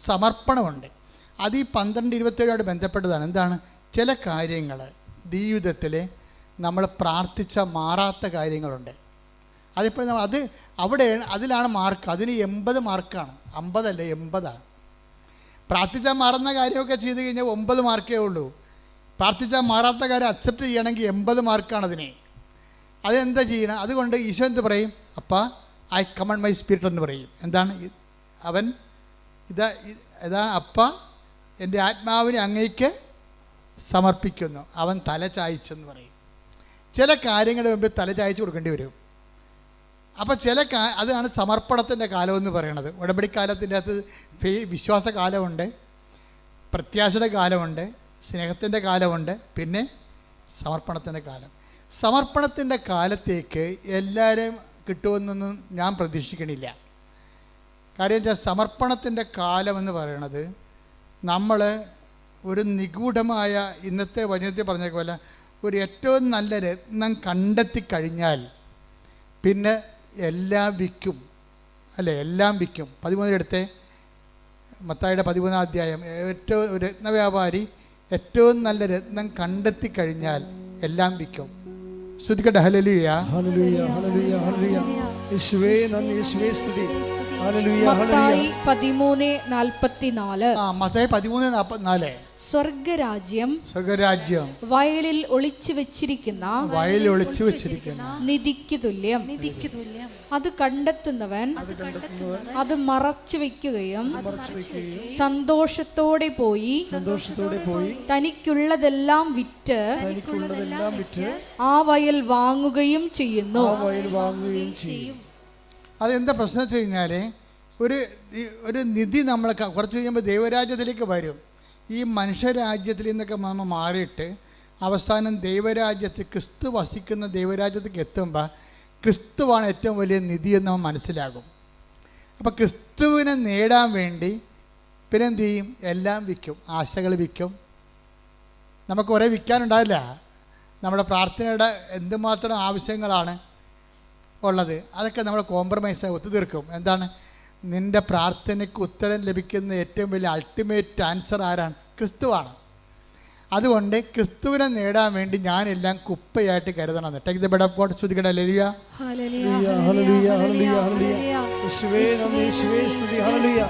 സമർപ്പണമുണ്ട്. അത് ഈ 12:27 ബന്ധപ്പെട്ടതാണ്. എന്താണ്? ചില കാര്യങ്ങൾ ജീവിതത്തിൽ നമ്മൾ പ്രാർത്ഥിച്ച മാറാത്ത കാര്യങ്ങളുണ്ട്. അതിപ്പോൾ അതിലാണ് മാർക്ക്. അതിന് 80 മാർക്കാണ്, 50 അല്ല 80ആണ്. പ്രാർത്ഥിച്ചാൽ മാറുന്ന കാര്യമൊക്കെ ചെയ്ത് കഴിഞ്ഞാൽ 9 മാർക്കേ ഉള്ളൂ. പ്രാർത്ഥിച്ചാൽ മാറാത്ത കാര്യം അക്സെപ്റ്റ് ചെയ്യണമെങ്കിൽ 80 മാർക്കാണ് അതിനെ. അതെന്താ ചെയ്യണം? അതുകൊണ്ട് ഈശോ എന്ത് പറയും? അപ്പാ ഐ കമണ്ട് മൈ സ്പിരിറ്റ് എന്ന് പറയും. എന്താണ് അവൻ? ഇതാ അപ്പ എൻ്റെ ആത്മാവിനെ അങ്ങേക്ക് സമർപ്പിക്കുന്നു. അവൻ തല ചായ്ച്ചെന്ന് പറയും. ചില കാര്യങ്ങളുടെ മുമ്പിൽ തല ചായ്ച്ച് കൊടുക്കേണ്ടി വരും. അപ്പോൾ അതാണ് സമർപ്പണത്തിൻ്റെ കാലമെന്ന് പറയണത്. ഉടമ്പടി കാലത്തിൻ്റെ അകത്ത് വിശ്വാസ കാലമുണ്ട്, പ്രത്യാശയുടെ കാലമുണ്ട്, സ്നേഹത്തിൻ്റെ കാലമുണ്ട്, പിന്നെ സമർപ്പണത്തിൻ്റെ കാലം. സമർപ്പണത്തിൻ്റെ കാലത്തേക്ക് എല്ലാവരും കിട്ടുമെന്നൊന്നും ഞാൻ പ്രതീക്ഷിക്കണില്ല. കാര്യം വെച്ചാൽ സമർപ്പണത്തിൻ്റെ കാലമെന്ന് പറയണത് നമ്മൾ ഒരു നിഗൂഢമായ, ഇന്നത്തെ വചനത്തിൽ പറഞ്ഞ പോലെ ഒരു ഏറ്റവും നല്ല രത്നം കണ്ടെത്തി കഴിഞ്ഞാൽ പിന്നെ എല്ലാം വിൽക്കും, അല്ലേ? എല്ലാം വിൽക്കും. 13 മത്തായിയുടെ 13 അധ്യായം. ഏറ്റവും രത്നവ്യാപാരി ഏറ്റവും നല്ല രത്നം കണ്ടെത്തി കഴിഞ്ഞാൽ എല്ലാം വിൽക്കും. ശ്രുതിക്കട്ടെ ഹല്ലേലൂയ, ഹല്ലേലൂയ, ഹല്ലേലൂയ, ഹല്ലേലൂയ. യേശുവേ നന്ദി, യേശുവേ സ്തുതി. ഹല്ലേലൂയ, മത്തായി 13:44. മത്തായി 13:44. സ്വർഗരാജ്യം വയലിൽ ഒളിച്ചു വെച്ചിരിക്കുന്ന നിധിക്ക് തുല്യം. അത് കണ്ടെത്തുന്നവൻ അത് മറച്ചു വെക്കുകയും സന്തോഷത്തോടെ പോയി തനിക്കുള്ളതെല്ലാം വിറ്റ് ആ വയൽ വാങ്ങുകയും ചെയ്യുന്നു. അതെന്താ പ്രശ്നം വെച്ച് കഴിഞ്ഞാൽ ഒരു നിധി നമ്മൾ കുറച്ച് കഴിയുമ്പോൾ ദൈവരാജ്യത്തിലേക്ക് വരും. ഈ മനുഷ്യരാജ്യത്തിൽ നിന്നൊക്കെ നമ്മൾ മാറിയിട്ട് അവസാനം ദൈവരാജ്യത്തിൽ, ക്രിസ്തു വസിക്കുന്ന ദൈവരാജ്യത്തേക്ക് എത്തുമ്പോൾ ക്രിസ്തുവാണ് ഏറ്റവും വലിയ നിധി എന്ന് നമ്മൾ മനസ്സിലാകും. അപ്പോൾ ക്രിസ്തുവിനെ നേടാൻ വേണ്ടി പിന്നെ എന്ത് ചെയ്യും? എല്ലാം വിൽക്കും, ആശകൾ വിൽക്കും. നമുക്ക് കുറേ വിൽക്കാനുണ്ടാവില്ല. നമ്മുടെ പ്രാർത്ഥനയുടെ എന്തുമാത്രം ആവശ്യങ്ങളാണ് ഉള്ളത്, അതൊക്കെ നമ്മൾ കോംപ്രമൈസായി ഒത്തുതീർക്കും. എന്താണ്? നിൻ്റെ പ്രാർത്ഥനയ്ക്ക് ഉത്തരം ലഭിക്കുന്ന ഏറ്റവും വലിയ അൾട്ടിമേറ്റ് ആൻസർ ആരാണ്? ക്രിസ്തുവാണ്. അതുകൊണ്ട് ക്രിസ്തുവിനെ നേടാൻ വേണ്ടി ഞാനെല്ലാം കുപ്പയായിട്ട് കരുതണം. Take the word of God. ശ്രുതിക്കട്ടെ ഹല്ലേലൂയ, ഹല്ലേലൂയ, ഹല്ലേലൂയ, ഹല്ലേലൂയ, ഹല്ലേലൂയ. യേശുവേ നന്ദി, യേശുവേ സ്തുതി. ഹല്ലേലൂയ,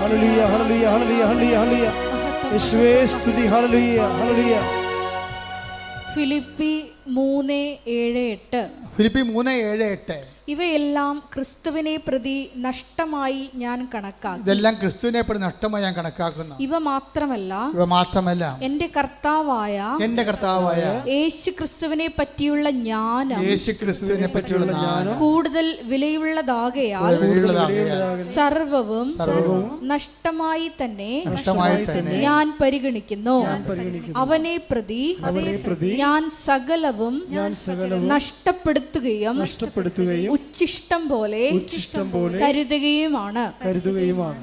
ഹല്ലേലൂയ, ഹല്ലേലൂയ, ഹല്ലേലൂയ, ഹല്ലേലൂയ, ഹല്ലേലൂയ. യേശുവേ സ്തുതി. ഹല്ലേലൂയ, ഹല്ലേലൂയ. ഫിലിപ്പി 3:7-8. ഫിലിപ്പി 3:7-8. ഇവയെല്ലാം ക്രിസ്തുവിനെ പ്രതി നഷ്ടമായി ഞാൻ കണക്കാക്കി. ഇതെല്ലാം ക്രിസ്തുവിനെ പ്രതി നഷ്ടമായി ഞാൻ കണക്കാക്കുന്നു. ഇവ മാത്രമല്ല എന്റെ കർത്താവായ യേശു ക്രിസ്തുവിനെ പറ്റിയുള്ള ജ്ഞാനം കൂടുതൽ വിലയുള്ളതാകയാൽ സർവവും നഷ്ടമായി തന്നെ ഞാൻ പരിഗണിക്കുന്നു. അവനെ പ്രതി ഞാൻ സകലവും നഷ്ടപ്പെടുത്തുകയും ഉച്ഛിഷ്ടം പോലെ കരുതുകയുമാണ്.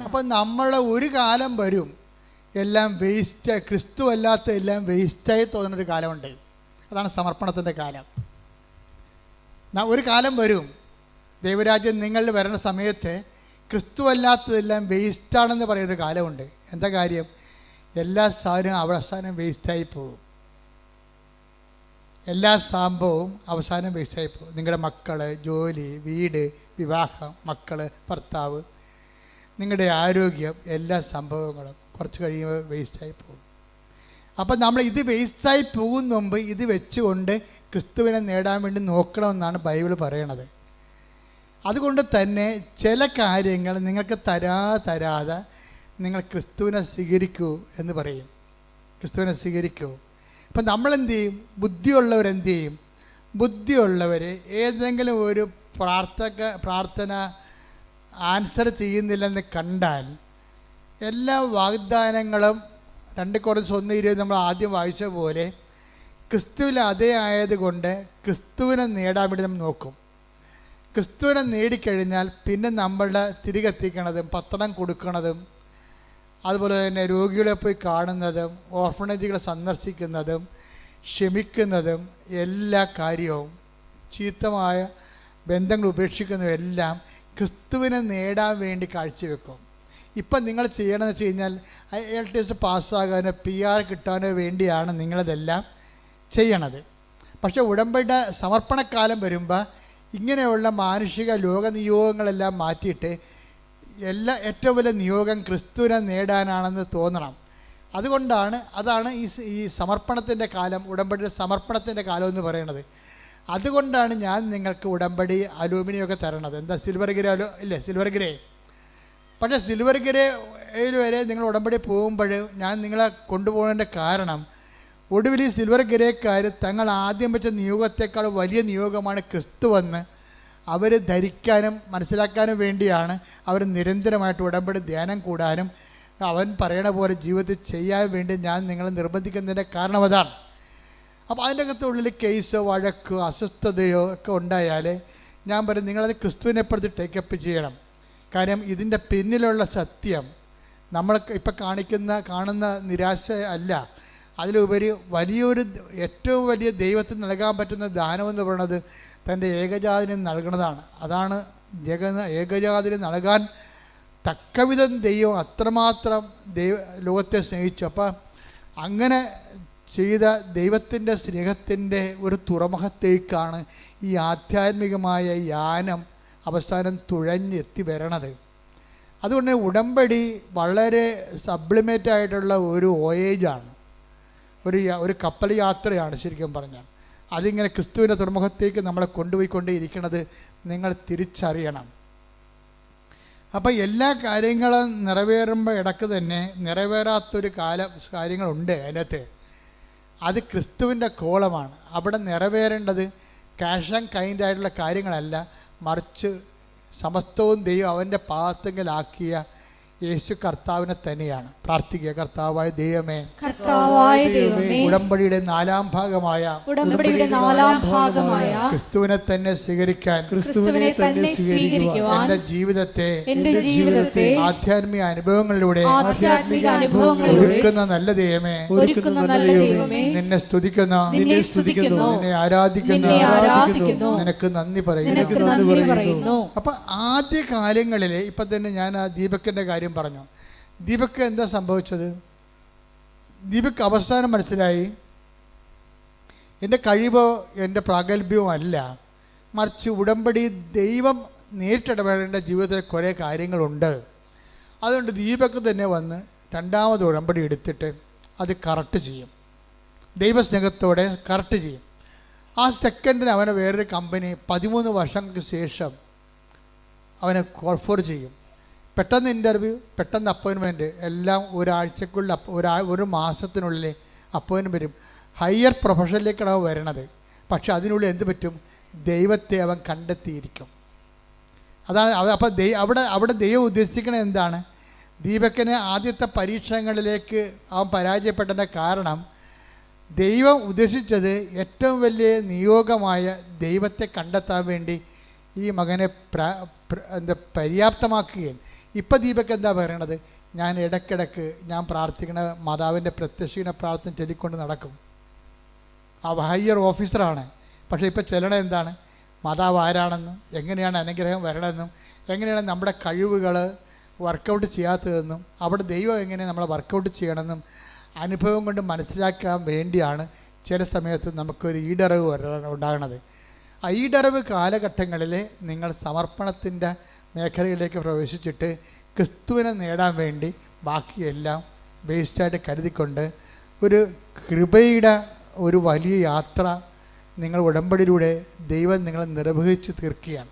അപ്പൊ നമ്മളെ ഒരു കാലം വരും എല്ലാം വേസ്റ്റ്, ക്രിസ്തു അല്ലാത്ത എല്ലാം വേസ്റ്റായി തോന്നുന്നൊരു കാലമുണ്ട്. അതാണ് സമർപ്പണത്തിൻ്റെ കാലം. ഒരു കാലം വരും, ദൈവരാജ്യം നിങ്ങളിൽ വരുന്ന സമയത്ത് ക്രിസ്തു അല്ലാത്തതെല്ലാം വേസ്റ്റാണെന്ന് പറയുന്നൊരു കാലമുണ്ട്. എന്താ കാര്യം? എല്ലാ സാധനവും അവസാനം വേസ്റ്റായി പോകും. എല്ലാ സംഭവവും അവസാനം വേസ്റ്റായി പോകും. നിങ്ങളുടെ മക്കൾ, ജോലി, വീട്, വിവാഹം, മക്കൾ, ഭർത്താവ്, നിങ്ങളുടെ ആരോഗ്യം, എല്ലാ സംഭവങ്ങളും കുറച്ച് കഴിയുമ്പോൾ വേസ്റ്റായി പോകും. അപ്പം നമ്മൾ ഇത് വേസ്റ്റായി പോകുന്ന മുമ്പ് ഇത് വെച്ചുകൊണ്ട് ക്രിസ്തുവിനെ നേടാൻ വേണ്ടി നോക്കണമെന്നാണ് ബൈബിൾ പറയണത്. അതുകൊണ്ട് തന്നെ ചില കാര്യങ്ങൾ നിങ്ങൾക്ക് തരാതെ നിങ്ങൾ ക്രിസ്തുവിനെ സ്വീകരിക്കൂ എന്ന് പറയും. ക്രിസ്തുവിനെ സ്വീകരിക്കൂ. അപ്പം നമ്മളെന്ത് ചെയ്യും? ബുദ്ധിയുള്ളവരെന്ത് ചെയ്യും? ബുദ്ധിയുള്ളവർ ഏതെങ്കിലും ഒരു പ്രാർത്ഥന ആൻസർ ചെയ്യുന്നില്ലെന്ന് കണ്ടാൽ എല്ലാ വാഗ്ദാനങ്ങളും 2 കൊരിന്ത്യർ 1:20 നമ്മൾ ആദ്യം വായിച്ച പോലെ ക്രിസ്തുവിൽ അതേ ആയതുകൊണ്ട് ക്രിസ്തുവിനെ നേടാൻ വേണ്ടി നമ്മൾ നോക്കും. ക്രിസ്തുവിനെ നേടിക്കഴിഞ്ഞാൽ പിന്നെ നമ്മളുടെ തിരികെത്തിക്കണതും പത്രം കൊടുക്കണതും അതുപോലെ തന്നെ രോഗികളെ പോയി കാണുന്നതും ഓർഫണേജുകളെ സന്ദർശിക്കുന്നതും ക്ഷമിക്കുന്നതും എല്ലാ കാര്യവും ചീത്തമായ ബന്ധങ്ങൾ ഉപേക്ഷിക്കുന്നതും എല്ലാം ക്രിസ്തുവിനെ നേടാൻ വേണ്ടി കാഴ്ചവെക്കും. ഇപ്പം നിങ്ങൾ ചെയ്യണമെന്ന് വെച്ച് കഴിഞ്ഞാൽ IELTS പാസ്സാകാനോ PR കിട്ടാനോ വേണ്ടിയാണ് നിങ്ങളിതെല്ലാം ചെയ്യണത്. പക്ഷേ ഉടമ്പടിയുടെ സമർപ്പണക്കാലം വരുമ്പോൾ ഇങ്ങനെയുള്ള മാനുഷിക ലോക നിയോഗങ്ങളെല്ലാം മാറ്റിയിട്ട് ഏറ്റവും വലിയ നിയോഗം ക്രിസ്തുവിനെ നേടാനാണെന്ന് തോന്നണം. അതാണ് ഈ സമർപ്പണത്തിൻ്റെ കാലം, ഉടമ്പടിയുടെ സമർപ്പണത്തിൻ്റെ കാലം എന്ന് പറയുന്നത്. അതുകൊണ്ടാണ് ഞാൻ നിങ്ങൾക്ക് ഉടമ്പടി അലൂമിനിയൊക്കെ തരണത്. എന്താ സിൽവർ ഗ്രേ ഇല്ലേ? Silver grey. പക്ഷേ സിൽവർ ഗ്രേയിൽ വരെ നിങ്ങൾ ഉടമ്പടി പോകുമ്പോൾ ഞാൻ നിങ്ങളെ കൊണ്ടുപോകുന്നതിൻ്റെ കാരണം ഒടുവിൽ ഈ സിൽവർ ഗ്രേക്കാർ തങ്ങൾ ആദ്യം വെച്ച നിയോഗത്തെക്കാൾ വലിയ നിയോഗമാണ് ക്രിസ്തു വന്ന് അവർ ധരിക്കാനും മനസ്സിലാക്കാനും വേണ്ടിയാണ് അവർ നിരന്തരമായിട്ട് ഉടമ്പടി ധ്യാനം കൂടാനും അവൻ പറയണ പോലെ ജീവിതത്തിൽ ചെയ്യാൻ വേണ്ടി ഞാൻ നിങ്ങളെ നിർബന്ധിക്കുന്നതിൻ്റെ കാരണം അതാണ്. അപ്പോൾ അതിൻ്റെ അകത്തുള്ളിൽ കേസോ വഴക്കോ അസ്വസ്ഥതയോ ഒക്കെ ഉണ്ടായാൽ ഞാൻ പറയും നിങ്ങളത് ക്രിസ്തുവിനെ പ്രതി ടേക്കപ്പ് ചെയ്യണം. കാര്യം ഇതിൻ്റെ പിന്നിലുള്ള സത്യം നമ്മൾ ഇപ്പം കാണുന്ന നിരാശ അല്ല, അതിലുപരി ഏറ്റവും വലിയ ദൈവത്തിന് നൽകാൻ പറ്റുന്ന ദാനമെന്ന് പറയുന്നത് തൻ്റെ ഏകജാതിന് നൽകുന്നതാണ്. അതാണ് ഏകജാതിന് നൽകാൻ തക്കവിധം ദൈവം അത്രമാത്രം ലോകത്തെ സ്നേഹിച്ചു. അപ്പം അങ്ങനെ ചെയ്ത ദൈവത്തിൻ്റെ സ്നേഹത്തിൻ്റെ ഒരു തുറമുഖത്തേക്കാണ് ഈ ആധ്യാത്മികമായ യാനം അവസാനം തുഴഞ്ഞെത്തി വരണത്. അതുകൊണ്ട് ഉടമ്പടി വളരെ സബ്ലിമേറ്റ് ആയിട്ടുള്ള ഒരു വോയേജാണ്, ഒരു കപ്പൽ യാത്രയാണ് ശരിക്കും പറഞ്ഞാൽ. അതിങ്ങനെ ക്രിസ്തുവിൻ്റെ തുറമുഖത്തേക്ക് നമ്മളെ കൊണ്ടുപോയിക്കൊണ്ടേയിരിക്കുന്നത് നിങ്ങൾ തിരിച്ചറിയണം. അപ്പം എല്ലാ കാര്യങ്ങളും നിറവേറുമ്പോൾ ഇടയ്ക്ക് തന്നെ നിറവേറാത്തൊരു കാര്യങ്ങളുണ്ട് അതിനകത്ത്. അത് ക്രിസ്തുവിൻ്റെ കോളമാണ്. അവിടെ നിറവേറേണ്ടത് ക്യാഷ് ആൻഡ് കൈൻഡ് ആയിട്ടുള്ള കാര്യങ്ങളല്ല, മറിച്ച് സമസ്തവും ദൈവം അവൻ്റെ പാദത്തെങ്കിലാക്കിയ യേശു കർത്താവിനെ തന്നെയാണ്. പ്രാർത്ഥിക്കുക. കർത്താവായ ദൈവമേ, ഉടമ്പടിയുടെ നാലാം ഭാഗമായ ക്രിസ്തുവിനെ തന്നെ സ്വീകരിക്കാൻ എന്റെ ജീവിതത്തെ ആധ്യാത്മിക അനുഭവങ്ങളിലൂടെ ഒരുക്കുന്ന നല്ല ദൈവമേ, നിന്നെ സ്തുതിക്കുന്നു, നിന്നെ ആരാധിക്കുന്നു, നിനക്ക് നന്ദി പറയുന്നു. അപ്പൊ ആദ്യ കാലങ്ങളിൽ ഇപ്പൊ തന്നെ ഞാൻ ആ ദീപക്കിന്റെ കാര്യം പറഞ്ഞു. ദീപക്ക് എന്താ സംഭവിച്ചത്? ദീപക്ക് അവസാനം മനസ്സിലായി എൻ്റെ കഴിവോ എൻ്റെ പ്രാഗൽഭ്യവും അല്ല, മറിച്ച് ഉടമ്പടി ദൈവം നേരിട്ടിടപെടേണ്ട ജീവിതത്തിൽ കുറേ കാര്യങ്ങളുണ്ട്. അതുകൊണ്ട് ദീപക്ക് തന്നെ വന്ന് രണ്ടാമത് ഉടമ്പടി എടുത്തിട്ട് അത് കറക്റ്റ് ചെയ്യും, ദൈവസ്നേഹത്തോടെ കറക്റ്റ് ചെയ്യും. ആ സെക്കൻഡിന് അവനെ വേറൊരു കമ്പനി 13 വർഷങ്ങൾക്ക് ശേഷം അവനെ കോൾ ഫോർ ചെയ്യും. പെട്ടെന്ന് ഇൻ്റർവ്യൂ, പെട്ടെന്ന് അപ്പോയിൻമെൻറ്റ്, എല്ലാം ഒരാഴ്ചക്കുള്ളിൽ ഒരു മാസത്തിനുള്ളിൽ അപ്പോയിൻമെൻറ്റ് വരും. ഹയർ പ്രൊഫഷനിലേക്കാണ് അവൻ വരണത്. പക്ഷെ അതിനുള്ളിൽ എന്ത് പറ്റും? ദൈവത്തെ അവൻ കണ്ടെത്തിയിരിക്കും. അതാണ് അപ്പോൾ അവിടെ ദൈവം ഉദ്ദേശിക്കുന്നത് എന്താണ്? ദീപക്കിനെ ആദ്യത്തെ പരീക്ഷണങ്ങളിലേക്ക് അവൻ പരാജയപ്പെട്ടതിൻ്റെ കാരണം ദൈവം ഉദ്ദേശിച്ചത് ഏറ്റവും വലിയ നിയോഗമായ ദൈവത്തെ കണ്ടെത്താൻ വേണ്ടി ഈ മകനെ പര്യാപ്തമാക്കുകയാണ്. ഇപ്പം ദീപക്ക് എന്താ പറയണത്? ഞാൻ ഇടയ്ക്കിടയ്ക്ക് ഞാൻ പ്രാർത്ഥിക്കണ മാതാവിൻ്റെ പ്രത്യക്ഷീണ പ്രാർത്ഥന ചൊല്ലിക്കൊണ്ട് നടക്കും. ആ ഹയർ ഓഫീസറാണ്. പക്ഷേ ഇപ്പം ചെല്ലണ എന്താണ്? മാതാവ് ആരാണെന്നും എങ്ങനെയാണ് അനുഗ്രഹം വരണമെന്നും എങ്ങനെയാണ് നമ്മുടെ കഴിവുകൾ വർക്കൗട്ട് ചെയ്യാത്തതെന്നും അവിടെ ദൈവം എങ്ങനെ നമ്മളെ വർക്കൗട്ട് ചെയ്യണമെന്നും അനുഭവം കൊണ്ട് മനസ്സിലാക്കാൻ വേണ്ടിയാണ് ചില സമയത്ത് നമുക്കൊരു ഈടറിവ് ഉണ്ടാകണത്. ആ ഈടറിവ് കാലഘട്ടങ്ങളിൽ നിങ്ങൾ സമർപ്പണത്തിൻ്റെ മേഖലയിലേക്ക് പ്രവേശിച്ചിട്ട് ക്രിസ്തുവിനെ നേടാൻ വേണ്ടി ബാക്കിയെല്ലാം വേസ്റ്റായിട്ട് കരുതിക്കൊണ്ട് ഒരു കൃപയുടെ ഒരു വലിയ യാത്ര നിങ്ങൾ ഉടമ്പടിയിലൂടെ ദൈവം നിങ്ങളെ നിർവഹിച്ച് തീർക്കുകയാണ്.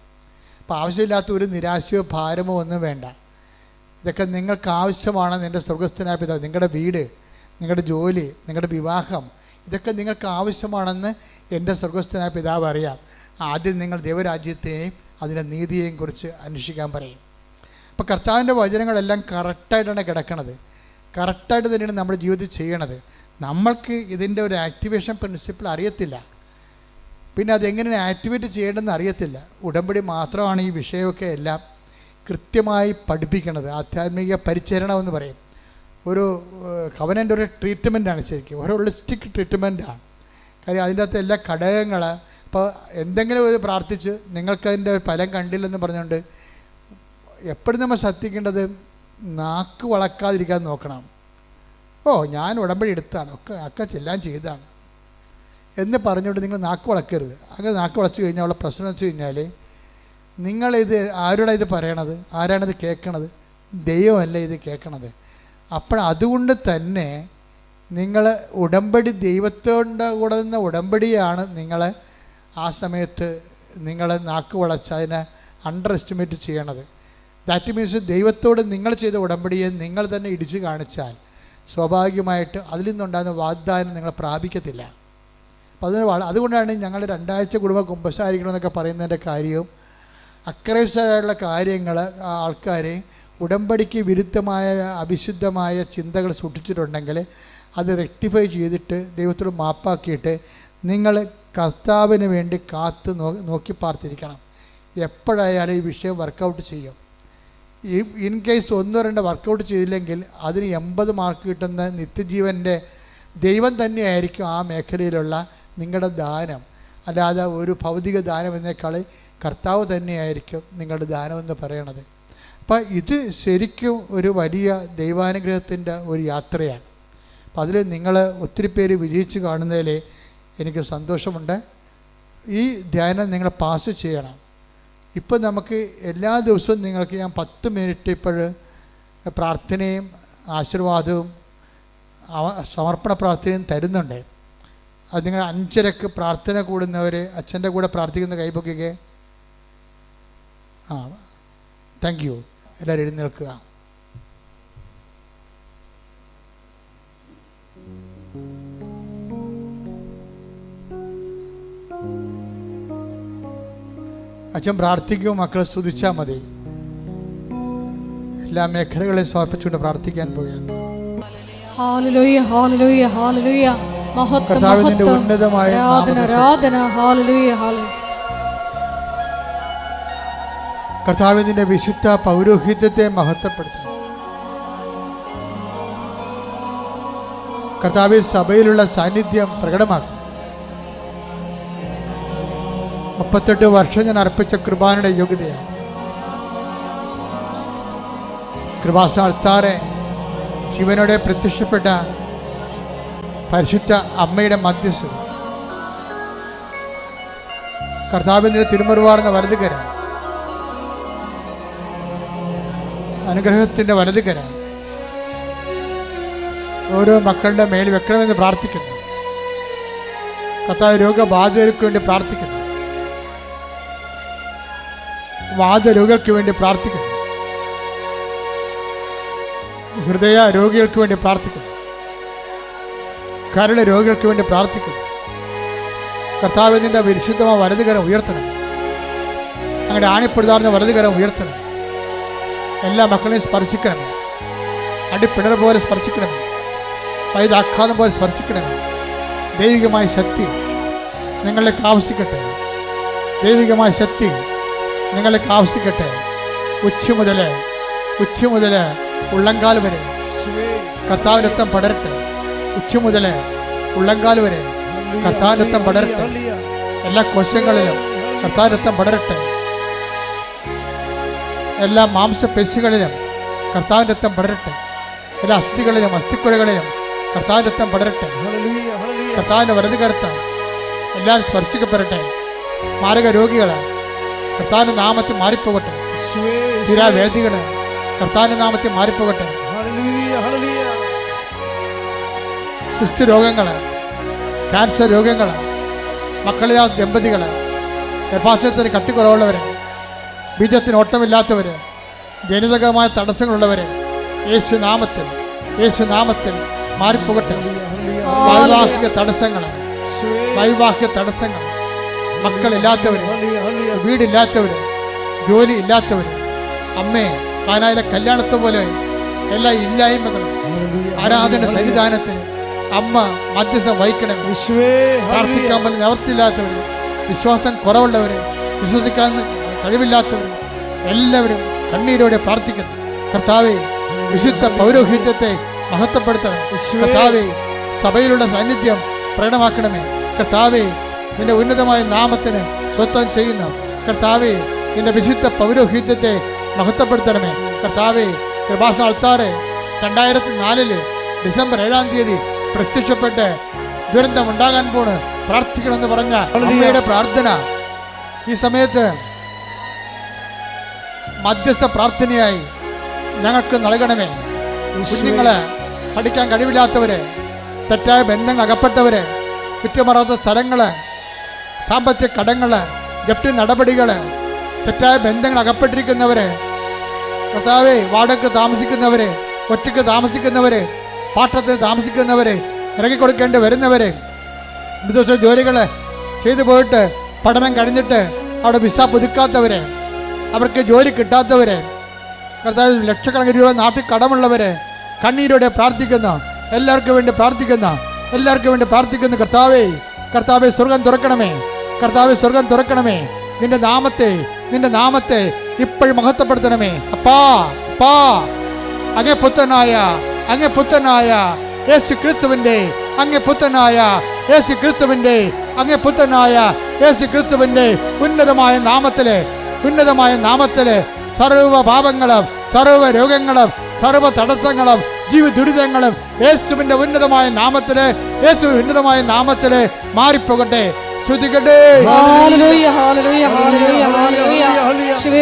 അപ്പോൾ ആവശ്യമില്ലാത്ത ഒരു നിരാശയോ ഭാരമോ ഒന്നും വേണ്ട. ഇതൊക്കെ നിങ്ങൾക്ക് ആവശ്യമാണ്. എൻ്റെ സ്വർഗസ്ഥനായ പിതാവ്, നിങ്ങളുടെ വീട്, നിങ്ങളുടെ ജോലി, നിങ്ങളുടെ വിവാഹം, ഇതൊക്കെ നിങ്ങൾക്ക് ആവശ്യമാണെന്ന് എൻ്റെ സ്വർഗസ്ഥനായ പിതാവ് അറിയാം. ആദ്യം നിങ്ങൾ ദൈവരാജ്യത്തെയും അതിൻ്റെ നീതിയെയും കുറിച്ച് അന്വേഷിക്കാൻ പറയും. അപ്പോൾ കർത്താവിൻ്റെ വചനങ്ങളെല്ലാം കറക്റ്റായിട്ടാണ് കിടക്കണത്. കറക്റ്റായിട്ട് തന്നെയാണ് നമ്മുടെ ജീവിതത്തിൽ ചെയ്യണത്. നമ്മൾക്ക് ഇതിൻ്റെ ഒരു ആക്ടിവേഷൻ പ്രിൻസിപ്പിൾ അറിയത്തില്ല, പിന്നെ അതെങ്ങനെയാണ് ആക്ടിവേറ്റ് ചെയ്യേണ്ടതെന്ന് അറിയത്തില്ല. ഉടമ്പടി മാത്രമാണ് ഈ വിഷയമൊക്കെ എല്ലാം കൃത്യമായി പഠിപ്പിക്കണത്. ആധ്യാത്മിക പരിചരണമെന്ന് പറയും. ഒരു കവനൻ്റെ ഒരു ട്രീറ്റ്മെൻറ്റാണ് ശരിക്കും, ഒരു ഹോളിസ്റ്റിക് ട്രീറ്റ്മെൻറ്റാണ്. കാര്യം അതിൻ്റെ അകത്ത് എല്ലാ ഘടകങ്ങൾ. അപ്പോൾ എന്തെങ്കിലും ഒരു പ്രാർത്ഥിച്ച് നിങ്ങൾക്കതിൻ്റെ ഫലം കണ്ടില്ലെന്ന് പറഞ്ഞുകൊണ്ട് എപ്പോഴും നമ്മൾ ശ്രദ്ധിക്കേണ്ടത് നാക്ക് വളക്കാതിരിക്കാൻ നോക്കണം. ഞാൻ ഉടമ്പടി എടുത്താണ്, ഒക്കെ എല്ലാം ചെയ്താണ് എന്ന് പറഞ്ഞുകൊണ്ട് നിങ്ങൾ നാക്ക് വളക്കരുത്. അങ്ങനെ നാക്ക് വളച്ച് കഴിഞ്ഞാൽ ഉള്ള പ്രശ്നം എന്ന് വെച്ച് കഴിഞ്ഞാൽ നിങ്ങളിത് ആരോടാണ് ഇത് പറയണത്? ആരാണിത് കേൾക്കണത്? ദൈവമല്ല ഇത് കേൾക്കണത്. അതുകൊണ്ട് തന്നെ നിങ്ങൾ ഉടമ്പടി ദൈവത്തോട് കൂടുന്ന ഉടമ്പടിയാണ് നിങ്ങൾ ആ സമയത്ത് നിങ്ങൾ നാക്ക് വളച്ച് അതിനെ അണ്ടർ എസ്റ്റിമേറ്റ് ചെയ്യണത്. ദാറ്റ് മീൻസ് ദൈവത്തോട് നിങ്ങൾ ചെയ്ത ഉടമ്പടിയെ നിങ്ങൾ തന്നെ ഇടിച്ചു കാണിച്ചാൽ സ്വാഭാവികമായിട്ട് അതിൽ നിന്നുണ്ടാകുന്ന വാഗ്ദാനം നിങ്ങൾ പ്രാപിക്കത്തില്ല. അപ്പോൾ അതുകൊണ്ടാണ് ഞങ്ങൾ 2 ആഴ്ച കുടുംബ കുമ്പസാരിക്കണമെന്നൊക്കെ പറയുന്നതിൻ്റെ കാര്യവും അക്രൈസ്തരായുള്ള കാര്യങ്ങൾ ആൾക്കാർ ഉടമ്പടിക്ക് വിരുദ്ധമായ അവിശുദ്ധമായ ചിന്തകൾ സൂക്ഷിച്ചിട്ടുണ്ടെങ്കിൽ അത് റെക്ടിഫൈ ചെയ്തിട്ട് ദൈവത്തോട് മാപ്പാക്കിയിട്ട് നിങ്ങൾ കർത്താവിന് വേണ്ടി കാത്ത് നോക്കി പാർത്തിരിക്കണം. എപ്പോഴായാലും ഈ വിഷയം വർക്കൗട്ട് ചെയ്യും. ഇൻ കേസ് 1-2 വർക്കൗട്ട് ചെയ്തില്ലെങ്കിൽ അതിന് 80 മാർക്ക് കിട്ടുന്ന നിത്യജീവൻ്റെ ദൈവം തന്നെയായിരിക്കും ആ മേഖലയിലുള്ള നിങ്ങളുടെ ദാനം. അല്ലാതെ ഒരു ഭൗതിക ദാനം എന്നേക്കാൾ കർത്താവ് തന്നെയായിരിക്കും നിങ്ങളുടെ ദാനമെന്ന് പറയണത്. അപ്പം ഇത് ശരിക്കും ഒരു വലിയ ദൈവാനുഗ്രഹത്തിൻ്റെ ഒരു യാത്രയാണ്. അപ്പം അതിൽ നിങ്ങൾ ഒത്തിരി പേര് വിജയിച്ച് കാണുന്നതിൽ എനിക്ക് സന്തോഷമുണ്ട്. ഈ ധ്യാനം നിങ്ങൾ പാസ് ചെയ്യണം. ഇപ്പം നമുക്ക് എല്ലാ ദിവസവും നിങ്ങൾക്ക് ഞാൻ 10 മിനിറ്റ് ഇപ്പോൾ പ്രാർത്ഥനയും ആശീർവാദവും സമർപ്പണ പ്രാർത്ഥനയും തരുന്നുണ്ട്. അത് നിങ്ങൾ 5:30 പ്രാർത്ഥന കൂടുന്നവർ അച്ഛൻ്റെ കൂടെ പ്രാർത്ഥിക്കുന്ന കൈപൊക്കിക്ക്. Thank you. എല്ലാവരും എഴുന്നേൽക്കുക. അച്ഛൻ പ്രാർത്ഥിക്കും, മക്കളെ സ്തുതിച്ചാൽ മതി. എല്ലാ മേഖലകളെയും സമർപ്പിച്ചുകൊണ്ട് പ്രാർത്ഥിക്കാൻ പോവുകയാണ്. ഹല്ലേലൂയ, ഹല്ലേലൂയ, ഹല്ലേലൂയ. മഹത്വം, മഹത്വം, ഉന്നതമായ ആരാധന, ആരാധന. ഹല്ലേലൂയ, ഹല്ലേലൂയ. കർത്താവിന്റെ വിശുദ്ധ പൗരോഹിത്യത്തെ മഹത്വപ്പെടുത്തുന്നു. കർത്താവിൽ സഭയിലുള്ള സാന്നിധ്യം പ്രകടമാക്കി. 38 വർഷം ഞാൻ അർപ്പിച്ച കൃപാനയുടെ യോഗ്യതയാണ്. കൃപാസ്ഥാനത്താറെ ജീവനോടെ പ്രത്യക്ഷപ്പെട്ട പരിശുദ്ധ അമ്മയുടെ മധ്യസ്ഥത, കർത്താവിന്റെ തിരുമുറിവാർന്ന വലതുകരം, അനുഗ്രഹത്തിന്റെ വലതുകരം ഓരോ മക്കളുടെ മേൽ വെക്കണമെന്ന് പ്രാർത്ഥിക്കുന്നു. കർത്താവ് രോഗബാധിതർക്ക് വേണ്ടി പ്രാർത്ഥിക്കുന്നു. വാദരോഗികൾക്ക് വേണ്ടി പ്രാർത്ഥിക്കുന്നു. ഹൃദയ രോഗികൾക്ക് വേണ്ടി പ്രാർത്ഥിക്കുന്നു. കരൾ രോഗികൾക്ക് വേണ്ടി പ്രാർത്ഥിക്കുന്നു. കർത്താവിന്റെ വിശുദ്ധമായ വലതുകരം ഉയർത്തണം. അങ്ങനെ ആണിപ്പെടുത്താറുന്ന വലതുകരം ഉയർത്തണം. എല്ലാ മക്കളെയും സ്പർശിക്കണമേ. അടിപ്പിണർ പോലെ സ്പർശിക്കണമേ. വൈദാഘാതം പോലെ സ്പർശിക്കണമേ. ദൈവികമായ ശക്തി നിങ്ങളിലേക്ക് ആവശ്യിക്കട്ടെ. ദൈവികമായ ശക്തി നിങ്ങളിലേക്ക് ആവശ്യിക്കട്ടെ. ഉച്ച മുതൽ ഉള്ളങ്കാൽ വരെ കർത്താവിൻ്റെ രക്തം പടരട്ടെ. ഉച്ച മുതൽ ഉള്ളങ്കാൽ വരെ കർത്താവിൻ്റെ രക്തം പടരട്ടെ. എല്ലാ കോശങ്ങളിലും കർത്താവിൻ്റെ രക്തം പടരട്ടെ. എല്ലാ മാംസപേശികളിലും കർത്താവിൻ്റെ രക്തം പടരട്ടെ. എല്ലാ അസ്ഥികളിലും അസ്ഥിക്കുഴകളിലും കർത്താവിൻ്റെ രക്തം പടരട്ടെ. കർത്താവിൻ്റെ വലതുകരത്താൽ എല്ലാവരും സ്പർശിക്കപ്പെടട്ടെ. മാരക രോഗികൾ കർത്താവിൻ്റെ നാമത്തിൽ മാറിപ്പോകട്ടെ. സ്ഥിരാവേദികൾ കർത്താവിൻ്റെ നാമത്തിൽ മാറിപ്പോകട്ടെ. സൃഷ്ടിരോഗങ്ങൾ, ക്യാൻസർ രോഗങ്ങൾ, മക്കളില്ലാത്ത ദമ്പതികൾ, ഗർഭാശയത്തിന് കട്ടിക്കുറവുള്ളവർ, ബീജത്തിന് ഓട്ടമില്ലാത്തവർ, ജനിതകമായ തടസ്സങ്ങളുള്ളവർ യേശു നാമത്തിൽ മാറിപ്പോകട്ടെ. വൈവാഹിക തടസ്സങ്ങൾ, മക്കളില്ലാത്തവർ, വീടില്ലാത്തവർ, ജോലി ഇല്ലാത്തവർ, അമ്മേ കാനായിലെ കല്യാണത്തെ പോലെ എല്ലാ ഇല്ലായ്മകളും ആരാധന സന്നിധാനത്തിന് അമ്മ മധ്യസ്ഥം വഹിക്കണം. പ്രാർത്ഥിക്കാൻ പോലെ നിവർത്തിയില്ലാത്തവർ, വിശ്വാസം കുറവുള്ളവർ, വിശ്വസിക്കാൻ കഴിവില്ലാത്തവർ എല്ലാവരും കണ്ണീരോടെ പ്രാർത്ഥിക്കുന്നു. കർത്താവേ, വിശുദ്ധ പൗരോഹിത്യത്തെ മഹത്വപ്പെടുത്തണം. കർത്താവേ, സഭയിലുള്ള സാന്നിധ്യം പ്രകടമാക്കണമേ. കർത്താവേ, നിന്റെ ഉന്നതമായ നാമത്തിന് സ്വത്വം ചെയ്യുന്ന കർത്താവേ, നിന്റെ വിശുദ്ധ പൗരോഹിത്യത്തെ മഹത്വപ്പെടുത്തണമേ. കർത്താവേ, കൃപാസന അൾത്താറ് 2004 ഡിസംബർ 7-ാം തീയതി പ്രത്യക്ഷപ്പെട്ട് ദുരന്തം ഉണ്ടാകാൻ പോണ് പ്രാർത്ഥിക്കണമെന്ന് പറഞ്ഞ അമ്മയുടെ പ്രാർത്ഥന ഈ സമയത്ത് മധ്യസ്ഥ പ്രാർത്ഥനയായി ഞങ്ങൾക്ക് നൽകണമേ. കുഞ്ഞുങ്ങളെ പഠിക്കാൻ കഴിവില്ലാത്തവര്, തെറ്റായ ബന്ധങ്ങൾ അകപ്പെട്ടവര്, കുറ്റമറാത്ത സ്ഥലങ്ങള്, സാമ്പത്തിക കടങ്ങള്, ജപ്തി നടപടികള്, തെറ്റായ ബന്ധങ്ങൾ അകപ്പെട്ടിരിക്കുന്നവര്, കർത്താവേ, വാടകയ്ക്ക് താമസിക്കുന്നവര്, ഒറ്റയ്ക്ക് താമസിക്കുന്നവര്, പാട്ടത്തിന് താമസിക്കുന്നവര്, ഇറങ്ങിക്കൊടുക്കേണ്ടി വരുന്നവര്, വിദേശ ജോലികള് ചെയ്തു പോയിട്ട് പഠനം കഴിഞ്ഞിട്ട് അവിടെ വിസ പുതുക്കാത്തവര്, അവർക്ക് ജോലി കിട്ടാത്തവരെ, കർത്താവ് ലക്ഷക്കണക്കിന് രൂപ നാട്ടിൽ കടമുള്ളവരെ കണ്ണീരോടെ പ്രാർത്ഥിക്കുന്ന എല്ലാവർക്കും വേണ്ടി പ്രാർത്ഥിക്കുന്ന കർത്താവേ സ്വർഗം തുറക്കണമേ, സ്വർഗം തുറക്കണമേ. നിന്റെ നാമത്തെ ഇപ്പോഴും മഹത്വപ്പെടുത്തണമേ. അപ്പാ അങ്ങേ പുത്രനായ യേശു ക്രിസ്തുവിന്റെ ഉന്നതമായ നാമത്തില് സർവ്വ പാപങ്ങളും, സർവ്വ രോഗങ്ങളും, സർവ്വ തടസ്സങ്ങളും, ജീവിത ദുരിതങ്ങളും യേശുവിന്റെ ഉന്നതമായ നാമത്തില് മാറിപ്പോകട്ടെ. ശ്രുതികട്ടെ.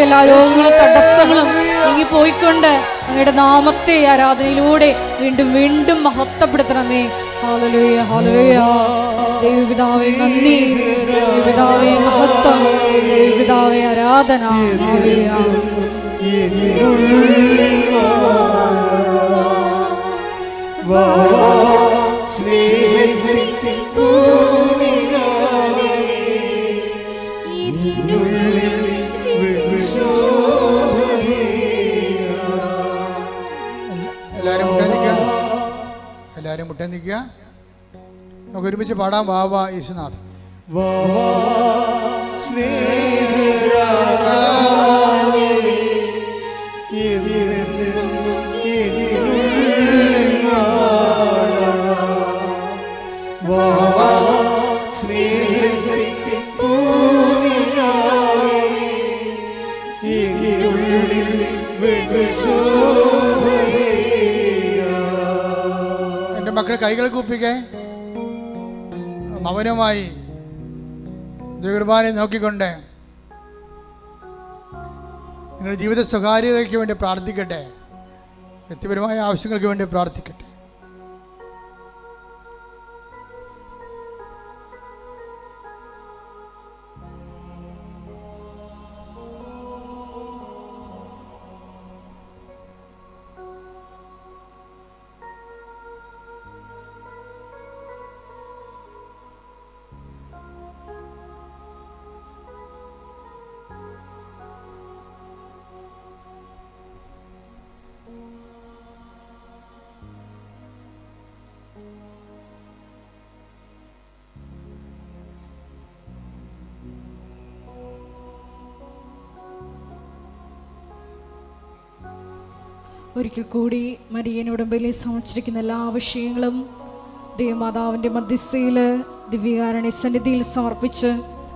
എല്ലാ രോഗങ്ങളും തടസ്സങ്ങളും നീങ്ങിപ്പോയിക്കൊണ്ട് അങ്ങയുടെ നാമത്തെ ആരാധനയിലൂടെ വീണ്ടും വീണ്ടും മഹത്വപ്പെടുത്തണമേ. Hallelujah, hallelujah. ദൈവപിതാവേ നന്ദി, ദൈവപിതാവേ മഹത്വം, ദൈവപിതാവേ ആരാധന. ഹല്ലേലൂയ. എല്ലാവരും മുട്ടേ നിൽക്കുക. നമുക്ക് ഒരുമിച്ച് പാടാം. വാവാ യേശുനാഥ്. എൻ്റെ മക്കളെ കൈകൾ കൂപ്പിക്കേ. മൗനമായി ദൈവകുർബാനയെ നോക്കിക്കൊണ്ട് നിങ്ങളുടെ ജീവിത സ്വകാര്യതയ്ക്ക് വേണ്ടി പ്രാർത്ഥിക്കട്ടെ, വ്യക്തിപരമായ ആവശ്യങ്ങൾക്ക് വേണ്ടി പ്രാർത്ഥിക്കട്ടെ. ഒരിക്കൽ കൂടി മരിയൻ ഉടമ്പലിൽ സമർപ്പിച്ചിരിക്കുന്ന എല്ലാ വിഷയങ്ങളും ദൈവമാതാവിൻ്റെ മധ്യസ്ഥയിൽ ദിവ്യകാരുണ്യ സന്നിധിയിൽ സമർപ്പിച്ച്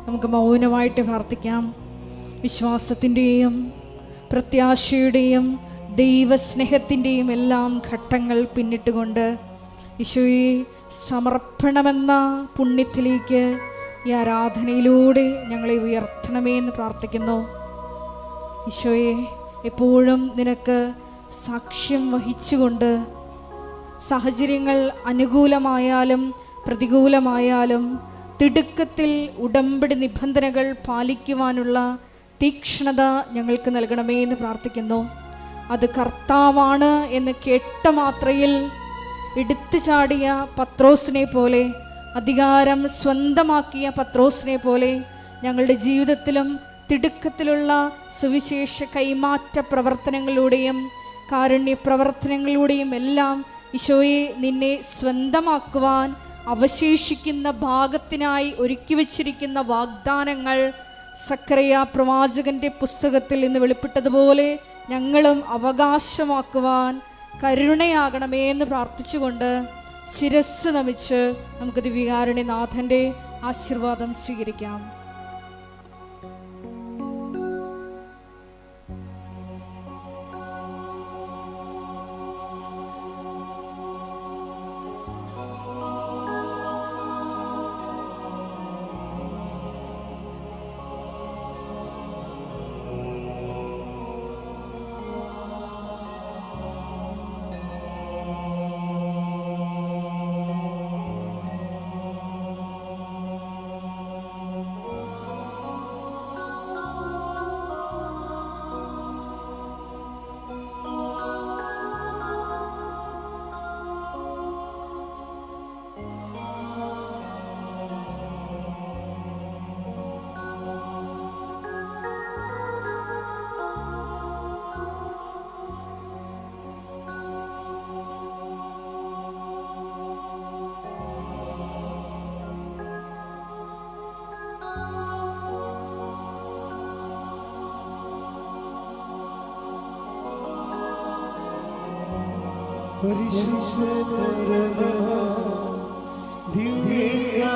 നമുക്ക് മൗനമായിട്ട് പ്രാർത്ഥിക്കാം. വിശ്വാസത്തിൻ്റെയും പ്രത്യാശയുടെയും ദൈവസ്നേഹത്തിൻ്റെയും എല്ലാം ഘട്ടങ്ങൾ പിന്നിട്ടുകൊണ്ട് ഈശോയെ സമർപ്പണമെന്ന പുണ്യത്തിലേക്ക് ഈ ആരാധനയിലൂടെ ഞങ്ങളെ ഉയർത്തണമേ എന്ന് പ്രാർത്ഥിക്കുന്നു. ഈശോയെ എപ്പോഴും നിനക്ക് സാക്ഷ്യം വഹിച്ചുകൊണ്ട് സാഹചര്യങ്ങൾ അനുകൂലമായാലും പ്രതികൂലമായാലും തിടുക്കത്തിൽ ഉടമ്പടി നിബന്ധനകൾ പാലിക്കുവാനുള്ള തീക്ഷ്ണത ഞങ്ങൾക്ക് നൽകണമേ എന്ന് പ്രാർത്ഥിക്കുന്നു. അത് കർത്താവാണ് എന്ന് കേട്ട മാത്രയിൽ എടുത്തു ചാടിയ പത്രോസിനെ പോലെ, അധികാരം സ്വന്തമാക്കിയ പത്രോസിനെ പോലെ ഞങ്ങളുടെ ജീവിതത്തിലും തിടുക്കത്തിലുള്ള സുവിശേഷ കൈമാറ്റ പ്രവർത്തനങ്ങളിലൂടെയും കാരുണ്യ പ്രവർത്തനങ്ങളിലൂടെയും എല്ലാം ഈശോയെ നിന്നെ സ്വന്തമാക്കുവാൻ അവശേഷിക്കുന്ന ഭാഗത്തിനായി ഒരുക്കി വച്ചിരിക്കുന്ന വാഗ്ദാനങ്ങൾ സക്കറിയ പ്രവാചകന്റെ പുസ്തകത്തിൽ നിന്ന് വെളിപ്പെട്ടതുപോലെ ഞങ്ങളും അവകാശമാക്കുവാൻ കരുണയാകണമേ എന്ന് പ്രാർത്ഥിച്ചുകൊണ്ട് ശിരസ്സ് നമിച്ച് നമുക്ക് ദിവ്യകാരുണ്യനാഥൻ്റെ ആശീർവാദം സ്വീകരിക്കാം. പരിശുദ്ധ പരമമാ ദിവ്യകാരുണ്യമേ,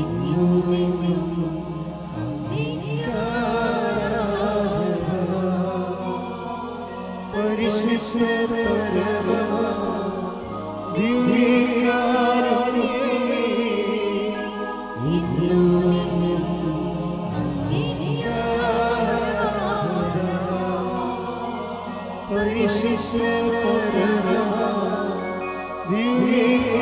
ഇന്നുമെന്നും അങ്ങേക്കാരാധന. പരിശുദ്ധ പരമമാ ദിവ്യകാരുണ്യമേ, ഇന്നുമെന്നും അങ്ങേക്കാരാധന. പരിശുദ്ധ പരമമാ ദിവ്യകാരുണ്യമേ,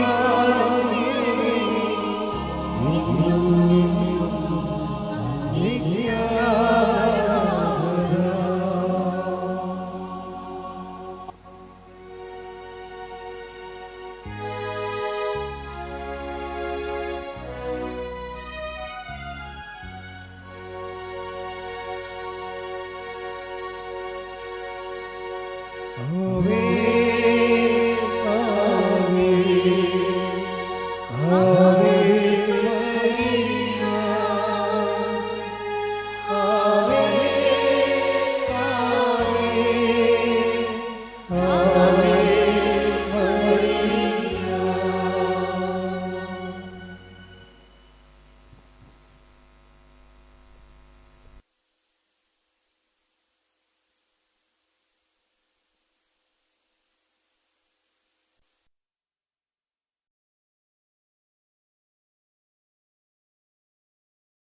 ഇന്നുമെന്നും അങ്ങേക്കാരാധന. Amen.